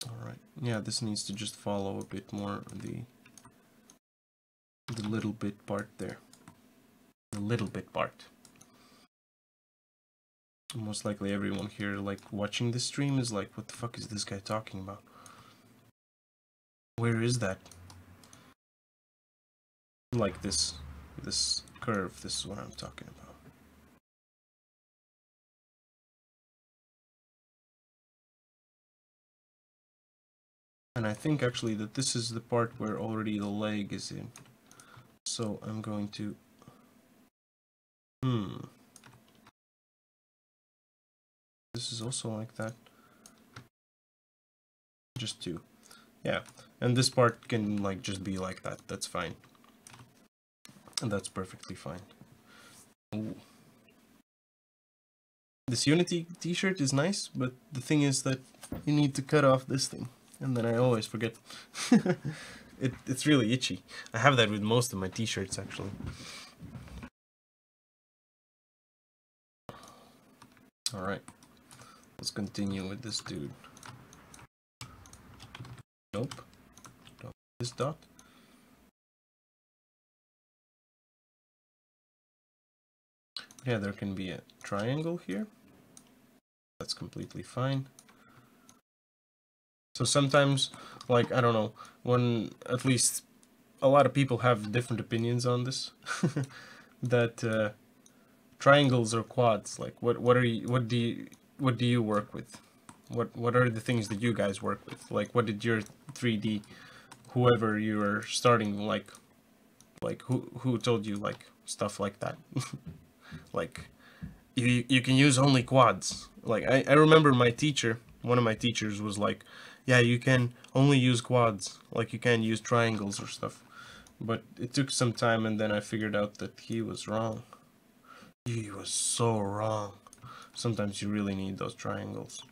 Alright, yeah, this needs to just follow a bit more the little bit part there. The little bit part. Most likely everyone here like watching this stream is like, what the fuck is this guy talking about? Where is that? Like this curve, this is what I'm talking about. And I think actually that this is the part where already the leg is in. So I'm going to... This is also like that. Just two. Yeah, and this part can like just be like that, that's fine. And that's perfectly fine. Ooh. This Unity t-shirt is nice, but the thing is that you need to cut off this thing, and then I always forget. It's really itchy. I have that with most of my t-shirts actually. Alright, let's continue with this dude. Nope. Don't this dot. Yeah, there can be a triangle here. That's completely fine. So sometimes, like, I don't know, when at least a lot of people have different opinions on this, that triangles or quads, like what do you work with? What are the things that you guys work with? Like, what did your 3D, whoever you are starting, like who told you like stuff like that? Like, you can use only quads. Like, I remember my teacher, one of my teachers was like, yeah, you can only use quads, like you can't use triangles or stuff. But it took some time, and then I figured out that he was wrong. He was so wrong. Sometimes you really need those triangles.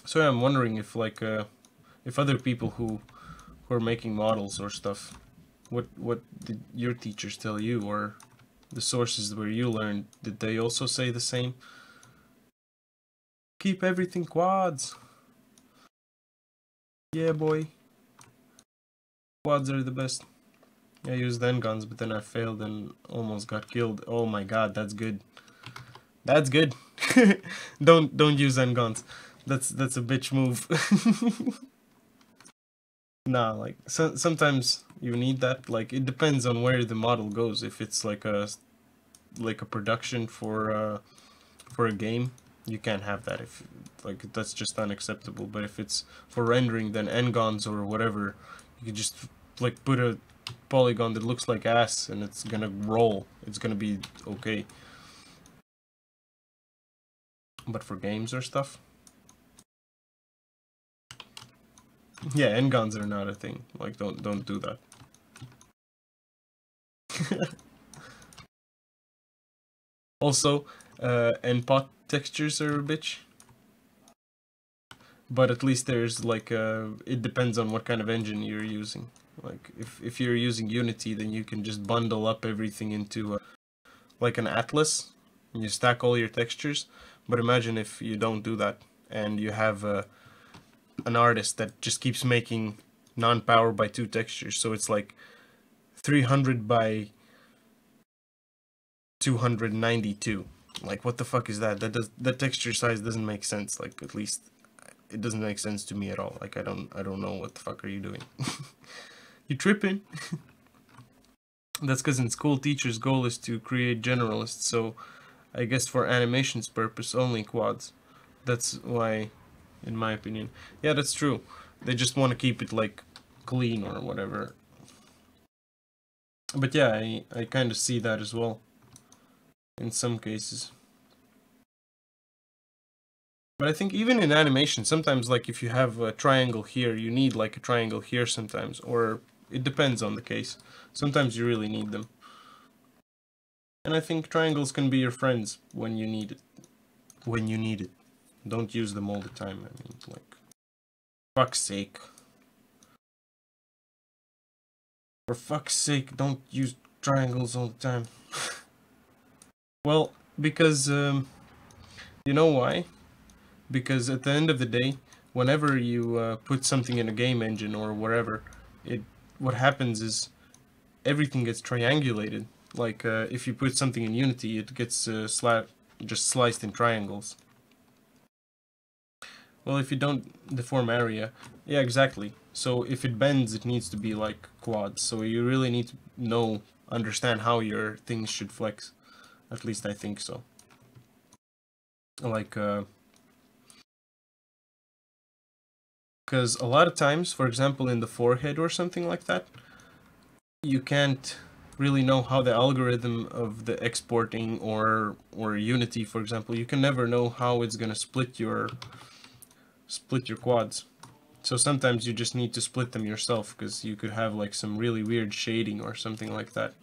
So yeah, I'm wondering if like if other people who are making models or stuff, what did your teachers tell you, or the sources where you learned, did they also say the same? Keep everything quads. Yeah, boy. Quads are the best. I used guns, but then I failed and almost got killed. Oh my god, that's good. That's good. Don't use guns. That's a bitch move. Nah, like sometimes you need that. Like, it depends on where the model goes. If it's like a production for a game, you can't have that. If like, that's just unacceptable. But if it's for rendering, then n-gons or whatever, you can just like put a polygon that looks like ass and it's gonna roll. It's gonna be okay. But for games or stuff, yeah, n-gons are not a thing. Like, don't do that. Also, npot textures are a bitch. But at least there's like it depends on what kind of engine you're using. Like, if you're using Unity, then you can just bundle up everything into like an atlas, and you stack all your textures. But imagine if you don't do that, and you have an artist that just keeps making non-power by 2 textures, so it's like 300 by 292. Like, what the fuck is that? That texture size doesn't make sense. Like, at least it doesn't make sense to me at all. Like, I don't know what the fuck are you doing. You tripping? That's because in school, teachers' goal is to create generalists, so I guess for animation's purpose, only quads. That's why, in my opinion. Yeah, that's true. They just want to keep it, like, clean or whatever. But yeah, I kind of see that as well, in some cases. But I think even in animation, sometimes, like, if you have a triangle here, you need like a triangle here sometimes, or it depends on the case. Sometimes you really need them. And I think triangles can be your friends when you need it. When you need it. Don't use them all the time. I mean, like, fuck's sake. For fuck's sake, don't use triangles all the time. Well, because, you know why? Because at the end of the day, whenever you put something in a game engine or wherever, what happens is everything gets triangulated. Like, if you put something in Unity, it gets just sliced in triangles. Well, if you don't deform area, yeah, exactly. So if it bends, it needs to be like quads. So you really need to understand how your things should flex. At least I think so. Like, because a lot of times, for example, in the forehead or something like that, you can't really know how the algorithm of the exporting or Unity, for example, you can never know how it's gonna split your quads. So sometimes you just need to split them yourself, because you could have like some really weird shading or something like that.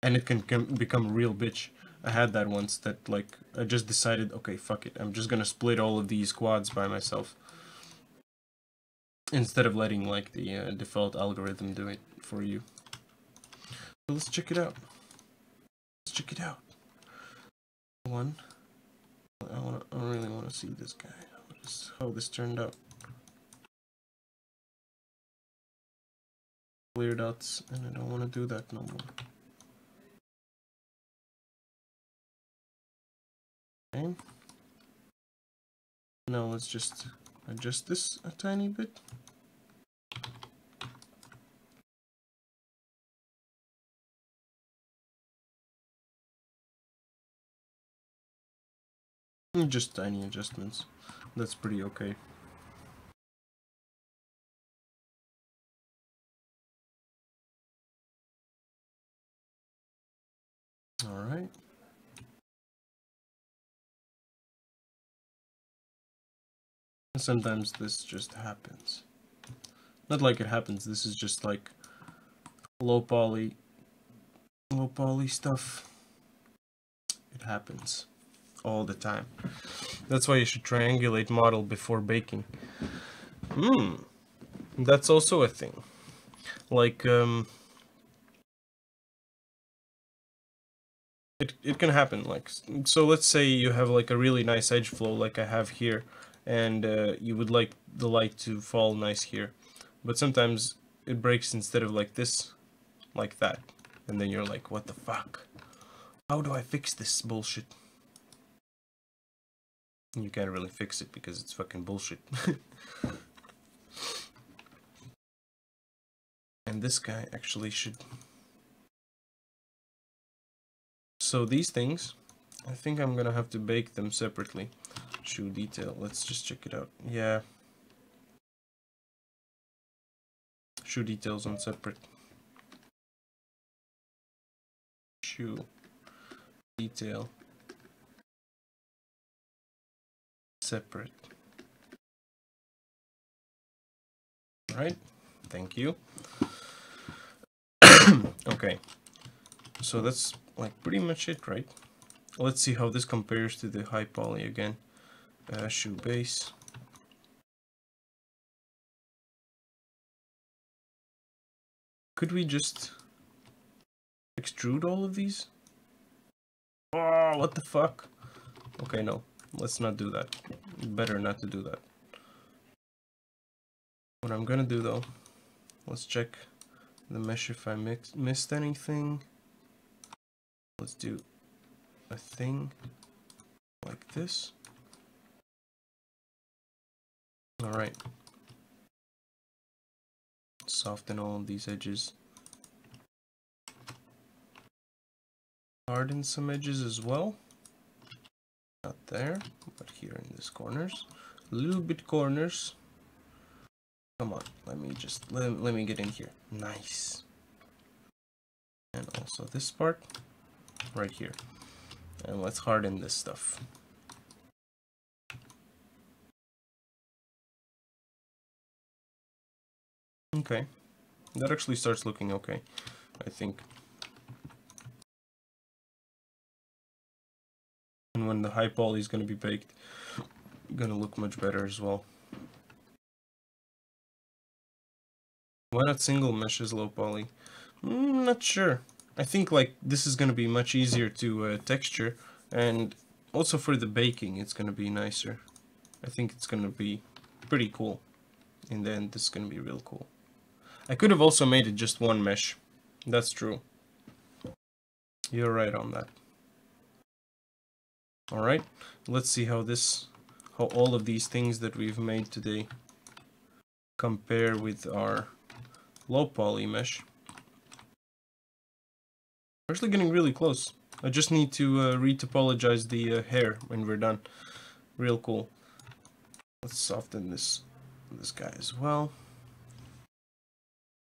And it can become a real bitch. I had that once, that like, I just decided, okay, fuck it, I'm just gonna split all of these quads by myself. Instead of letting like the default algorithm do it for you. So let's check it out. Let's check it out. One. I really want to see this guy. How this turned out. Clear dots, and I don't want to do that no more. Okay. Now let's just adjust this a tiny bit. Just tiny adjustments. That's pretty okay. Alright. Sometimes this just happens. Not like it happens, this is just like low poly stuff. It happens all the time. That's why you should triangulate model before baking. That's also a thing. Like, it can happen. Like, so let's say you have like a really nice edge flow like I have here, and you would like the light to fall nice here, but sometimes it breaks instead of like this, like that, and then you're like, what the fuck? How do I fix this bullshit? You can't really fix it because it's fucking bullshit. And this guy actually should... So these things, I think I'm gonna have to bake them separately. Shoe detail, let's just check it out. Yeah. Shoe details on separate. Shoe detail separate. Right, thank you. Okay, so that's like pretty much it, right? Let's see how this compares to the high poly again. Shoe base. Could we just extrude all of these? Oh, what the fuck? Okay, no, let's not do that. Better not to do that. What I'm gonna do though, let's check the mesh if I missed anything. Let's do a thing like this. Alright. Soften all of these edges. Harden some edges as well. Not there, but here in these corners. A little bit corners. Come on, let me get in here. Nice. And also this part right here. And let's harden this stuff. Okay, that actually starts looking okay, I think. And when the high poly is going to be baked, it's going to look much better as well. Why not single mesh as low poly? Not sure. I think like this is going to be much easier to texture, and also for the baking it's going to be nicer. I think it's going to be pretty cool. In the end, this is going to be real cool. I could have also made it just one mesh. That's true. You're right on that. Alright, let's see how all of these things that we've made today compare with our low poly mesh. We're actually getting really close. I just need to retopologize the hair when we're done. Real cool. Let's soften this guy as well.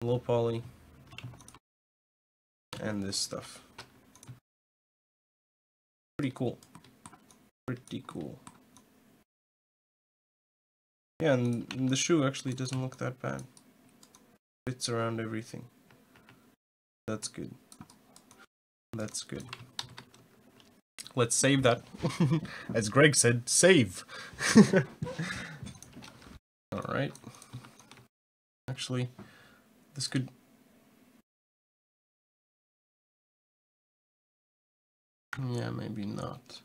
Low poly. And this stuff. Pretty cool. Pretty cool. Yeah, and the shoe actually doesn't look that bad. Fits around everything. That's good. That's good. Let's save that. As Greg said, save. Alright. Actually, this could... Yeah, maybe not.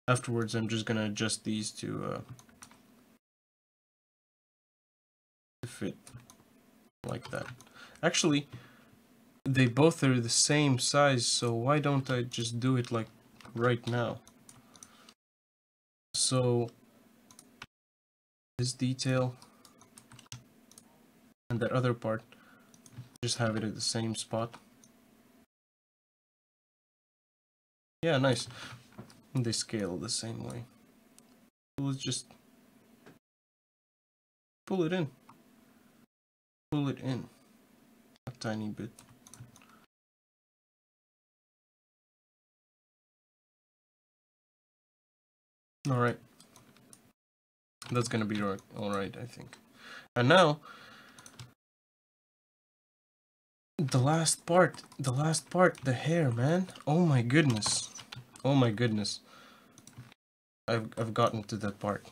Afterwards, I'm just gonna adjust these to fit like that. Actually, they both are the same size, so why don't I just do it like right now? So this detail and that other part, just have it at the same spot. Yeah, nice. They scale the same way. So let's just pull it in. Pull it in a tiny bit. Alright. That's gonna be alright, I think. And now, the last part, the hair, man. Oh my goodness. Oh my goodness. I've gotten to that part.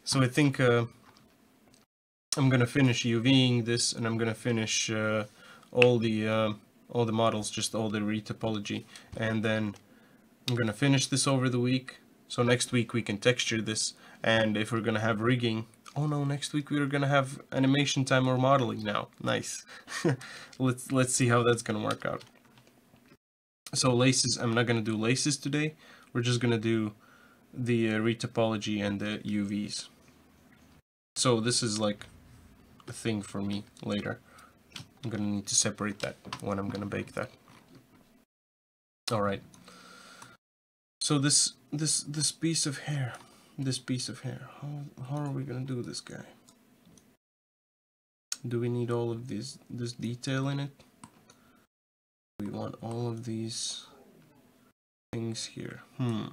So I think I'm gonna finish UVing this, and I'm gonna finish all the models, just all the retopology, and then I'm gonna finish this over the week. So next week we can texture this, and if we're gonna have rigging, oh no, next week we're gonna have animation time or modeling now. Nice. Let's see how that's gonna work out. So laces, I'm not gonna do laces today. We're just gonna do the retopology and the UVs. So this is like a thing for me later. I'm gonna need to separate that when I'm gonna bake that. All right. So this piece of hair, how are we gonna do this guy? Do we need all of this detail in it? We want all of these things here. All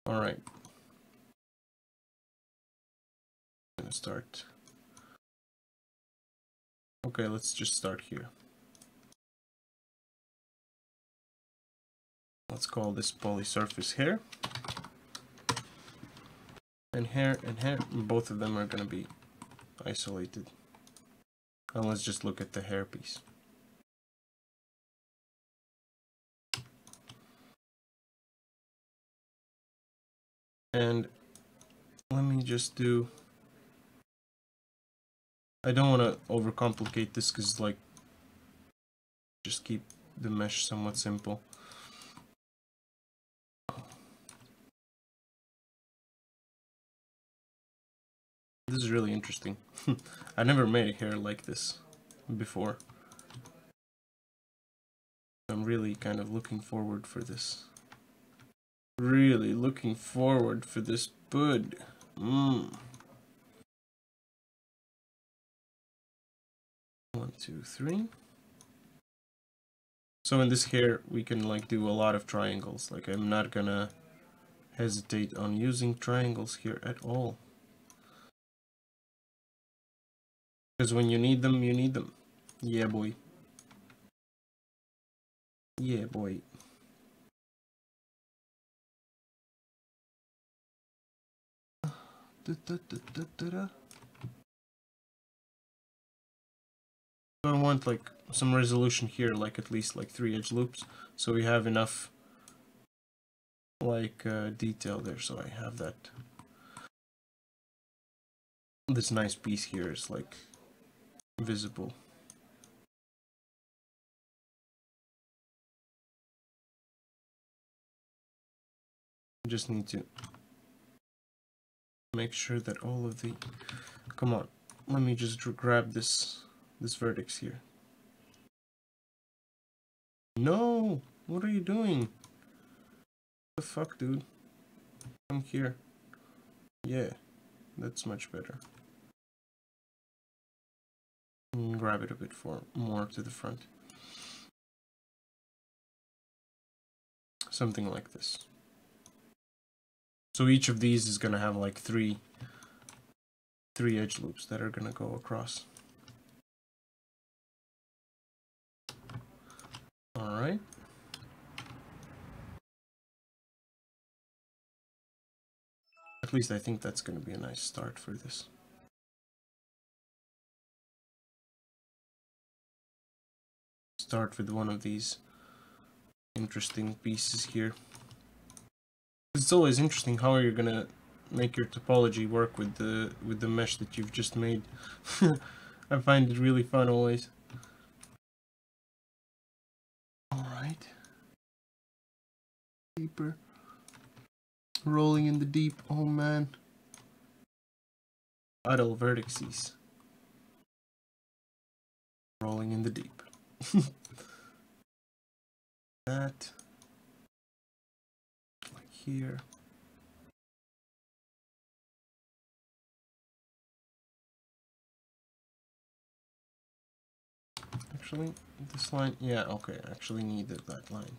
right. I'm gonna start. Okay, let's just start here. Let's call this polysurface hair. And hair and hair, both of them are gonna be isolated. And let's just look at the hair piece. And let me just do... I don't want to overcomplicate this because, like, just keep the mesh somewhat simple. This is really interesting. I never made a hair like this before. I'm really kind of looking forward for this. Really looking forward for this bud. 1, 2, 3. So in this hair we can like do a lot of triangles. Like I'm not gonna hesitate on using triangles here at all. Because when you need them, you need them. Yeah, boy. Yeah, boy. I want like some resolution here, like at least like 3 edge loops, so we have enough like detail there. So I have that. This nice piece here is like visible. I just need to make sure that all of the... Come on, let me just grab this vertex here. No! What are you doing? What the fuck, dude? Come here. Yeah, that's much better. Grab it a bit more to the front. Something like this. So each of these is gonna have like three edge loops that are gonna go across. All right. At least I think that's gonna be a nice start for this. Start with one of these interesting pieces here. It's always interesting how you're gonna make your topology work with the mesh that you've just made. I find it really fun always. All right. Deeper. Rolling in the deep. Oh man. Idle vertices. Rolling in the deep. That. Like here. Actually, this line, yeah, okay, I actually needed that line.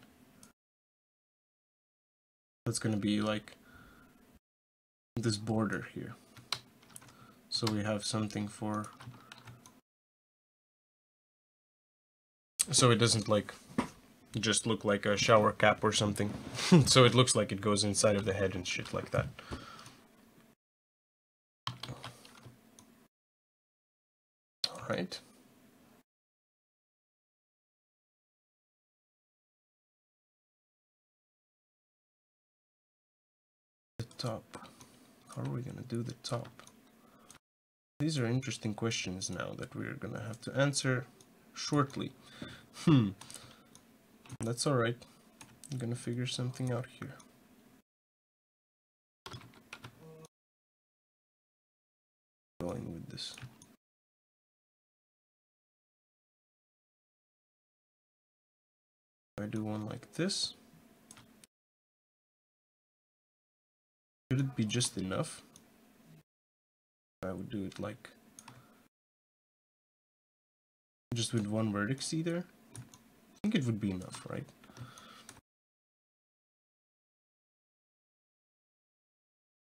That's gonna be like this border here. So we have something for, so it doesn't like just look like a shower cap or something. So it looks like it goes inside of the head and shit like that. All right. The top. How are we gonna do the top? These are interesting questions now that we're gonna have to answer shortly. That's all right. I'm gonna figure something out here. Going with this. If I do one like this, should it be just enough? I would do it like just with one vertex either. I think it would be enough, right?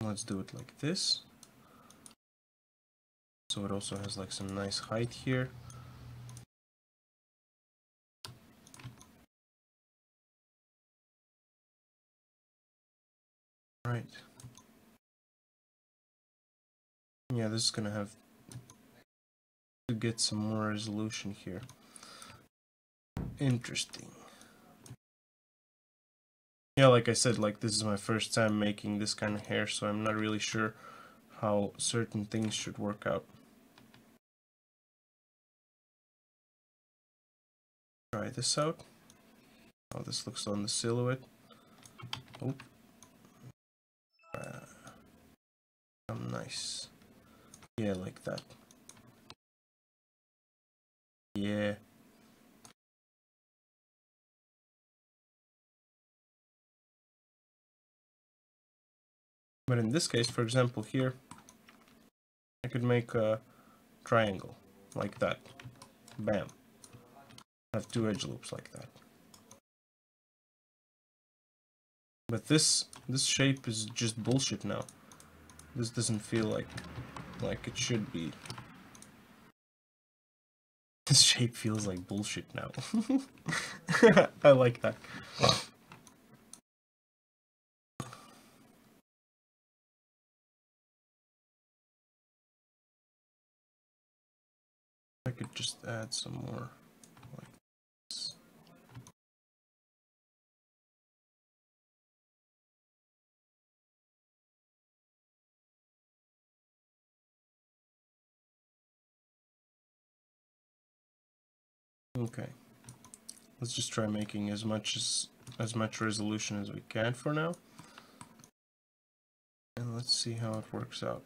Let's do it like this. So it also has like some nice height here. Right. Yeah, this is gonna have to get some more resolution here. Interesting. Yeah, like I said, like this is my first time making this kind of hair, so I'm not really sure how certain things should work out. Try this out. How this looks on the silhouette. Oh. Nice. Yeah, like that. Yeah. But in this case, for example, here, I could make a triangle like that. Bam. Have two edge loops like that. But this shape is just bullshit now. This doesn't feel like it should be. This shape feels like bullshit now. I like that. I could just add some more like this. Okay. Let's just try making as much resolution as we can for now. And let's see how it works out.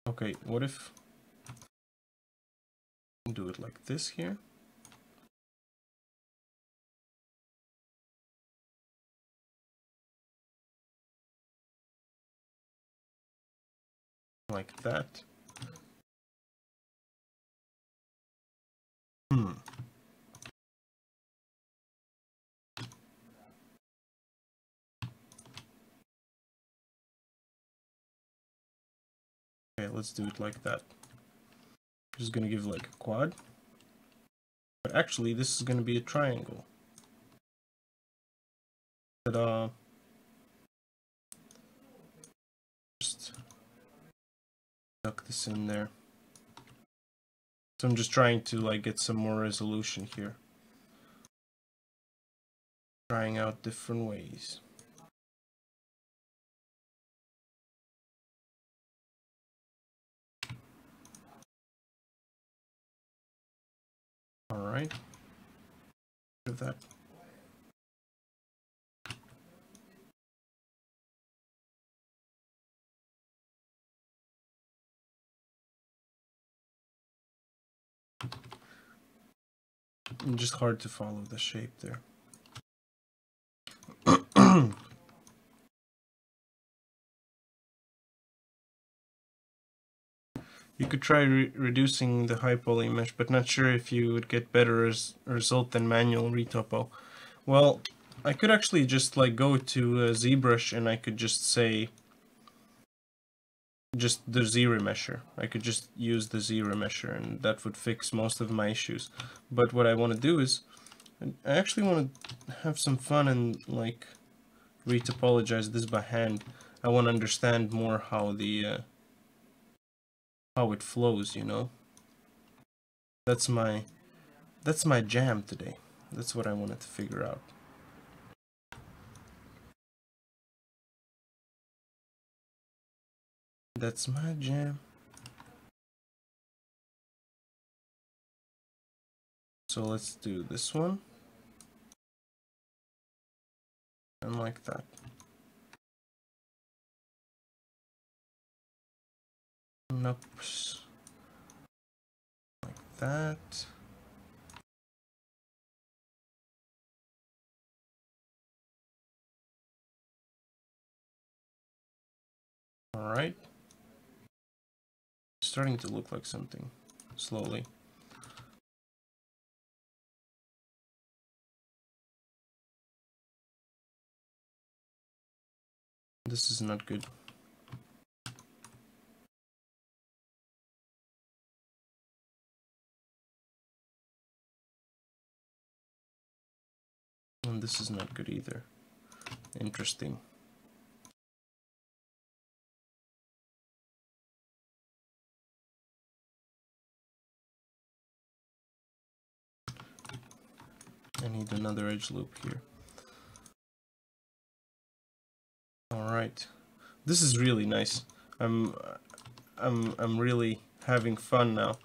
Okay, what if we do it like this here? Like that. let's do it like that. Just gonna give like a quad. But actually, this is gonna be a triangle. Ta-da! Just tuck this in there. So I'm just trying to like get some more resolution here. Trying out different ways. Alright. Of that. And just hard to follow the shape there. You could try reducing the high poly mesh, but not sure if you would get better result than manual retopo. Well, I could actually just like go to ZBrush and I could just say just the Z-remesher. I could just use the Z-remesher and that would fix most of my issues. But what I want to do is I actually want to have some fun and like retopologize this by hand. I want to understand more how the how it flows, you know. That's my jam today. That's what I wanted to figure out. That's my jam. So let's do this one. And like that. Nope. Like that. Alright. Starting to look like something. Slowly. This is not good. And this is not good either. Interesting. I need another edge loop here. Alright. This is really nice. I'm really having fun now.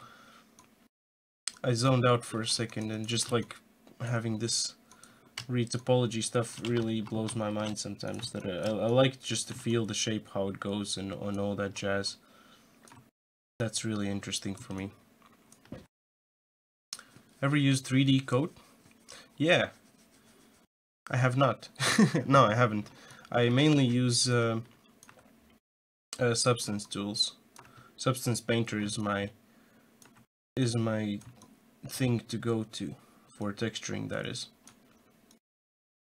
I zoned out for a second and just like having this retopology stuff really blows my mind sometimes. That I like just to feel the shape, how it goes and all that jazz. That's really interesting for me. Ever used 3D Coat? Yeah. I have not. No, I haven't. I mainly use Substance tools. Substance Painter is my thing to go to for texturing, that is.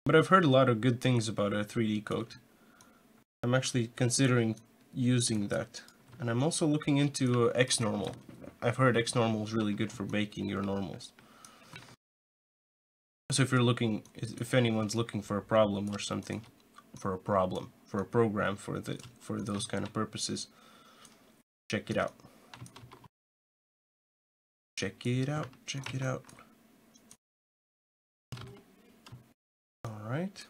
But I've heard a lot of good things about a 3D Coat. I'm actually considering using that. And I'm also looking into Xnormal. I've heard Xnormal is really good for baking your normals. So if you're looking, if anyone's looking for a problem or something, for a program for those kind of purposes, check it out. Check it out. Check it out. All right.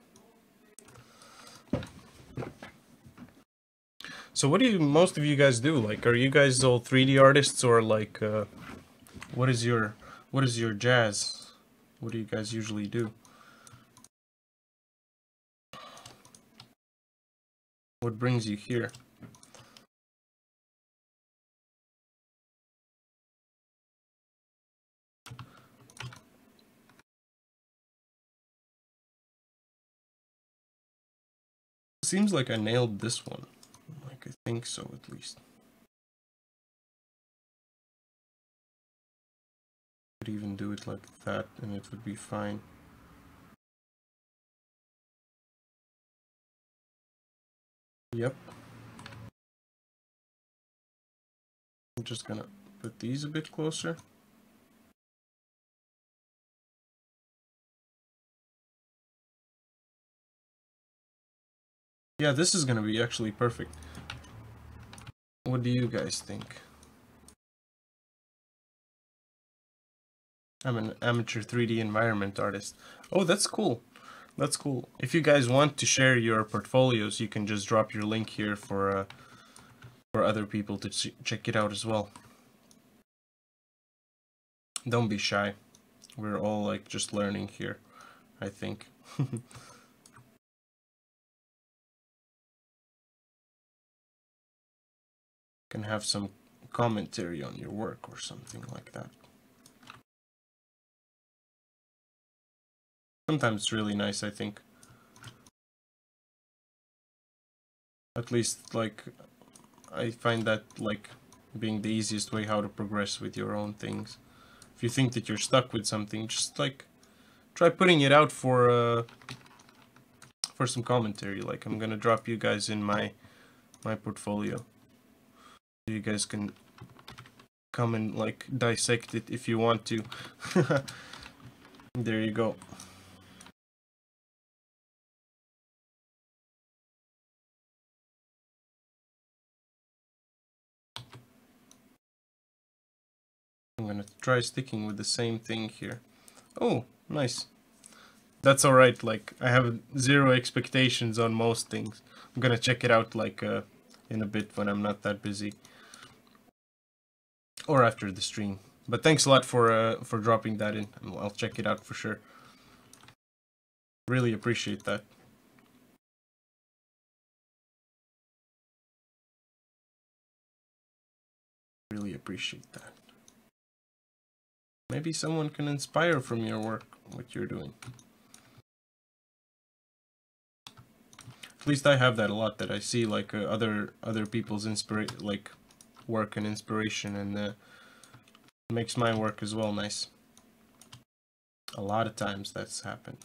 So what do most of you guys do? Like, are you guys all 3D artists, or like, what is your jazz? What do you guys usually do? What brings you here? Seems like I nailed this one. Like, I think so, at least. Could even do it like that and it would be fine. Yep. I'm just gonna put these a bit closer. Yeah, this is gonna be actually perfect. What do you guys think? I'm an amateur 3D environment artist. Oh, that's cool. That's cool. If you guys want to share your portfolios, you can just drop your link here for other people to check it out as well. Don't be shy. We're all like just learning here, I think. Can have some commentary on your work or something like that. Sometimes it's really nice, I think. At least, like, I find that, like, being the easiest way how to progress with your own things. If you think that you're stuck with something, just, like, try putting it out for some commentary. Like, I'm gonna drop you guys in my portfolio. You guys can come and, like, dissect it if you want to. There you go. I'm gonna try sticking with the same thing here. Oh, nice. That's alright, like, I have zero expectations on most things. I'm gonna check it out, like, in a bit when I'm not that busy. Or after the stream. But thanks a lot for dropping that in. I'll check it out for sure. Really appreciate that. Really appreciate that. Maybe someone can inspire from your work, what you're doing. At least I have that a lot, that I see like other people's like work and inspiration, and makes my work as well nice. A lot of times that's happened.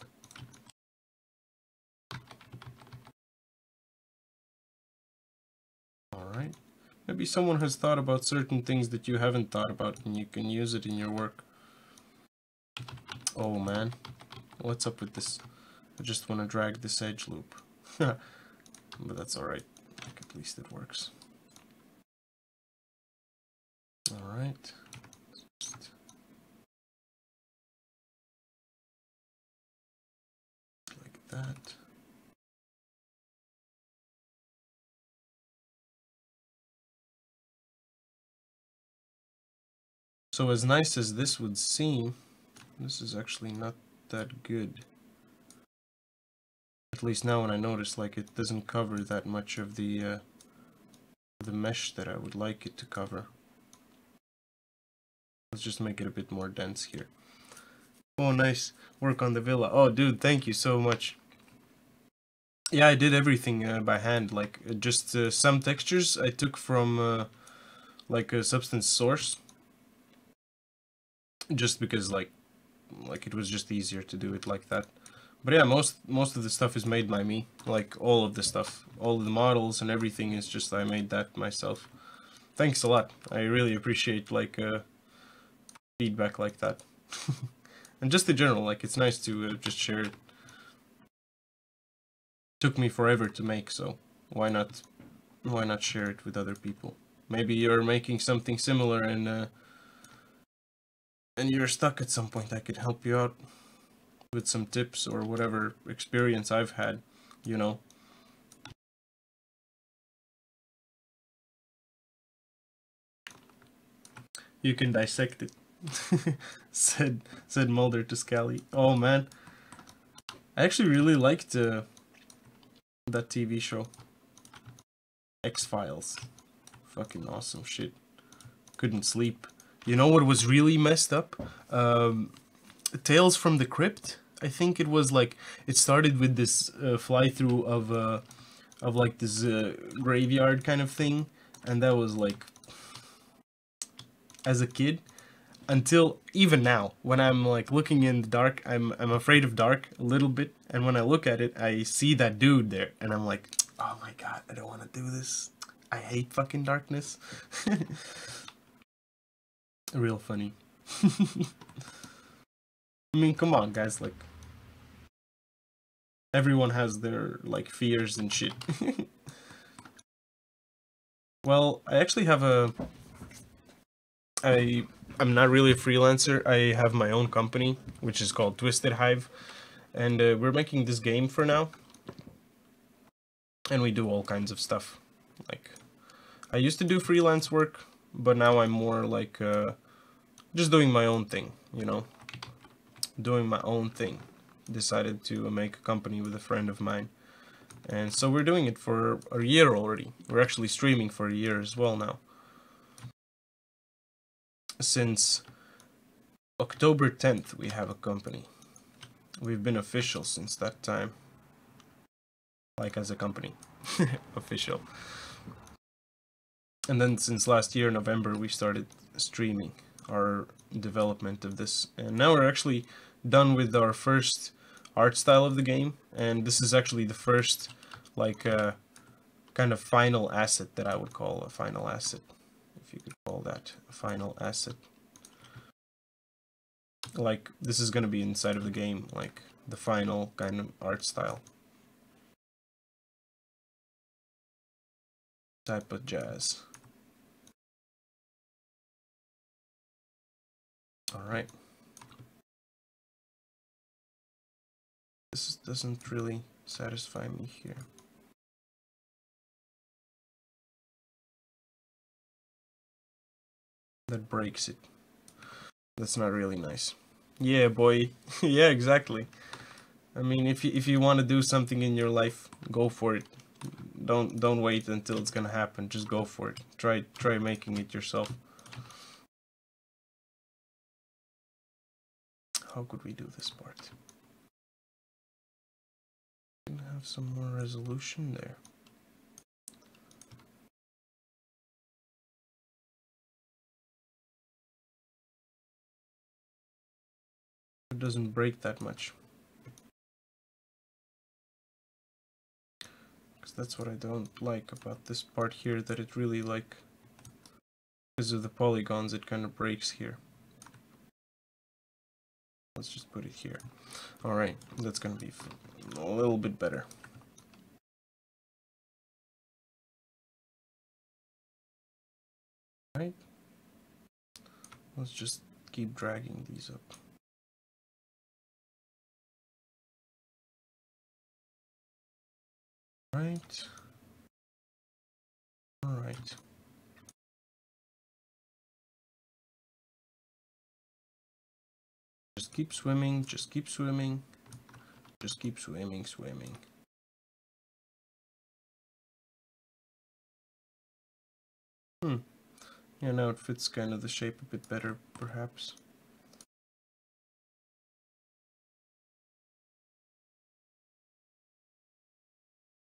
Alright. Maybe someone has thought about certain things that you haven't thought about, and you can use it in your work. Oh man, what's up with this? I just want to drag this edge loop. But that's alright. Like, at least it works. Alright. Like that. So as nice as this would seem, this is actually not that good. At least now when I notice, like, it doesn't cover that much of the mesh that I would like it to cover. Let's just make it a bit more dense here. Oh, nice work on the villa. Oh, dude, thank you so much. Yeah, I did everything by hand. Like, just some textures I took from like a substance source, just because like it was just easier to do it like that. But yeah, most of the stuff is made by me. Like, all of the stuff, all of the models and everything is just, I made that myself. Thanks a lot. I really appreciate like feedback like that. And just in general, like, it's nice to just share it. Took me forever to make, so why not share it with other people? Maybe you're making something similar and you're stuck at some point. I could help you out with some tips or whatever experience I've had, you know. You can dissect it. said Mulder to Scully. Oh man, I actually really liked that TV show, X-Files. Fucking awesome shit. Couldn't sleep. You know what was really messed up? Tales from the Crypt. I think it was like, it started with this fly-through of like this graveyard kind of thing, and that was like, as a kid, until even now, when I'm like looking in the dark, I'm afraid of dark a little bit, and when I look at it, I see that dude there, and I'm like, oh my god, I don't want to do this. I hate fucking darkness. Real funny. I mean, come on, guys. Like, everyone has their like fears and shit. Well, I actually have a. I'm not really a freelancer. I have my own company, which is called Twisted Hive, and we're making this game for now. And we do all kinds of stuff. Like, I used to do freelance work, but now I'm more like just doing my own thing. You know, doing my own thing. Decided to make a company with a friend of mine. And so we're doing it for a year already. We're actually streaming for a year as well now. Since October 10th we have a company. We've been official since that time. Like as a company. Official. And then since last year, November, we started streaming our development of this. And now we're actually done with our first art style of the game. And this is actually the first, like, kind of final asset that I would call a final asset. If you could call that a final asset. Like, this is going to be inside of the game, like, the final kind of art style. Type of jazz. Alright. This doesn't really satisfy me here. That breaks it. That's not really nice. Yeah, boy. Yeah, exactly. I mean, if you want to do something in your life, go for it. Don't wait until it's gonna happen. Just go for it. Try making it yourself. How could we do this part? Have some more resolution there. It doesn't break that much. Because that's what I don't like about this part here, that it really, like, because of the polygons, it kind of breaks here. Let's just put it here. Alright, that's gonna be a little bit better. Right? Let's just keep dragging these up. Right. Alright. Just keep swimming, just keep swimming. Just keep swimming, swimming. Yeah, now it fits kind of the shape a bit better, perhaps.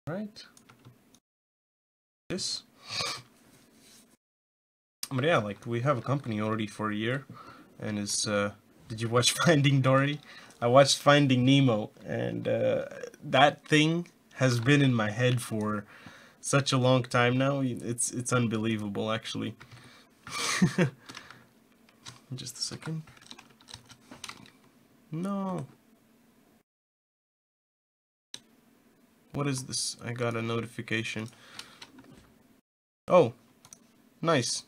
Right. This. But yeah, like, we have a company already for a year, and it's, did you watch Finding Dory? I watched Finding Nemo, and that thing has been in my head for such a long time now. It's unbelievable, actually. Just a second. No. What is this? I got a notification. Oh, nice.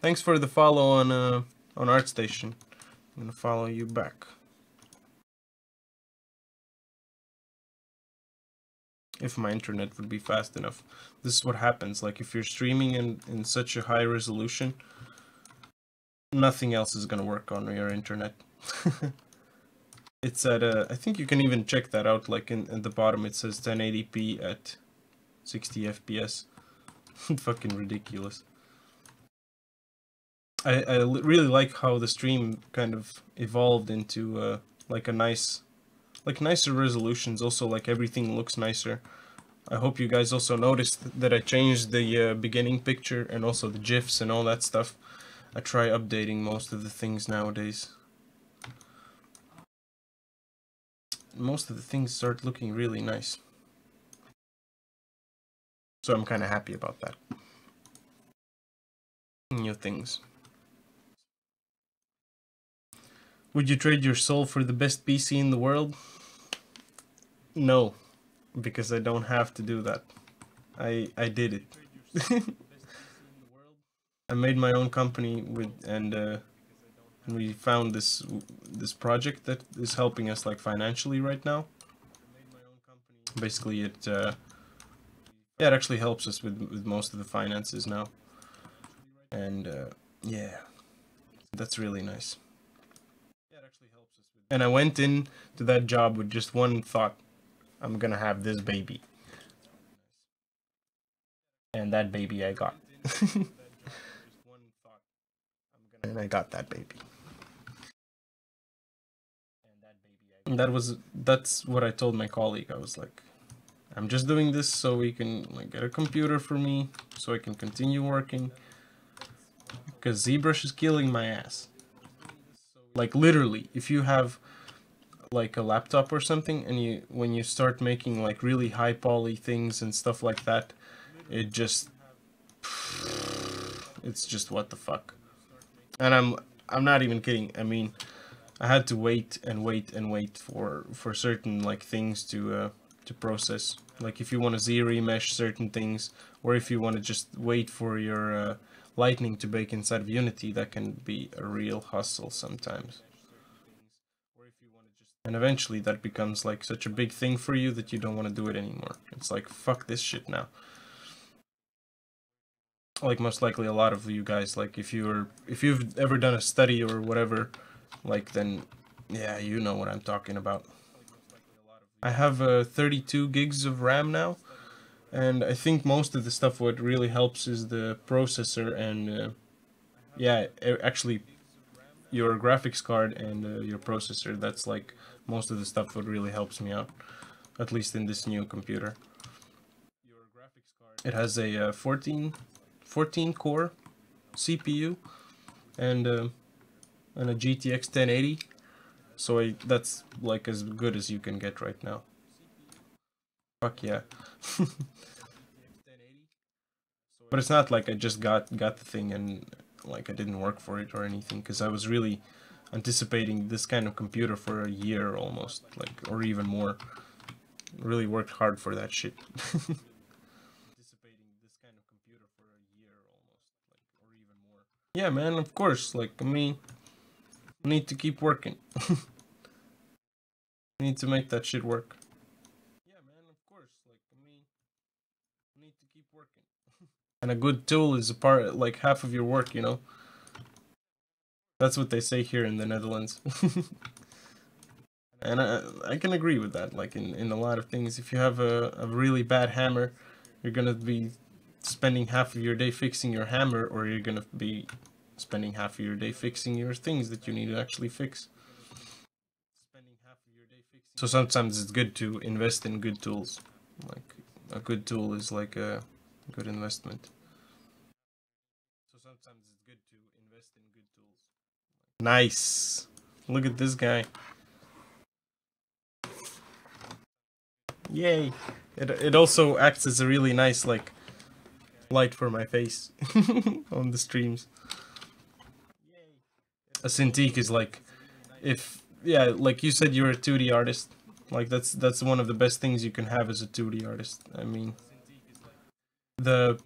Thanks for the follow on ArtStation. I'm gonna follow you back. If my internet would be fast enough. This is what happens, like, if you're streaming in such a high resolution, nothing else is gonna work on your internet. It's at I think you can even check that out, like in the bottom it says 1080p at 60 FPS. Fucking ridiculous. I really like how the stream kind of evolved into like a nice, like, nicer resolutions. Also, like, everything looks nicer. I hope you guys also noticed that I changed the beginning picture and also the GIFs and all that stuff. I try updating most of the things nowadays. Most of the things start looking really nice. So I'm kind of happy about that. New things. Would you trade your soul for the best PC in the world? No, because I don't have to do that. I did it. I made my own company and we found this project that is helping us like financially right now. Basically, yeah, it actually helps us with most of the finances now, and yeah, that's really nice. And I went in to that job with just one thought: I'm gonna have this baby, and that baby I got. And I got that baby. And that's what I told my colleague. I was like, I'm just doing this so we can like get a computer for me, so I can continue working. Because ZBrush is killing my ass. Like literally, if you have like a laptop or something, and when you start making like really high poly things and stuff like that, it's just what the fuck. And I'm not even kidding. I mean, I had to wait and wait and wait for certain like things to process. Like if you want to z-remesh certain things, or if you want to just wait for your lightning to bake inside of Unity, that can be a real hustle sometimes. And eventually that becomes like such a big thing for you that you don't want to do it anymore. It's like, fuck this shit now. Like most likely a lot of you guys, like if you've ever done a study or whatever, like then yeah, you know what I'm talking about. I have 32 gigs of RAM now, and I think most of the stuff what really helps is the processor and yeah, actually your graphics card and your processor. That's like most of the stuff what really helps me out, at least in this new computer. It has a 14 core CPU and a GTX 1080, so that's like as good as you can get right now. Fuck yeah. But it's not like I just got the thing and like I didn't work for it or anything, because I was really anticipating this kind of computer for a year almost, like, or even more. Really worked hard for that shit. Yeah, man, of course. Like, I mean, I need to keep working. I need to make that shit work. Yeah, man, of course. Like, I mean, I need to keep working. And a good tool is a part, like, half of your work, you know? That's what they say here in the Netherlands. And I can agree with that. Like, in a lot of things, if you have a really bad hammer, you're gonna be spending half of your day fixing your hammer, or you're gonna be spending half of your day fixing your things that you need to actually fix. So sometimes it's good to invest in good tools. Like a good tool is like a good investment. So sometimes it's good to invest in good tools. Nice. Look at this guy. Yay. It also acts as a really nice like light for my face on the streams. A Cintiq is like, if yeah, like you said, you're a 2D artist. Like that's one of the best things you can have as a 2D artist. I mean, the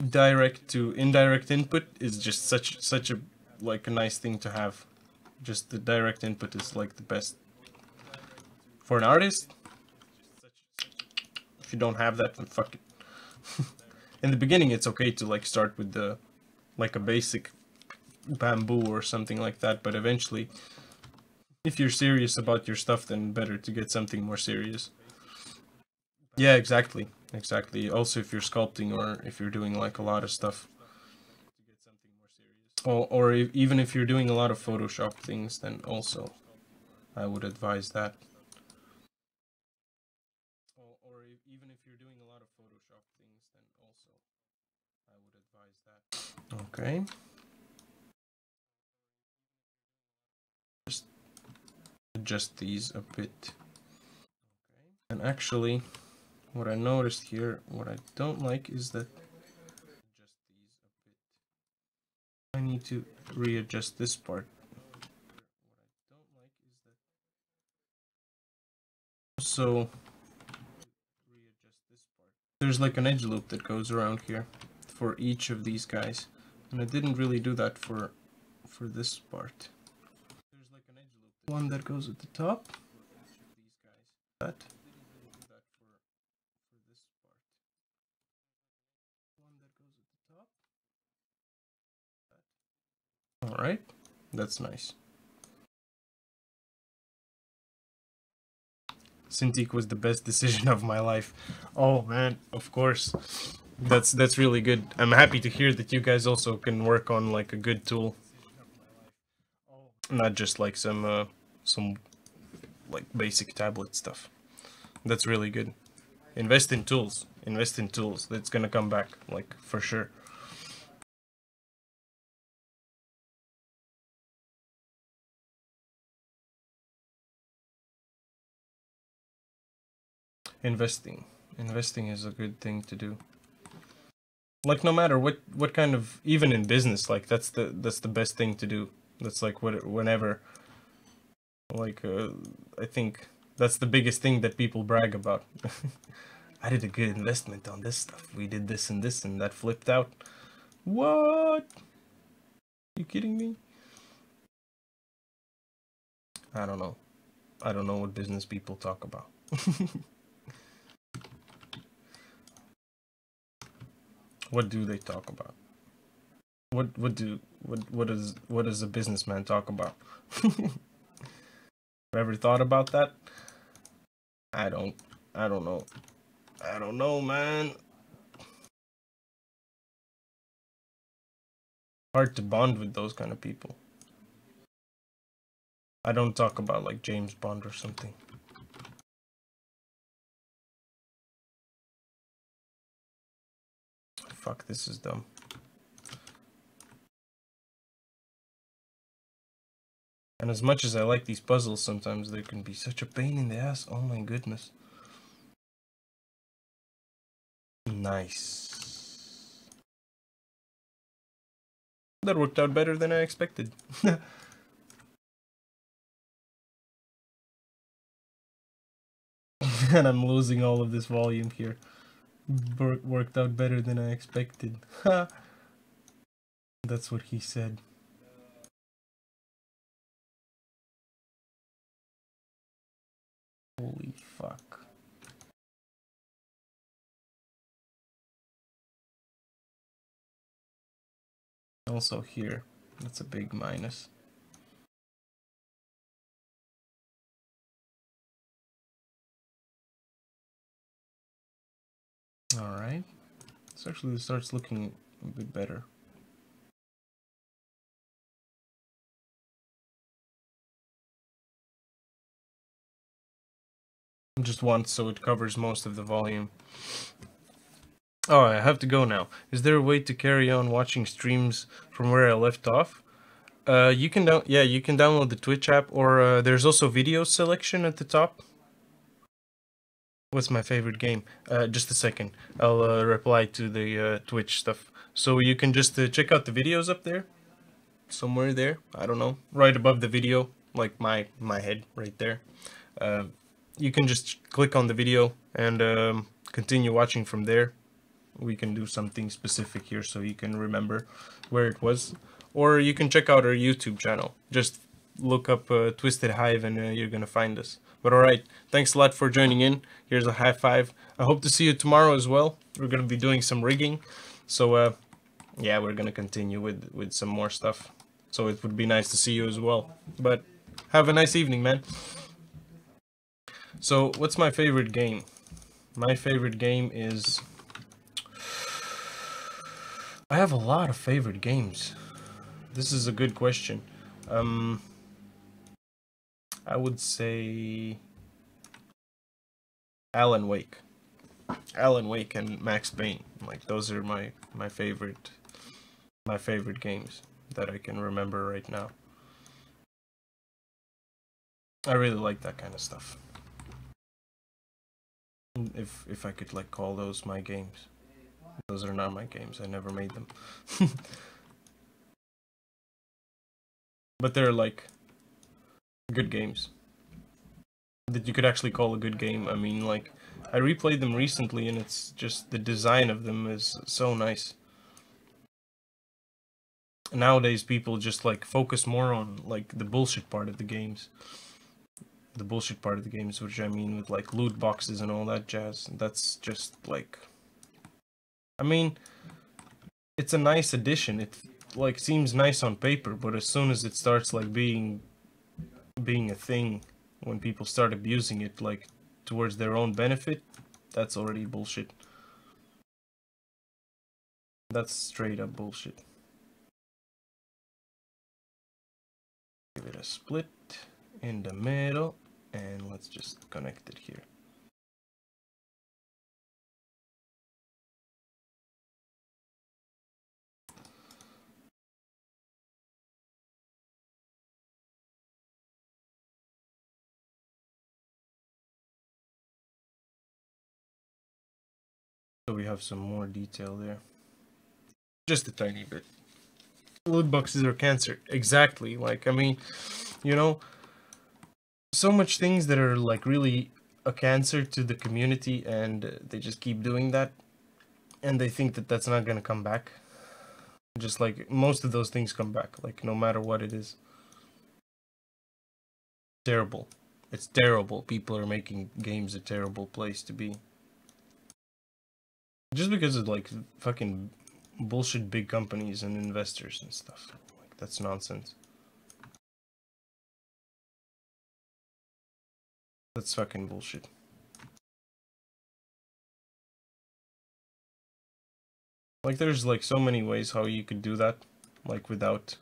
direct to indirect input is just such a like a nice thing to have. Just the direct input is like the best for an artist. If you don't have that, then fuck it. In the beginning, it's okay to like start with the like a basic bamboo or something like that, but eventually, if you're serious about your stuff, then better to get something more serious. Yeah, exactly. Also, if you're sculpting or if you're doing like a lot of stuff, or even if you're doing a lot of Photoshop things, then also I would advise that. Or even if you're doing a lot of Photoshop things, then also I would advise that. Okay. Just adjust these a bit. And actually, what I noticed here, what I don't like is that I need to readjust this part. So there's like an edge loop that goes around here for each of these guys, and I didn't really do that for this part. There's like an edge loop, one that goes at the top. That. All right, that's nice. Cintiq was the best decision of my life. Oh man, of course. That's really good. I'm happy to hear that you guys also can work on like a good tool, not just like some like basic tablet stuff. That's really good. Invest in tools. Invest in tools. That's gonna come back, like, for sure. Investing. Investing is a good thing to do. Like, no matter what kind of, even in business, like, that's the best thing to do. That's like whenever, like, I think that's the biggest thing that people brag about. I did a good investment on this stuff. We did this and that flipped out. What? You kidding me? I don't know. I don't know what business people talk about. What do they talk about? What does a businessman talk about? Ever thought about that? I don't know. I don't know, man. Hard to bond with those kind of people. I don't talk about like James Bond or something. Fuck, this is dumb. And as much as I like these puzzles, sometimes they can be such a pain in the ass. Oh my goodness. Nice. That worked out better than I expected. And I'm losing all of this volume here. Worked out better than I expected. That's what he said. Holy fuck. Also here, that's a big minus. Alright. This actually starts looking a bit better. Just once, so it covers most of the volume. Oh, I have to go now. Is there a way to carry on watching streams from where I left off? You can download the Twitch app, or there's also video selection at the top. What's my favorite game? Just a second. I'll reply to the Twitch stuff. So you can just check out the videos up there. Somewhere there. I don't know. Right above the video. Like my head right there. You can just click on the video and continue watching from there. We can do something specific here so you can remember where it was. Or you can check out our YouTube channel. Just look up Twisted Hive and you're gonna find us. But alright, thanks a lot for joining in. Here's a high five. I hope to see you tomorrow as well. We're gonna be doing some rigging. So yeah, we're gonna continue with some more stuff. So it would be nice to see you as well. But have a nice evening, man. So what's my favorite game? My favorite game is... I have a lot of favorite games. This is a good question. I would say Alan Wake. Alan Wake and Max Payne. Like, those are my favorite games that I can remember right now. I really like that kind of stuff. If I could like call those my games. Those are not my games. I never made them. But they're like good games. that you could actually call a good game. I mean, like, I replayed them recently, and it's just the design of them is so nice. Nowadays, people just like focus more on like the bullshit part of the games. The bullshit part of the games, which I mean with like loot boxes and all that jazz. That's just like, I mean, it's a nice addition. It like seems nice on paper, but as soon as it starts like being a thing, when people start abusing it like towards their own benefit, that's already bullshit. That's straight up bullshit. Give it a split in the middle, and let's just connect it here. So we have some more detail there. Just a tiny bit. Loot boxes are cancer. Exactly. Like, I mean, you know, so much things that are like really a cancer to the community, and they just keep doing that, and they think that that's not gonna come back. Just like most of those things come back, like no matter what it is. Terrible. It's terrible. People are making games a terrible place to be. Just because of like fucking bullshit big companies and investors and stuff. Like, that's nonsense. That's fucking bullshit. Like, there's like so many ways how you could do that, like without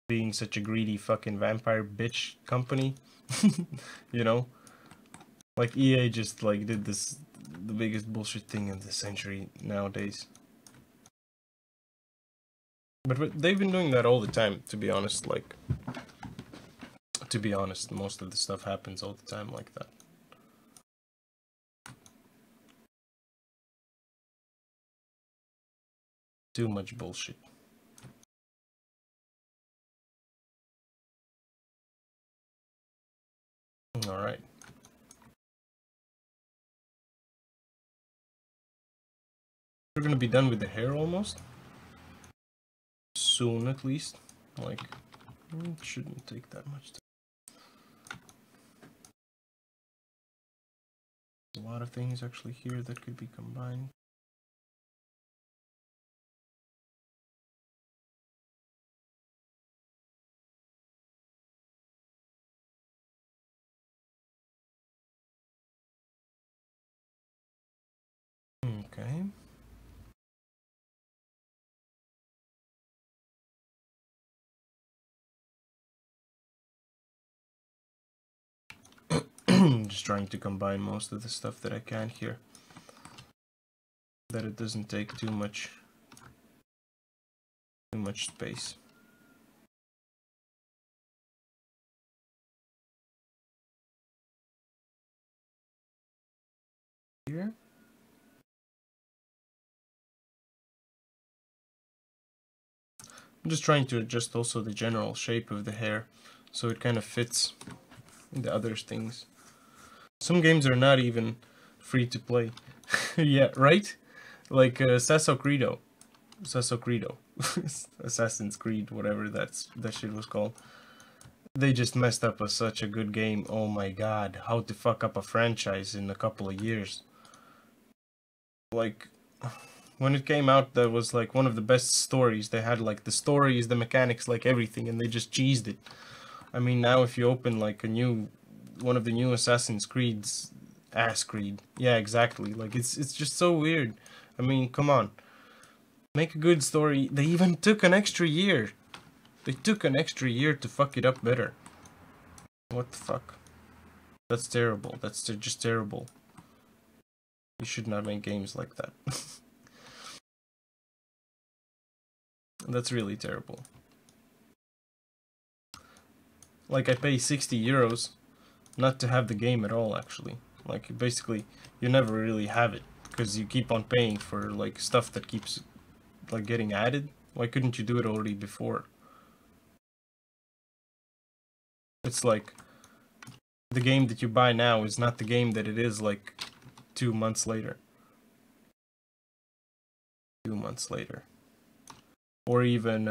being such a greedy fucking vampire bitch company. You know? Like, EA just like did this, the biggest bullshit thing of the century nowadays. But they've been doing that all the time, to be honest. Like, to be honest, most of the stuff happens all the time like that. Too much bullshit. Alright. We're gonna be done with the hair almost. Soon, at least. Like, it shouldn't take that much time. A lot of things actually here that could be combined. Okay. Just trying to combine most of the stuff that I can here, that it doesn't take too much space. Here. I'm just trying to adjust also the general shape of the hair so it kind of fits the other things. Some games are not even free to play. Yeah, right? Like Sasso Credo. Assassin's Creed, whatever that shit was called. They just messed up such a good game. Oh my god, how to fuck up a franchise in a couple of years. Like, when it came out, that was like one of the best stories. They had like the stories, the mechanics, like everything, and they just cheesed it. I mean, now if you open like one of the new Assassin's Creed's, Creed, yeah, exactly. Like, it's just so weird. I mean, come on, make a good story. They even took an extra year. They took an extra year to fuck it up better. What the fuck? That's terrible. That's just terrible. You should not make games like that. That's really terrible. Like, I pay 60 euros not to have the game at all, actually. Like, basically, you never really have it, because you keep on paying for, like, stuff that keeps, like, getting added. Why couldn't you do it already before? It's like, the game that you buy now is not the game that it is like 2 months later. 2 months later. Or even,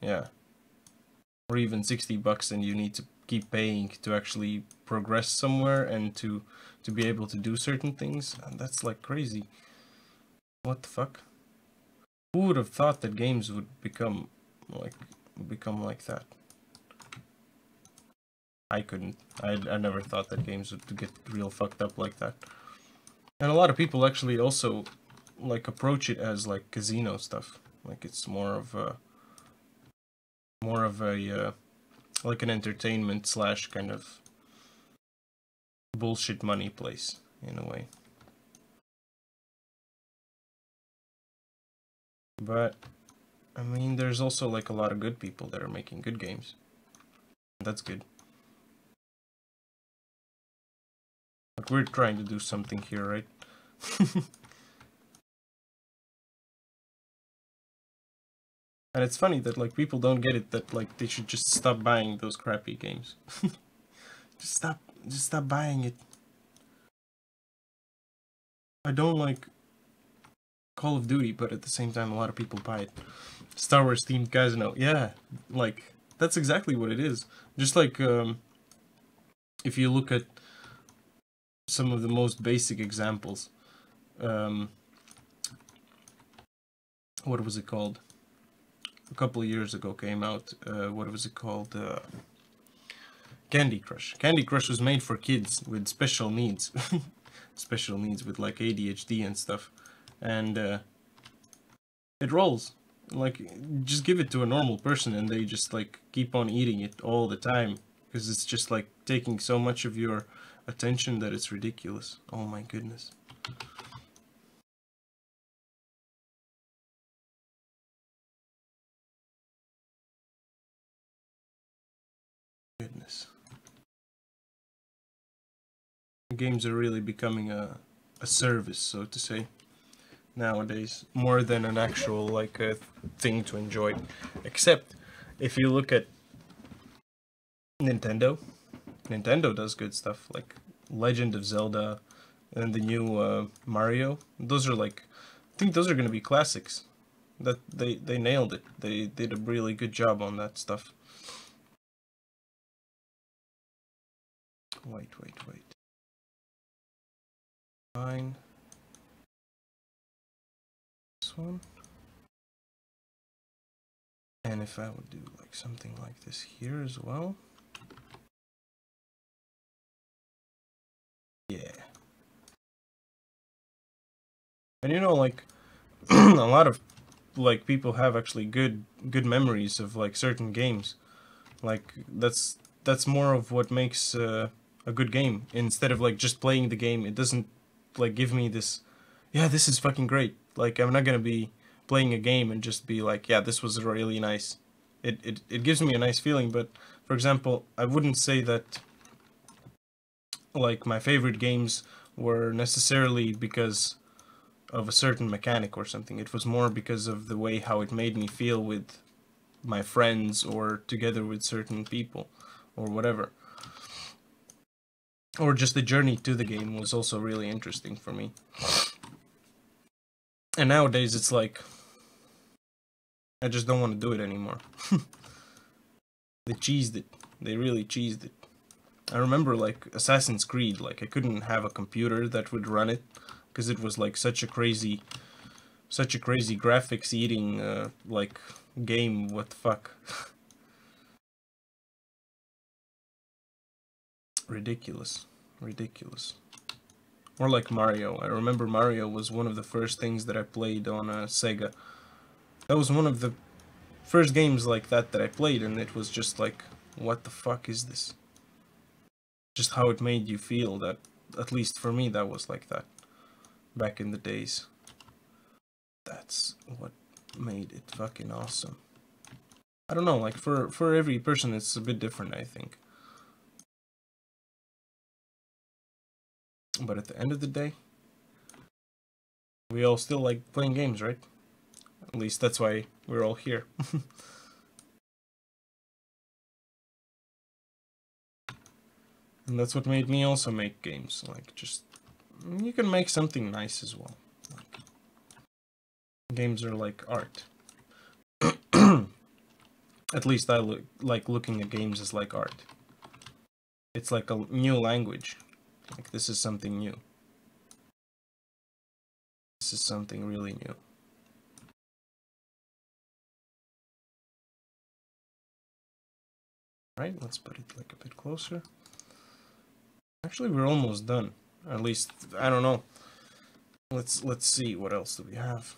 yeah. Or even $60 and you need to keep paying to actually progress somewhere and to be able to do certain things. And that's like crazy. What the fuck? Who would have thought that games would become like that? I couldn't. I never thought that games would get real fucked up like that. And a lot of people actually also like approach it as like casino stuff. Like it's more of a like an entertainment / kind of bullshit money place in a way. But I mean, there's also like a lot of good people that are making good games. That's good. Like we're trying to do something here, right? And it's funny that like people don't get it, that like they should just stop buying those crappy games. Just stop buying it. I don't like Call of Duty, but at the same time a lot of people buy it. Star Wars themed casino. Yeah, like that's exactly what it is. Just like if you look at some of the most basic examples, what was it called? A couple of years ago came out, what was it called? Candy Crush. Candy Crush was made for kids with special needs. Special needs with like ADHD and stuff. And it rolls. Like, just give it to a normal person and they just like keep on eating it all the time. Because it's just like taking so much of your attention that it's ridiculous. Oh my goodness. Goodness. Games are really becoming a service, so to say, nowadays, more than an actual like a thing to enjoy. Except if you look at Nintendo, Nintendo does good stuff like Legend of Zelda and the new Mario. Those are like, I think those are going to be classics. That they nailed it. They did a really good job on that stuff. Wait. Fine. This one. And if I would do like something like this here as well. Yeah. And you know, like a lot of like people have actually good memories of like certain games. Like that's more of what makes a good game. Instead of like just playing the game, it doesn't like give me this, yeah, this is fucking great. Like I'm not gonna be playing a game and just be like, yeah, this was really nice. It gives me a nice feeling, but for example, I wouldn't say that like my favorite games were necessarily because of a certain mechanic or something. It was more because of the way how it made me feel with my friends or together with certain people or whatever. Or just the journey to the game was also really interesting for me. And nowadays it's like I just don't want to do it anymore. They cheesed it. They really cheesed it. I remember like Assassin's Creed, like I couldn't have a computer that would run it because it was like such a crazy graphics eating like game. What the fuck? Ridiculous. Or like Mario. I remember Mario was one of the first things that I played on Sega. That was one of the first games like that I played, and it was just like, what the fuck is this? Just how it made you feel. That, at least for me, that was like that back in the days. That's what made it fucking awesome. I don't know, like for every person it's a bit different, I think. But at the end of the day, we all still like playing games, right? At least that's why we're all here. And that's what made me also make games. Like, just, you can make something nice as well. Like, games are like art. At least I like looking at games as like art. It's like a new language. Like, this is something new. This is something really new. Right, let's put it like a bit closer. Actually, we're almost done. At least, I don't know. Let's see, what else do we have?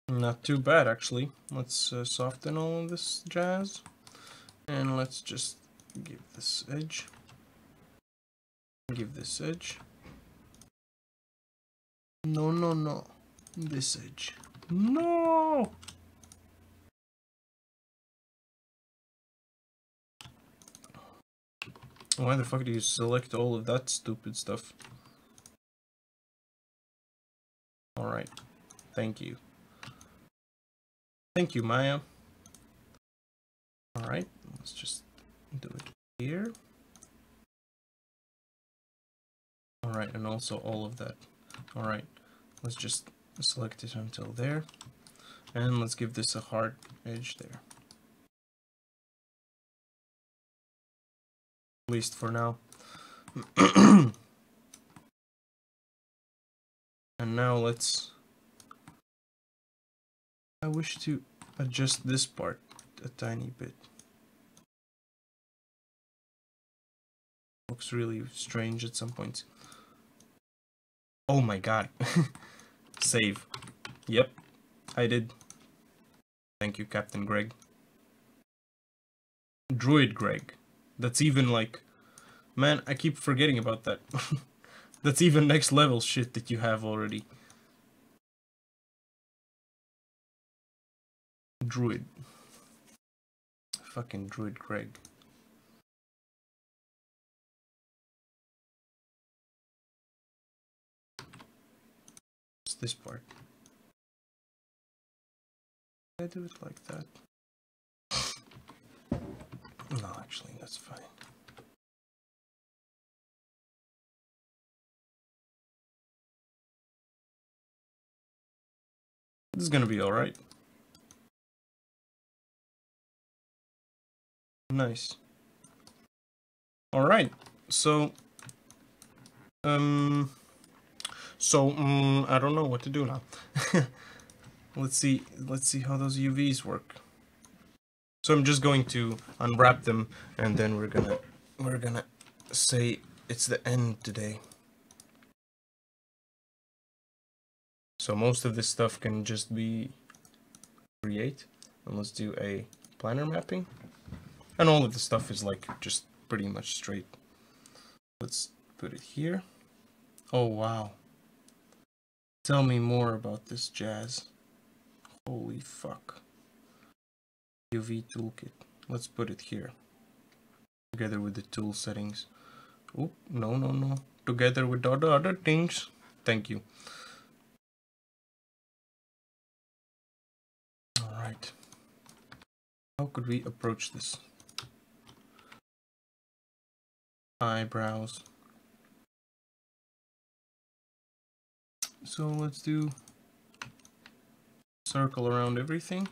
Not too bad, actually. Let's soften all of this jazz. And let's just give this edge. Give this edge. No, no, no. This edge. No! Why the fuck do you select all of that stupid stuff? Alright. Thank you. Thank you, Maya. Alright, let's just do it here. Alright, and also all of that. Alright, let's just select it until there. And let's give this a hard edge there. At least for now. And now let's... I wish to adjust this part a tiny bit. Looks really strange at some points. Oh my god. Save. Yep, I did. Thank you, Captain Greg. Druid Greg. That's even like... Man, I keep forgetting about that. That's even next level shit that you have already. Druid. Fucking Druid Greg. What's this part? Did I do it like that? No, actually, that's fine. This is gonna be alright. Nice. Alright, so... I don't know what to do now. Let's see how those UVs work. So I'm just going to unwrap them, and then we're gonna say it's the end today. So most of this stuff can just be create, and let's do a planar mapping. And all of the stuff is like just pretty much straight. Let's put it here. Oh wow. Tell me more about this jazz. Holy fuck. UV toolkit. Let's put it here. Together with the tool settings. Oh, no, no, no. Together with all the other things. Thank you. Alright. How could we approach this? Eyebrows. So let's do circle around everything.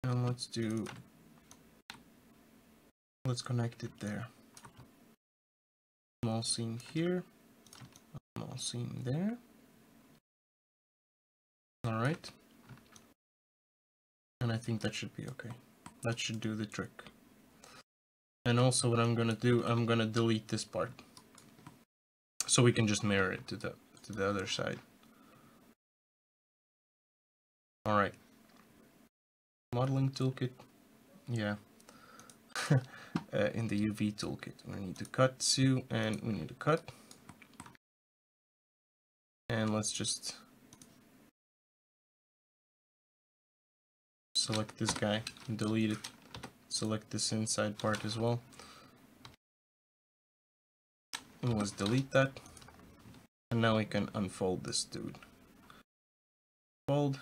And let's connect it there. Small seam here. Small seam there. Alright. And I think that should be okay. That should do the trick. And also what I'm gonna do, I'm gonna delete this part. So we can just mirror it to the other side. Alright. Modeling toolkit. Yeah. In the UV toolkit. We need to cut to, and we need to cut. And let's just select this guy and delete it. Select this inside part as well. And let's delete that. And now we can unfold this dude. Fold.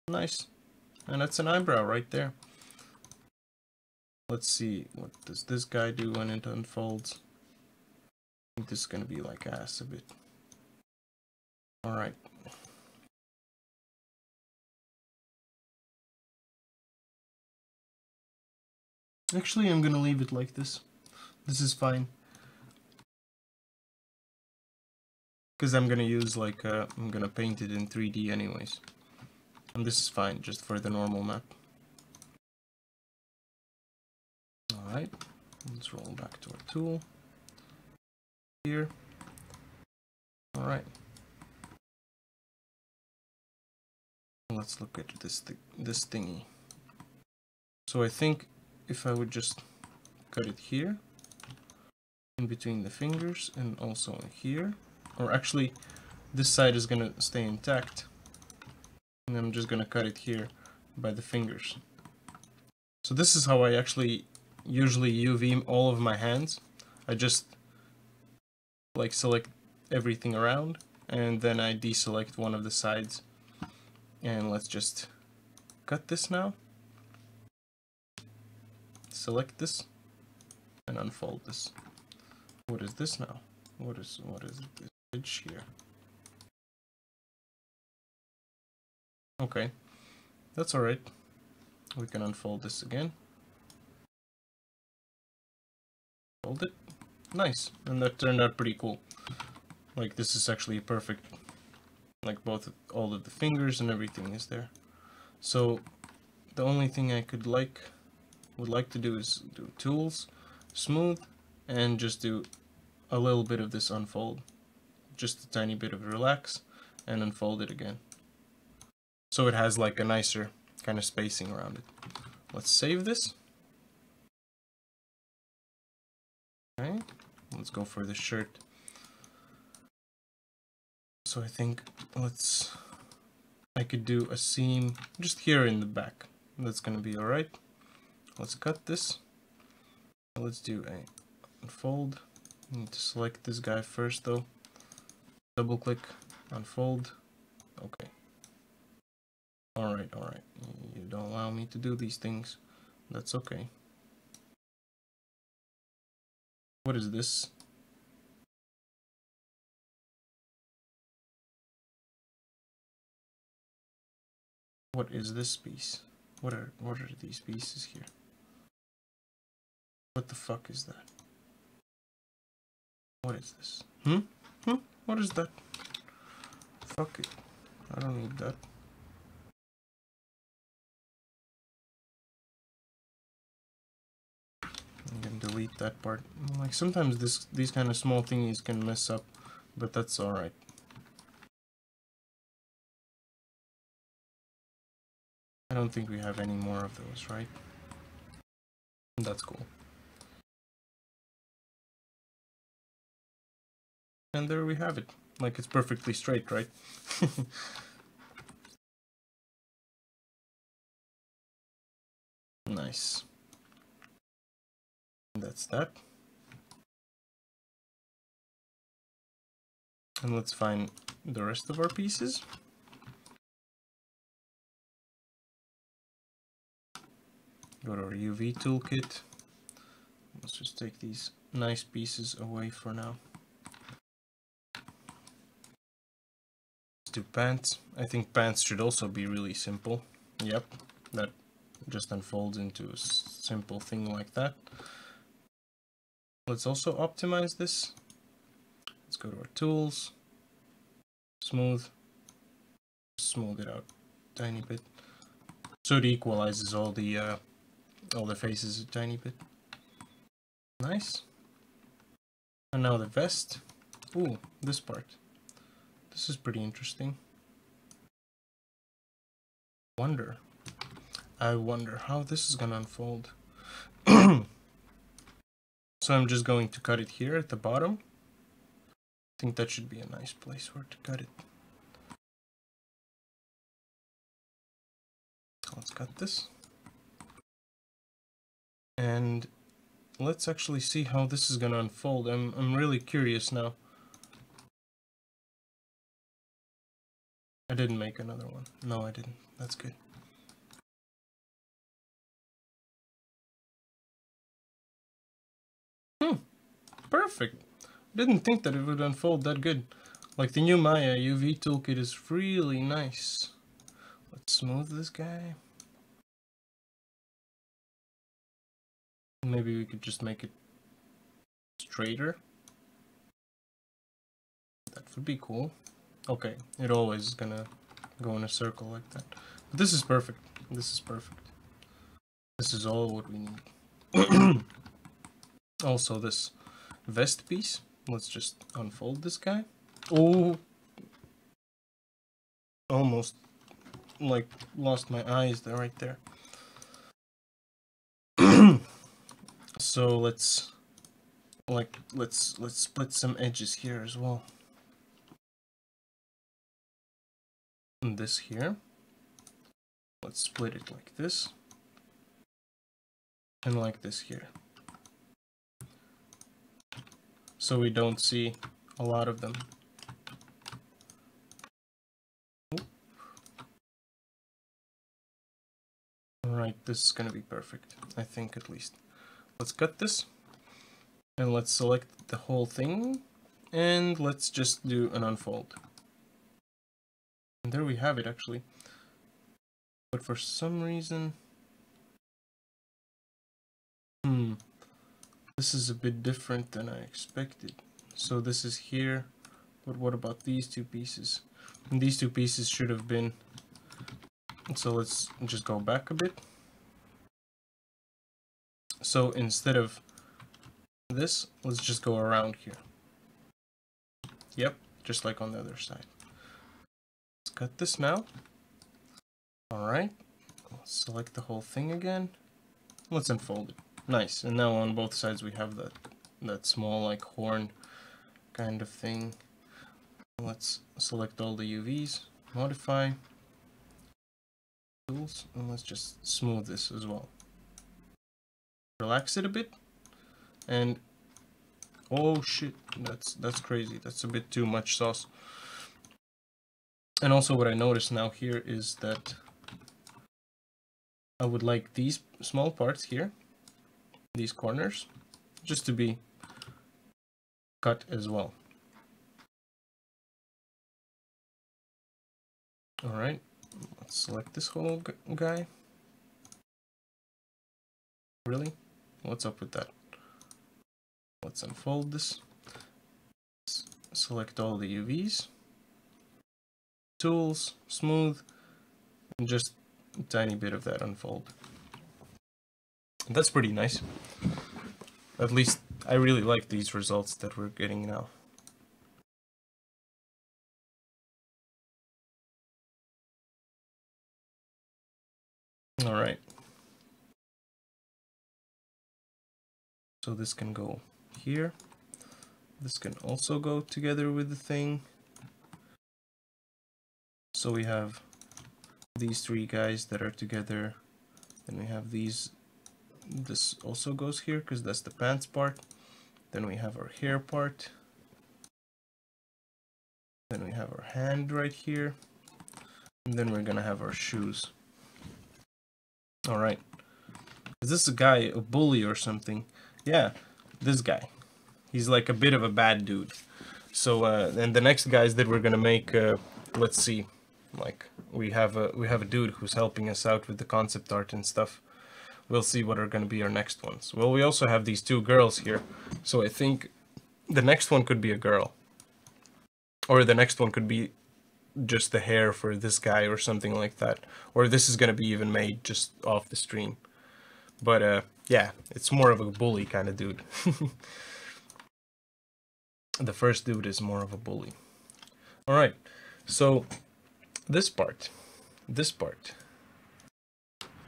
Nice. And that's an eyebrow right there. Let's see, what does this guy do when it unfolds? I think this is gonna be like ass a bit. Alright. Actually, I'm gonna leave it like this. This is fine. Because I'm gonna use like, I'm gonna paint it in 3D anyways. And this is fine, just for the normal map. Alright, let's roll back to our tool. Here. Alright. Let's look at this thingy. So I think if I would just cut it here, in between the fingers, and also here, or actually this side is gonna stay intact, and I'm just gonna cut it here by the fingers. So this is how I actually usually UV all of my hands. I just like select everything around, and then I deselect one of the sides. And let's just cut this now. Select this and unfold this. What is this now? What is this edge here? Okay, that's alright. We can unfold this again. Fold it. Nice, and that turned out pretty cool. Like, this is actually perfect. Like, all of the fingers and everything is there. So the only thing I would like to do is do tools, smooth, and just do a little bit of this unfold. Just a tiny bit of relax, and unfold it again. So it has like a nicer kind of spacing around it. Let's save this. Okay, let's go for the shirt. So I think I could do a seam just here in the back. That's gonna be alright. Let's cut this. Let's do a unfold. I need to select this guy first though. Double click, unfold. Okay. Alright. You don't allow me to do these things. That's okay. What is this? What is this piece? What are these pieces here? What the fuck is that? What is this? What is that? Fuck it. I don't need that. I'm gonna delete that part. Like, sometimes these kind of small thingies can mess up, but that's alright. I don't think we have any more of those, right? That's cool. And there we have it. Like, it's perfectly straight, right? Nice. That's that. And let's find the rest of our pieces. Go to our UV toolkit. Let's just take these nice pieces away for now. Let's do pants. I think pants should also be really simple. Yep, that just unfolds into a simple thing like that. Let's also optimize this. Let's go to our tools, smooth it out a tiny bit, so it equalizes all the faces a tiny bit. Nice. And now the vest. Ooh, this part. This is pretty interesting. I wonder how this is gonna unfold. So I'm just going to cut it here at the bottom. I think that should be a nice place where to cut it. Let's cut this. And let's actually see how this is gonna unfold. I'm really curious now. I didn't make another one. No, I didn't. That's good. Perfect. Didn't think that it would unfold that good. Like the new Maya UV toolkit is really nice. Let's smooth this guy. Maybe we could just make it straighter. That would be cool. Okay, it always is gonna go in a circle like that. But this is perfect. This is perfect. This is all what we need. Also this vest piece. Let's just unfold this guy. Oh! Almost like lost my eyes there, right there. So let's split some edges here as well. And this here. Let's split it like this. And like this here. So we don't see a lot of them. Alright, this is gonna be perfect. I think at least. Let's cut this. And let's select the whole thing. And let's just do an unfold. And there we have it actually. But for some reason... this is a bit different than I expected. So this is here, but what about these two pieces? And these two pieces should have been... So let's just go back a bit. So instead of this, let's just go around here. Yep, just like on the other side. Let's cut this now. Alright, let's select the whole thing again. Let's unfold it. Nice, and now on both sides we have that small like horn kind of thing. Let's select all the UVs, modify, tools, and let's just smooth this as well. Relax it a bit, and oh shit, that's crazy. That's a bit too much sauce. And also what I notice now here is that I would like these small parts here, these corners, just to be cut as well. Alright, let's select this whole guy. Really? What's up with that? Let's unfold this. Select all the UVs. Tools, smooth, and just a tiny bit of that unfold. That's pretty nice. At least I really like these results that we're getting now. Alright. So this can go here. This can also go together with the thing. So we have these three guys that are together. Then we have these. This also goes here because that's the pants part. Then we have our hair part. Then we have our hand right here. And then we're gonna have our shoes. Alright. Is this a guy, a bully or something? Yeah, this guy. He's like a bit of a bad dude. So, and the next guys that we're gonna make, let's see. Like, we have a dude who's helping us out with the concept art and stuff. We'll see what are gonna be our next ones. Well, we also have these two girls here. So I think the next one could be a girl. Or the next one could be just the hair for this guy or something like that. Or this is gonna be even made just off the stream. But yeah, it's more of a bully kind of dude. The first dude is more of a bully. Alright, so this part,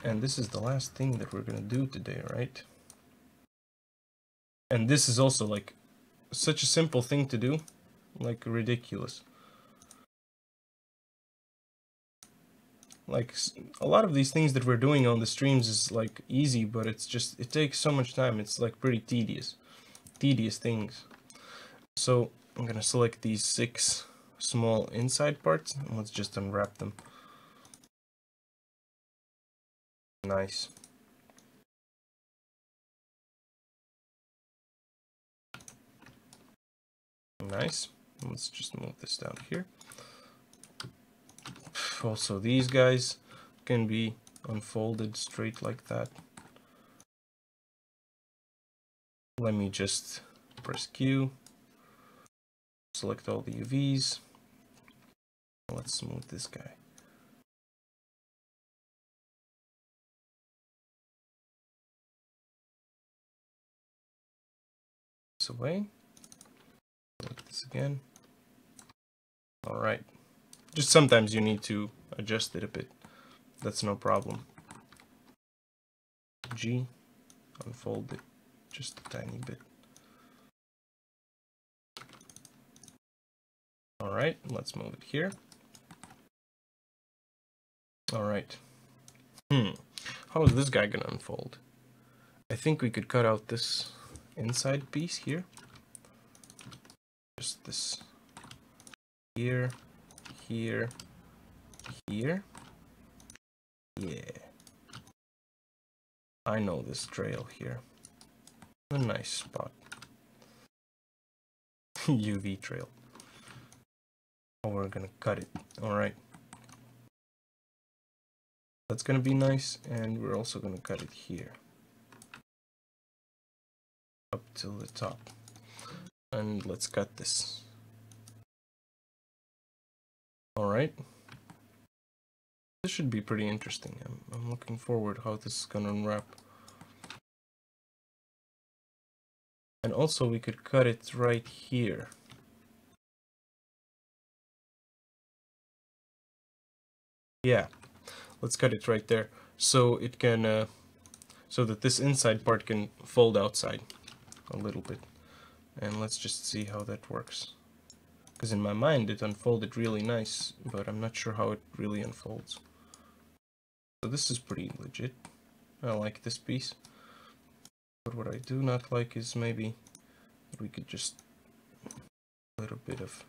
and this is the last thing that we're gonna do today, right? And this is also like such a simple thing to do, like ridiculous. like a lot of these things that we're doing on the streams is like easy, but it's just, it takes so much time. It's like pretty tedious things. So I'm gonna select these 6 small inside parts and let's just unwrap them. Nice. Nice. Let's just move this down here. Also, these guys can be unfolded straight like that. Let me just press Q, select all the UVs. Let's smooth this guy. This away. Select this again. All right. Just sometimes you need to adjust it a bit. That's no problem. G, unfold it just a tiny bit. All right, let's move it here. All right. How is this guy gonna unfold? I think we could cut out this inside piece here. Just this here, here, here. Yeah. I know this trail here. A nice spot. UV trail. Oh, we're gonna cut it. Alright. That's gonna be nice, and we're also gonna cut it here. Up till the top. And let's cut this. Alright. This should be pretty interesting. I'm looking forward how this is gonna unwrap. And also we could cut it right here. Yeah, let's cut it right there. So it can, so that this inside part can fold outside a little bit. And let's just see how that works. Because in my mind it unfolded really nice, but I'm not sure how it really unfolds. So this is pretty legit. I like this piece. But what I do not like is maybe we could just a little bit of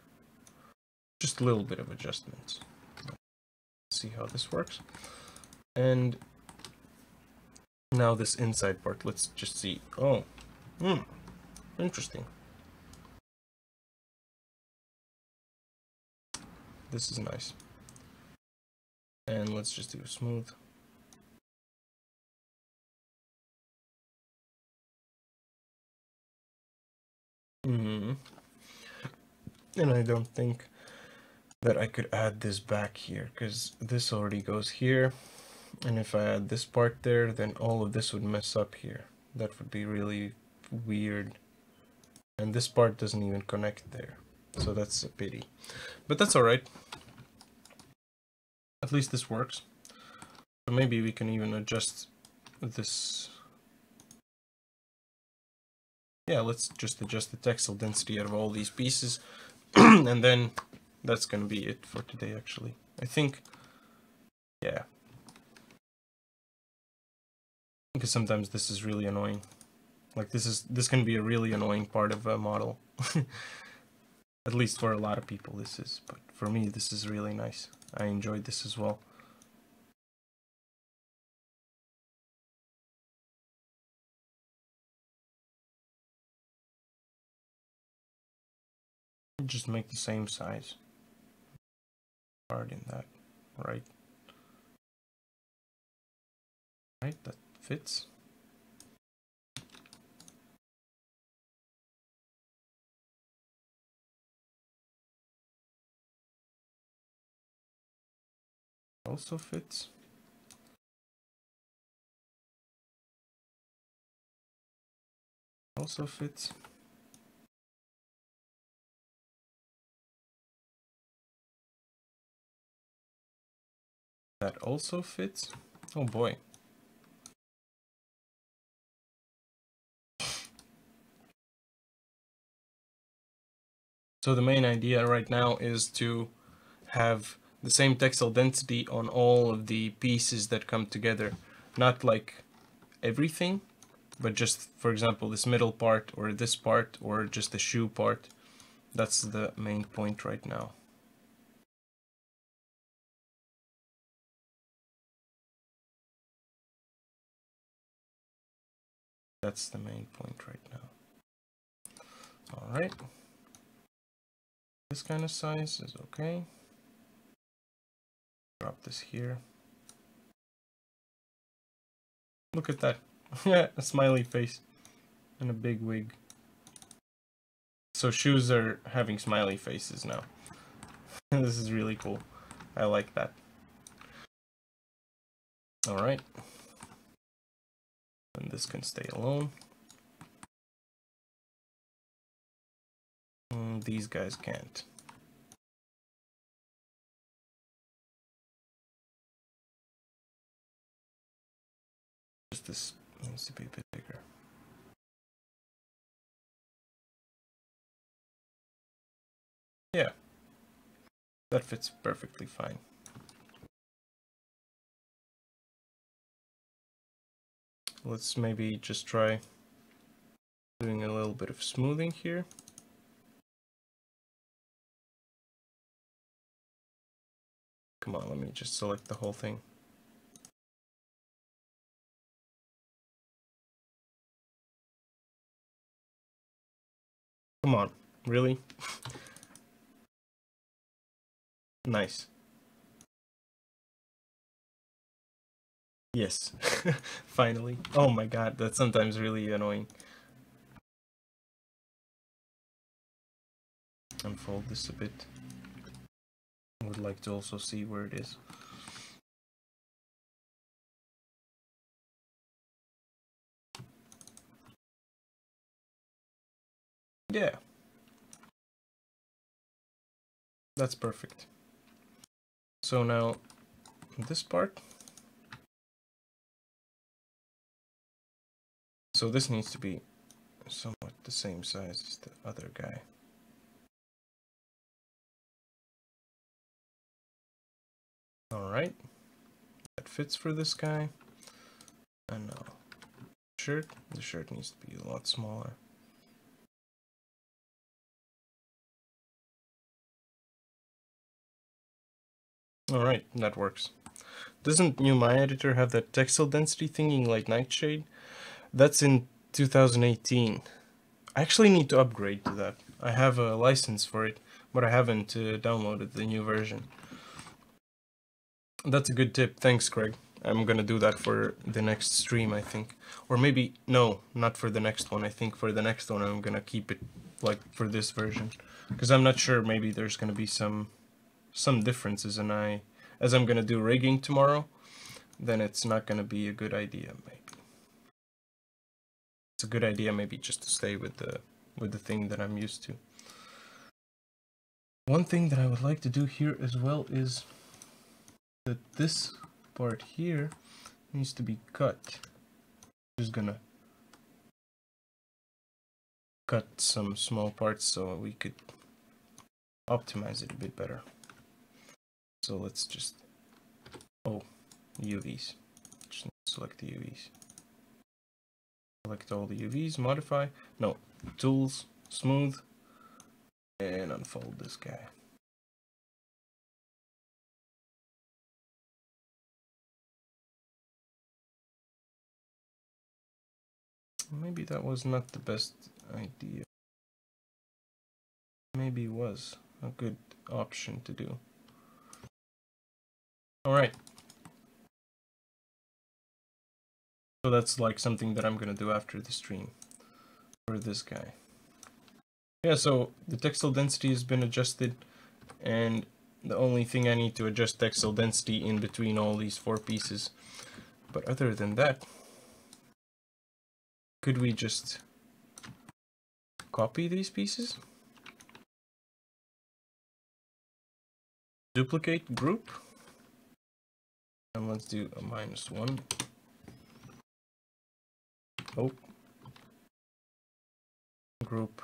adjustments. Let's see how this works. And now this inside part, let's just see. Oh, interesting. This is nice. And let's just do a smooth. And I don't think that I could add this back here, because this already goes here. And if I add this part there, then all of this would mess up here. That would be really weird. And this part doesn't even connect there. So that's a pity. But that's alright. At least this works. So maybe we can even adjust this. Yeah, let's just adjust the textile density out of all these pieces. And then that's gonna be it for today, actually. I think, yeah. Because sometimes this is really annoying. Like this can be a really annoying part of a model. At least for a lot of people this is, but for me this is really nice. I enjoyed this as well. Just make the same size. Hard in that, right? Right, that fits. Also fits. Also fits. That also fits. Oh boy. So the main idea right now is to have the same textile density on all of the pieces that come together. Not like everything, but just, for example, this middle part or this part or just the shoe part. That's the main point right now. That's the main point right now. All right. This kind of size is okay. Drop this here. Look at that. A smiley face and a big wig. So shoes are having smiley faces now. This is really cool. I like that. All right. And this can stay alone. These guys can't. Just this needs to be a bit bigger. Yeah, that fits perfectly fine. Let's maybe just try doing a little bit of smoothing here. Come on, let me just select the whole thing. Come on, really? Nice. Yes, finally. Oh my god, that's sometimes really annoying. Unfold this a bit. I would like to also see where it is. Yeah. That's perfect. So now, this part. So this needs to be somewhat the same size as the other guy. Alright. That fits for this guy. And now, shirt. The shirt needs to be a lot smaller. Alright, that works. Doesn't new My Editor have that textile density thingy like Nightshade? That's in 2018. I actually need to upgrade to that. I have a license for it, but I haven't downloaded the new version. That's a good tip. Thanks, Craig. I'm gonna do that for the next stream, I think. Or maybe, no, not for the next one. I think for the next one I'm gonna keep it like for this version. Because I'm not sure, maybe there's gonna be some differences, and as I'm gonna do rigging tomorrow, then it's not gonna be a good idea, maybe. It's a good idea maybe just to stay with the thing that I'm used to. One thing that I would like to do here as well is that this part here needs to be cut. Just gonna cut some small parts so we could optimize it a bit better. So let's just, oh, UVs. Just select the UVs. Select all the UVs, modify, no, tools, smooth, and unfold this guy. Maybe that was not the best idea. Maybe it was a good option to do. Alright. So that's like something that I'm gonna do after the stream for this guy. Yeah, so the textile density has been adjusted, and the only thing I need to adjust textile density in between all these 4 pieces. But other than that, could we just copy these pieces? Duplicate group, and let's do a -1. Oh, group,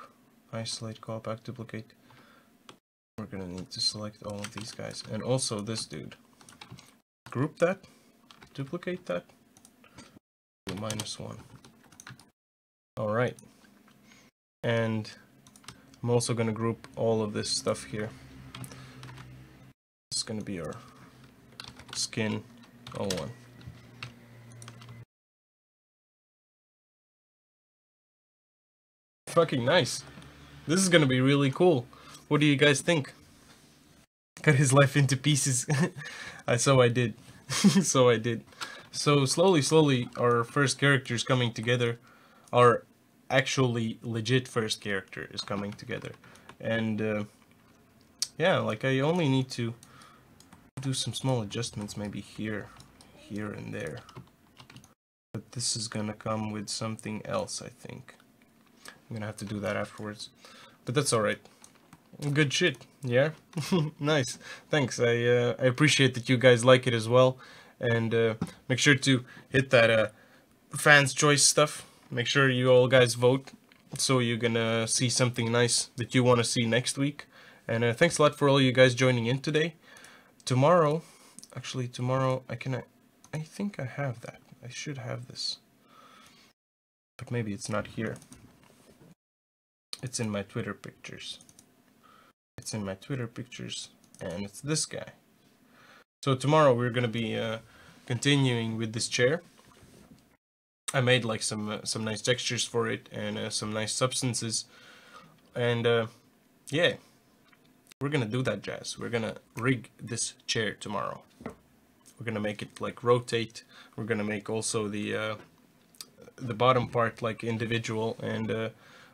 isolate, callback, duplicate. we're gonna need to select all of these guys, and also this dude. Group that, duplicate that, do -1. Alright. And I'm also gonna group all of this stuff here. It's gonna be our skin 01. Fucking nice. This is gonna be really cool. What do you guys think? Cut his life into pieces. So I did. So I did. So slowly, our first character is coming together. Our actually legit first character is coming together. And yeah, like I only need to do some small adjustments, maybe here, and there. But this is gonna come with something else, I think. I'm gonna have to do that afterwards. But that's alright. Good shit, yeah? Nice. Thanks. I appreciate that you guys like it as well. And make sure to hit that fans choice stuff. Make sure you all guys vote, so you're gonna see something nice that you want to see next week. And thanks a lot for all you guys joining in today. Tomorrow, actually tomorrow, I think I have that. I should have this. But maybe it's not here. It's in my Twitter pictures. It's in my Twitter pictures, and it's this guy. So tomorrow we're gonna be continuing with this chair. I made like some nice textures for it, and some nice substances, and yeah, we're gonna do that jazz. We're gonna rig this chair tomorrow. We're gonna make it like rotate. We're gonna make also the bottom part like individual, and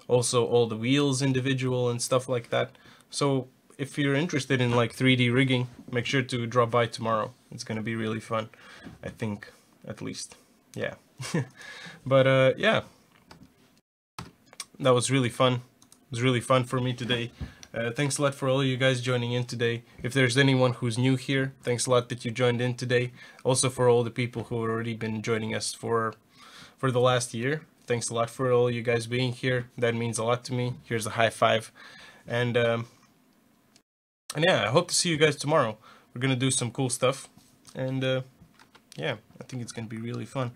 also all the wheels individual and stuff like that. So if you're interested in like 3D rigging, make sure to drop by tomorrow. It's gonna be really fun, I think, at least. Yeah. But yeah, that was really fun. It was really fun for me today. Thanks a lot for all you guys joining in today. If there's anyone who's new here, thanks a lot that you joined in today. Also for all the people who have already been joining us for the last year. Thanks a lot for all you guys being here. That means a lot to me. Here's a high five. And yeah, I hope to see you guys tomorrow. We're gonna do some cool stuff. And yeah, I think it's gonna be really fun.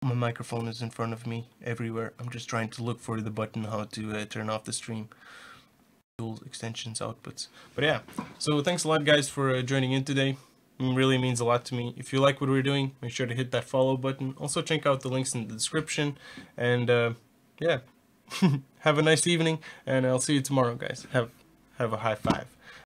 My microphone is in front of me everywhere. I'm just trying to look for the button how to turn off the stream. Tools, extensions, outputs. But yeah, so thanks a lot guys for joining in today. It really means a lot to me. If you like what we're doing, make sure to hit that follow button. Also check out the links in the description. And yeah, have a nice evening, and I'll see you tomorrow guys. Have a high five.